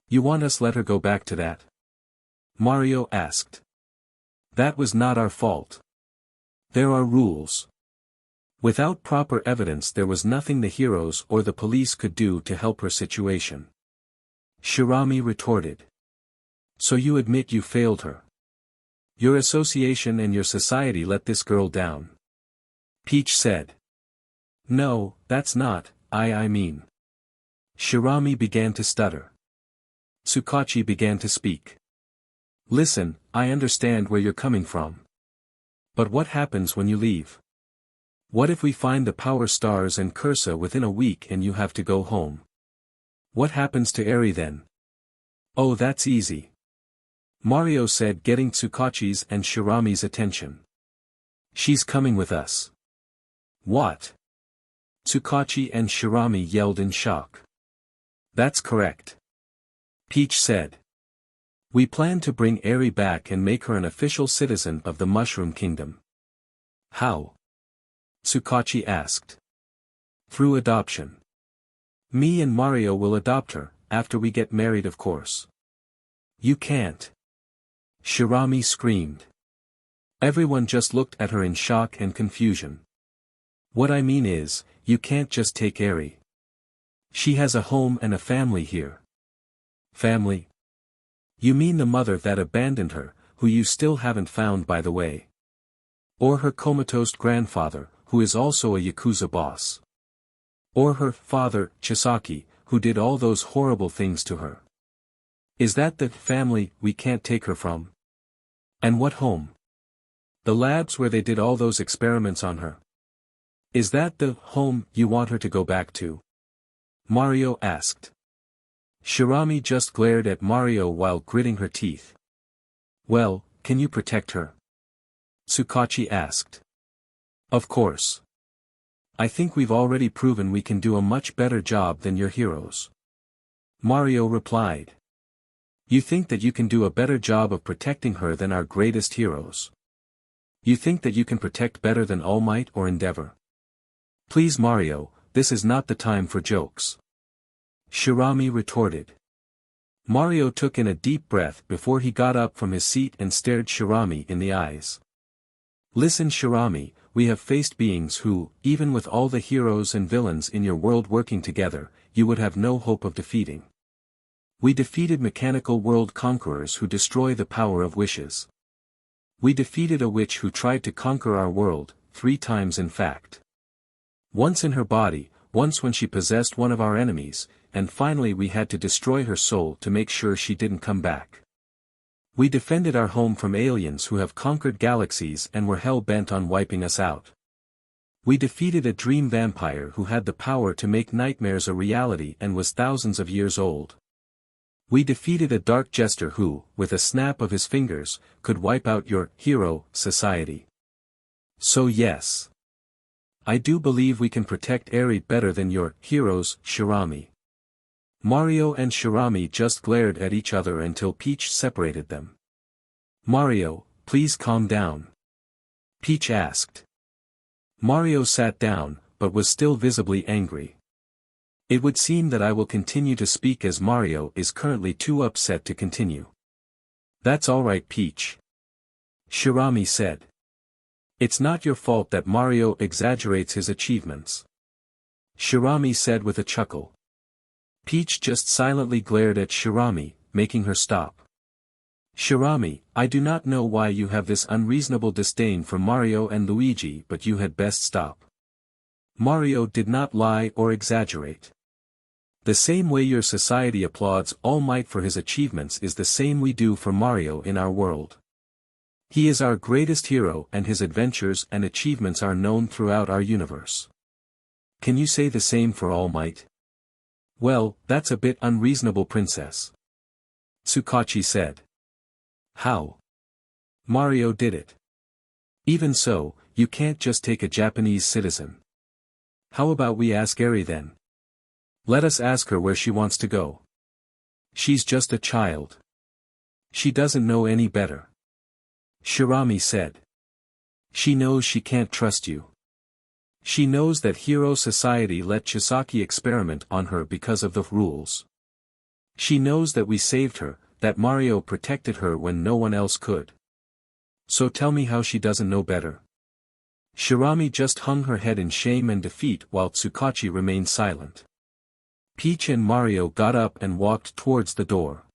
[SPEAKER 2] You want us let her go back to that? Mario asked. That was not our fault. There are rules. Without proper evidence there was nothing the heroes or the police could do to help her situation. Shirami retorted. So you admit you failed her? Your association and your society let this girl down. Peach said. No, that's not, I mean. Shirami began to stutter. Tsukachi began to speak. Listen, I understand where you're coming from. But what happens when you leave? What if we find the power stars and Cursa within a week and you have to go home? What happens to Eri then? Oh, that's easy. Mario said, getting Tsukachi's and Shirami's attention. She's coming with us. What? Tsukachi and Shirami yelled in shock. That's correct. Peach said. We plan to bring Eri back and make her an official citizen of the Mushroom Kingdom. How? Tsukachi asked. Through adoption. Me and Mario will adopt her, after we get married of course. You can't. Shirami screamed. Everyone just looked at her in shock and confusion. What I mean is, you can't just take Eri. She has a home and a family here. Family? You mean the mother that abandoned her, who you still haven't found by the way? Or her comatose grandfather, who is also a Yakuza boss? Or her father, Chisaki, who did all those horrible things to her? Is that the family we can't take her from? And what home? The labs where they did all those experiments on her. Is that the home you want her to go back to? Mario asked. Shirami just glared at Mario while gritting her teeth. Well, can you protect her? Tsukachi asked. Of course. I think we've already proven we can do a much better job than your heroes. Mario replied. You think that you can do a better job of protecting her than our greatest heroes? You think that you can protect better than All Might or Endeavor? Please Mario, this is not the time for jokes. Shirami retorted. Mario took in a deep breath before he got up from his seat and stared Shirami in the eyes. Listen Shirami, we have faced beings who, even with all the heroes and villains in your world working together, you would have no hope of defeating. We defeated mechanical world conquerors who destroy the power of wishes. We defeated a witch who tried to conquer our world, 3 times in fact. Once in her body, once when she possessed one of our enemies, and finally we had to destroy her soul to make sure she didn't come back. We defended our home from aliens who have conquered galaxies and were hell-bent on wiping us out. We defeated a dream vampire who had the power to make nightmares a reality and was thousands of years old. We defeated a dark jester who, with a snap of his fingers, could wipe out your hero society. So yes. I do believe we can protect Eri better than your heroes, Shirami. Mario and Shirami just glared at each other until Peach separated them. Mario, please calm down. Peach asked. Mario sat down, but was still visibly angry. It would seem that I will continue to speak as Mario is currently too upset to continue. That's alright Peach. Shirami said. It's not your fault that Mario exaggerates his achievements. Shirami said with a chuckle. Peach just silently glared at Shirami, making her stop. Shirami, I do not know why you have this unreasonable disdain for Mario and Luigi, but you had best stop. Mario did not lie or exaggerate. The same way your society applauds All Might for his achievements is the same we do for Mario in our world. He is our greatest hero and his adventures and achievements are known throughout our universe. Can you say the same for All Might? Well, that's a bit unreasonable princess. Tsukachi said. How? Mario did it. Even so, you can't just take a Japanese citizen. How about we ask Eri then? Let us ask her where she wants to go. She's just a child. She doesn't know any better. Shirami said. She knows she can't trust you. She knows that Hero Society let Chisaki experiment on her because of the rules. She knows that we saved her, that Mario protected her when no one else could. So tell me how she doesn't know better. Shirami just hung her head in shame and defeat while Tsukachi remained silent. Peach and Mario got up and walked towards the door.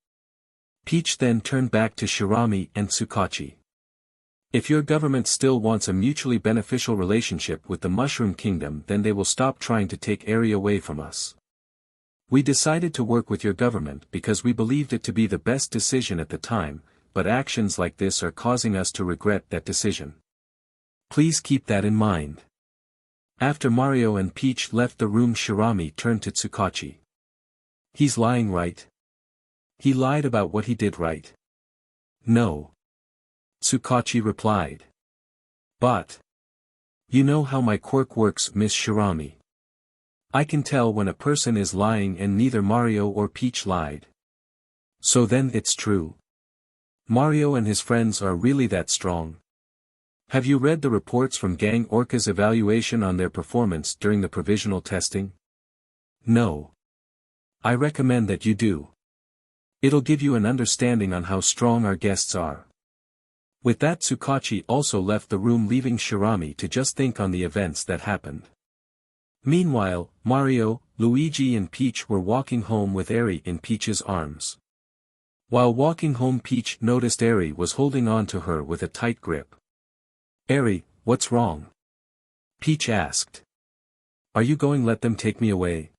[SPEAKER 2] Peach then turned back to Shirami and Tsukachi. If your government still wants a mutually beneficial relationship with the Mushroom Kingdom, then they will stop trying to take Eri away from us. We decided to work with your government because we believed it to be the best decision at the time, but actions like this are causing us to regret that decision. Please keep that in mind. After Mario and Peach left the room, Shirami turned to Tsukachi. He's lying, right? He lied about what he did, right? No. Tsukachi replied. But. You know how my quirk works, Miss Shirami. I can tell when a person is lying, and neither Mario or Peach lied. So then it's true. Mario and his friends are really that strong. Have you read the reports from Gang Orca's evaluation on their performance during the provisional testing? No. I recommend that you do. It'll give you an understanding on how strong our guests are. With that, Tsukachi also left the room, leaving Shirami to just think on the events that happened. Meanwhile, Mario, Luigi and Peach were walking home with Eri in Peach's arms. While walking home, Peach noticed Eri was holding on to her with a tight grip. Eri, what's wrong? Peach asked. Are you going to let them take me away?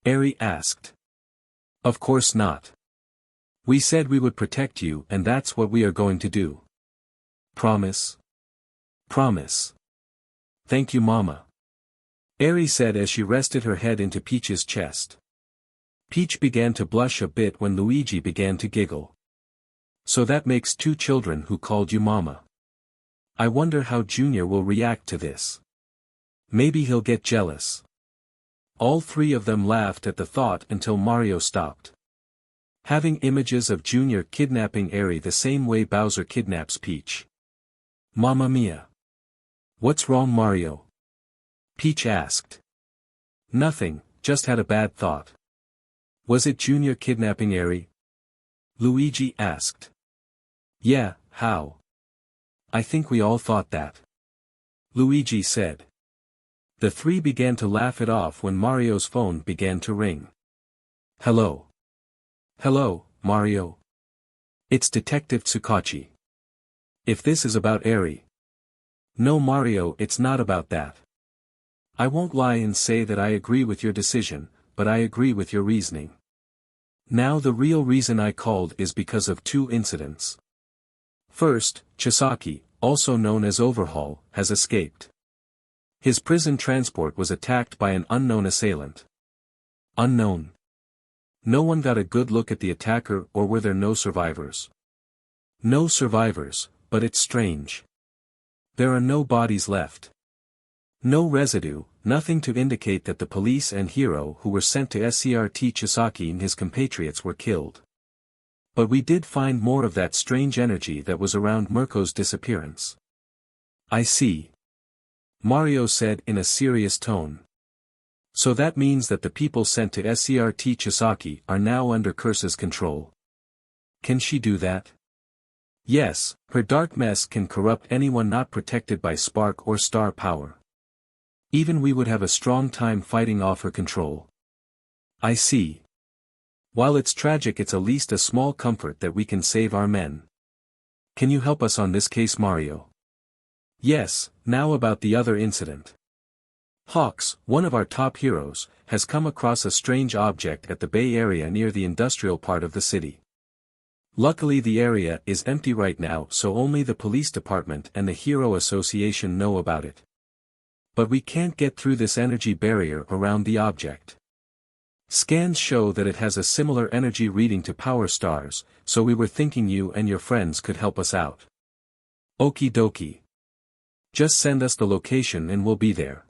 [SPEAKER 2] Eri asked. Of course not. We said we would protect you, and that's what we are going to do. Promise? Promise. Thank you, Mama. Eri said as she rested her head into Peach's chest. Peach began to blush a bit when Luigi began to giggle. So that makes 2 children who called you Mama. I wonder how Junior will react to this. Maybe he'll get jealous. All 3 of them laughed at the thought until Mario stopped. Having images of Junior kidnapping Eri the same way Bowser kidnaps Peach. Mamma mia. What's wrong, Mario? Peach asked. Nothing, just had a bad thought. Was it Junior kidnapping Eri? Luigi asked. Yeah, how? I think we all thought that. Luigi said. The 3 began to laugh it off when Mario's phone began to ring. Hello. Hello, Mario. It's Detective Tsukachi. If this is about Eri. No, Mario, it's not about that. I won't lie and say that I agree with your decision, but I agree with your reasoning. Now the real reason I called is because of 2 incidents. First, Chisaki, also known as Overhaul, has escaped. His prison transport was attacked by an unknown assailant. Unknown. No one got a good look at the attacker, or were there no survivors? No survivors, but it's strange. There are no bodies left. No residue, nothing to indicate that the police and hero who were sent to SCRT Chisaki and his compatriots were killed. But we did find more of that strange energy that was around Mirko's disappearance. I see. Mario said in a serious tone. So that means that the people sent to SCRT Chisaki are now under Cursa's control. Can she do that? Yes, her dark mess can corrupt anyone not protected by spark or star power. Even we would have a strong time fighting off her control. I see. While it's tragic, it's at least a small comfort that we can save our men. Can you help us on this case, Mario? Yes, now about the other incident. Hawks, one of our top heroes, has come across a strange object at the Bay Area near the industrial part of the city. Luckily the area is empty right now, so only the police department and the Hero Association know about it. But we can't get through this energy barrier around the object. Scans show that it has a similar energy reading to Power Stars, so we were thinking you and your friends could help us out. Okie dokie. Just send us the location and we'll be there.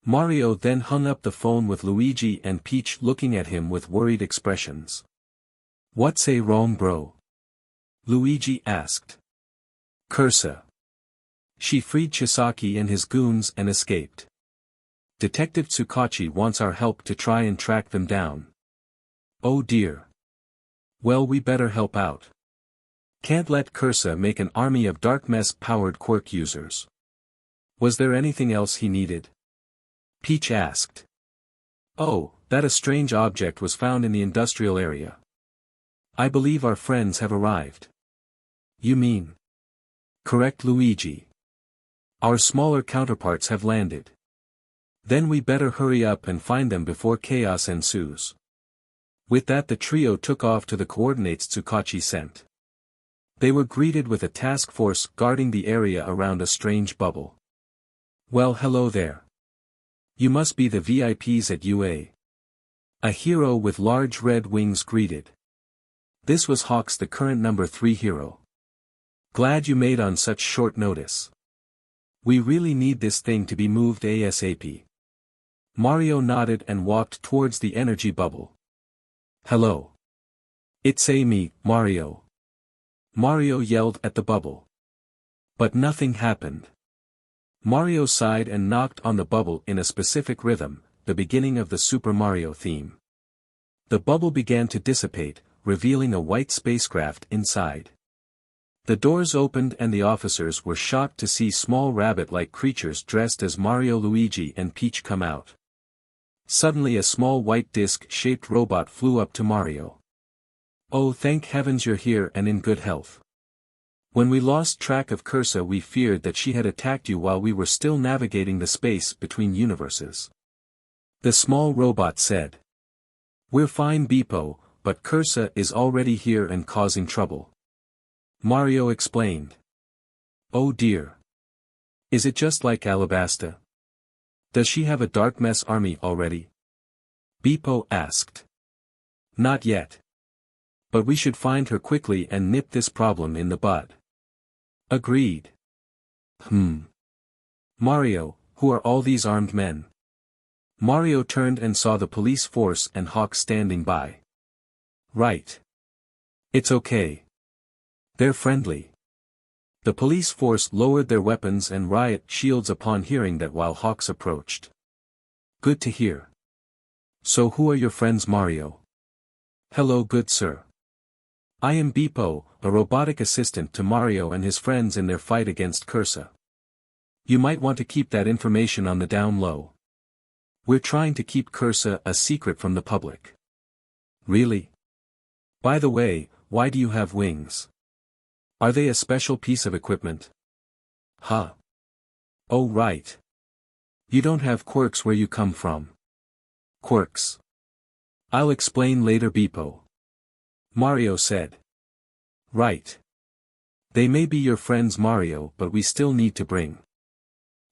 [SPEAKER 2] Mario then hung up the phone with Luigi and Peach looking at him with worried expressions. What's a wrong, bro? Luigi asked. Cursa. She freed Chisaki and his goons and escaped. Detective Tsukachi wants our help to try and track them down. Oh dear. Well, we better help out. Can't let Cursa make an army of dark mess-powered quirk users. Was there anything else he needed? Peach asked. Oh, that a strange object was found in the industrial area. I believe our friends have arrived. You mean? Correct, Luigi. Our smaller counterparts have landed. Then we better hurry up and find them before chaos ensues. With that, the trio took off to the coordinates Tsukachi sent. They were greeted with a task force guarding the area around a strange bubble. Well, hello there. You must be the VIPs at UA. A hero with large red wings greeted. This was Hawks, the current number 3 hero. Glad you made on such short notice. We really need this thing to be moved ASAP. Mario nodded and walked towards the energy bubble. Hello. It's me, Mario. Mario yelled at the bubble. But nothing happened. Mario sighed and knocked on the bubble in a specific rhythm, the beginning of the Super Mario theme. The bubble began to dissipate, revealing a white spacecraft inside. The doors opened and the officers were shocked to see small rabbit-like creatures dressed as Mario, Luigi and Peach come out. Suddenly a small white disc-shaped robot flew up to Mario. Oh, thank heavens you're here and in good health. When we lost track of Cursa, we feared that she had attacked you while we were still navigating the space between universes. The small robot said. We're fine, Beepo, but Cursa is already here and causing trouble. Mario explained. Oh dear. Is it just like Alabasta? Does she have a dark mess army already? Beepo asked. Not yet. But we should find her quickly and nip this problem in the bud. Agreed. Mario, who are all these armed men? Mario turned and saw the police force and Hawk standing by. Right. It's okay. They're friendly. The police force lowered their weapons and riot shields upon hearing that while Hawks approached. Good to hear. So who are your friends, Mario? Hello, good sir. I am Beepo, a robotic assistant to Mario and his friends in their fight against Cursa. You might want to keep that information on the down low. We're trying to keep Cursa a secret from the public. Really? By the way, why do you have wings? Are they a special piece of equipment? Huh. Oh right. You don't have quirks where you come from. Quirks. I'll explain later, Beepo. Mario said. Right. They may be your friends, Mario, but we still need to bring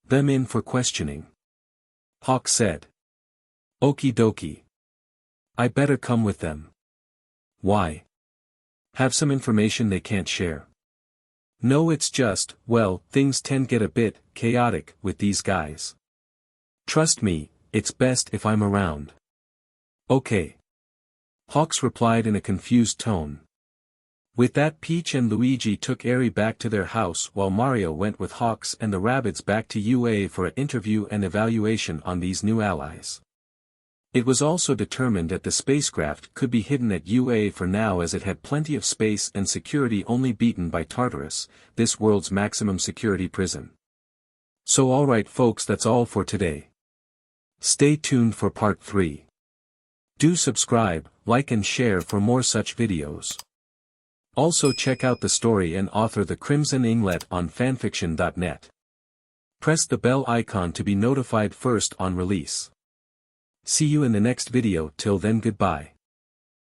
[SPEAKER 2] them in for questioning. Hawk said. Okie dokie. I better come with them. Why? Have some information they can't share. No, it's just, well, things tend to get a bit chaotic with these guys. Trust me, it's best if I'm around. Okay. Hawks replied in a confused tone. With that, Peach and Luigi took Eri back to their house while Mario went with Hawks and the rabbids back to UA for an interview and evaluation on these new allies. It was also determined that the spacecraft could be hidden at UA for now as it had plenty of space and security, only beaten by Tartarus, this world's maximum security prison. So alright folks, that's all for today. Stay tuned for part 3. Do subscribe, like and share for more such videos. Also check out the story and author The Crimson Yinglet on FANFICTIONnet. Press the bell icon to be notified first on release. See you in the next video. Till then, goodbye.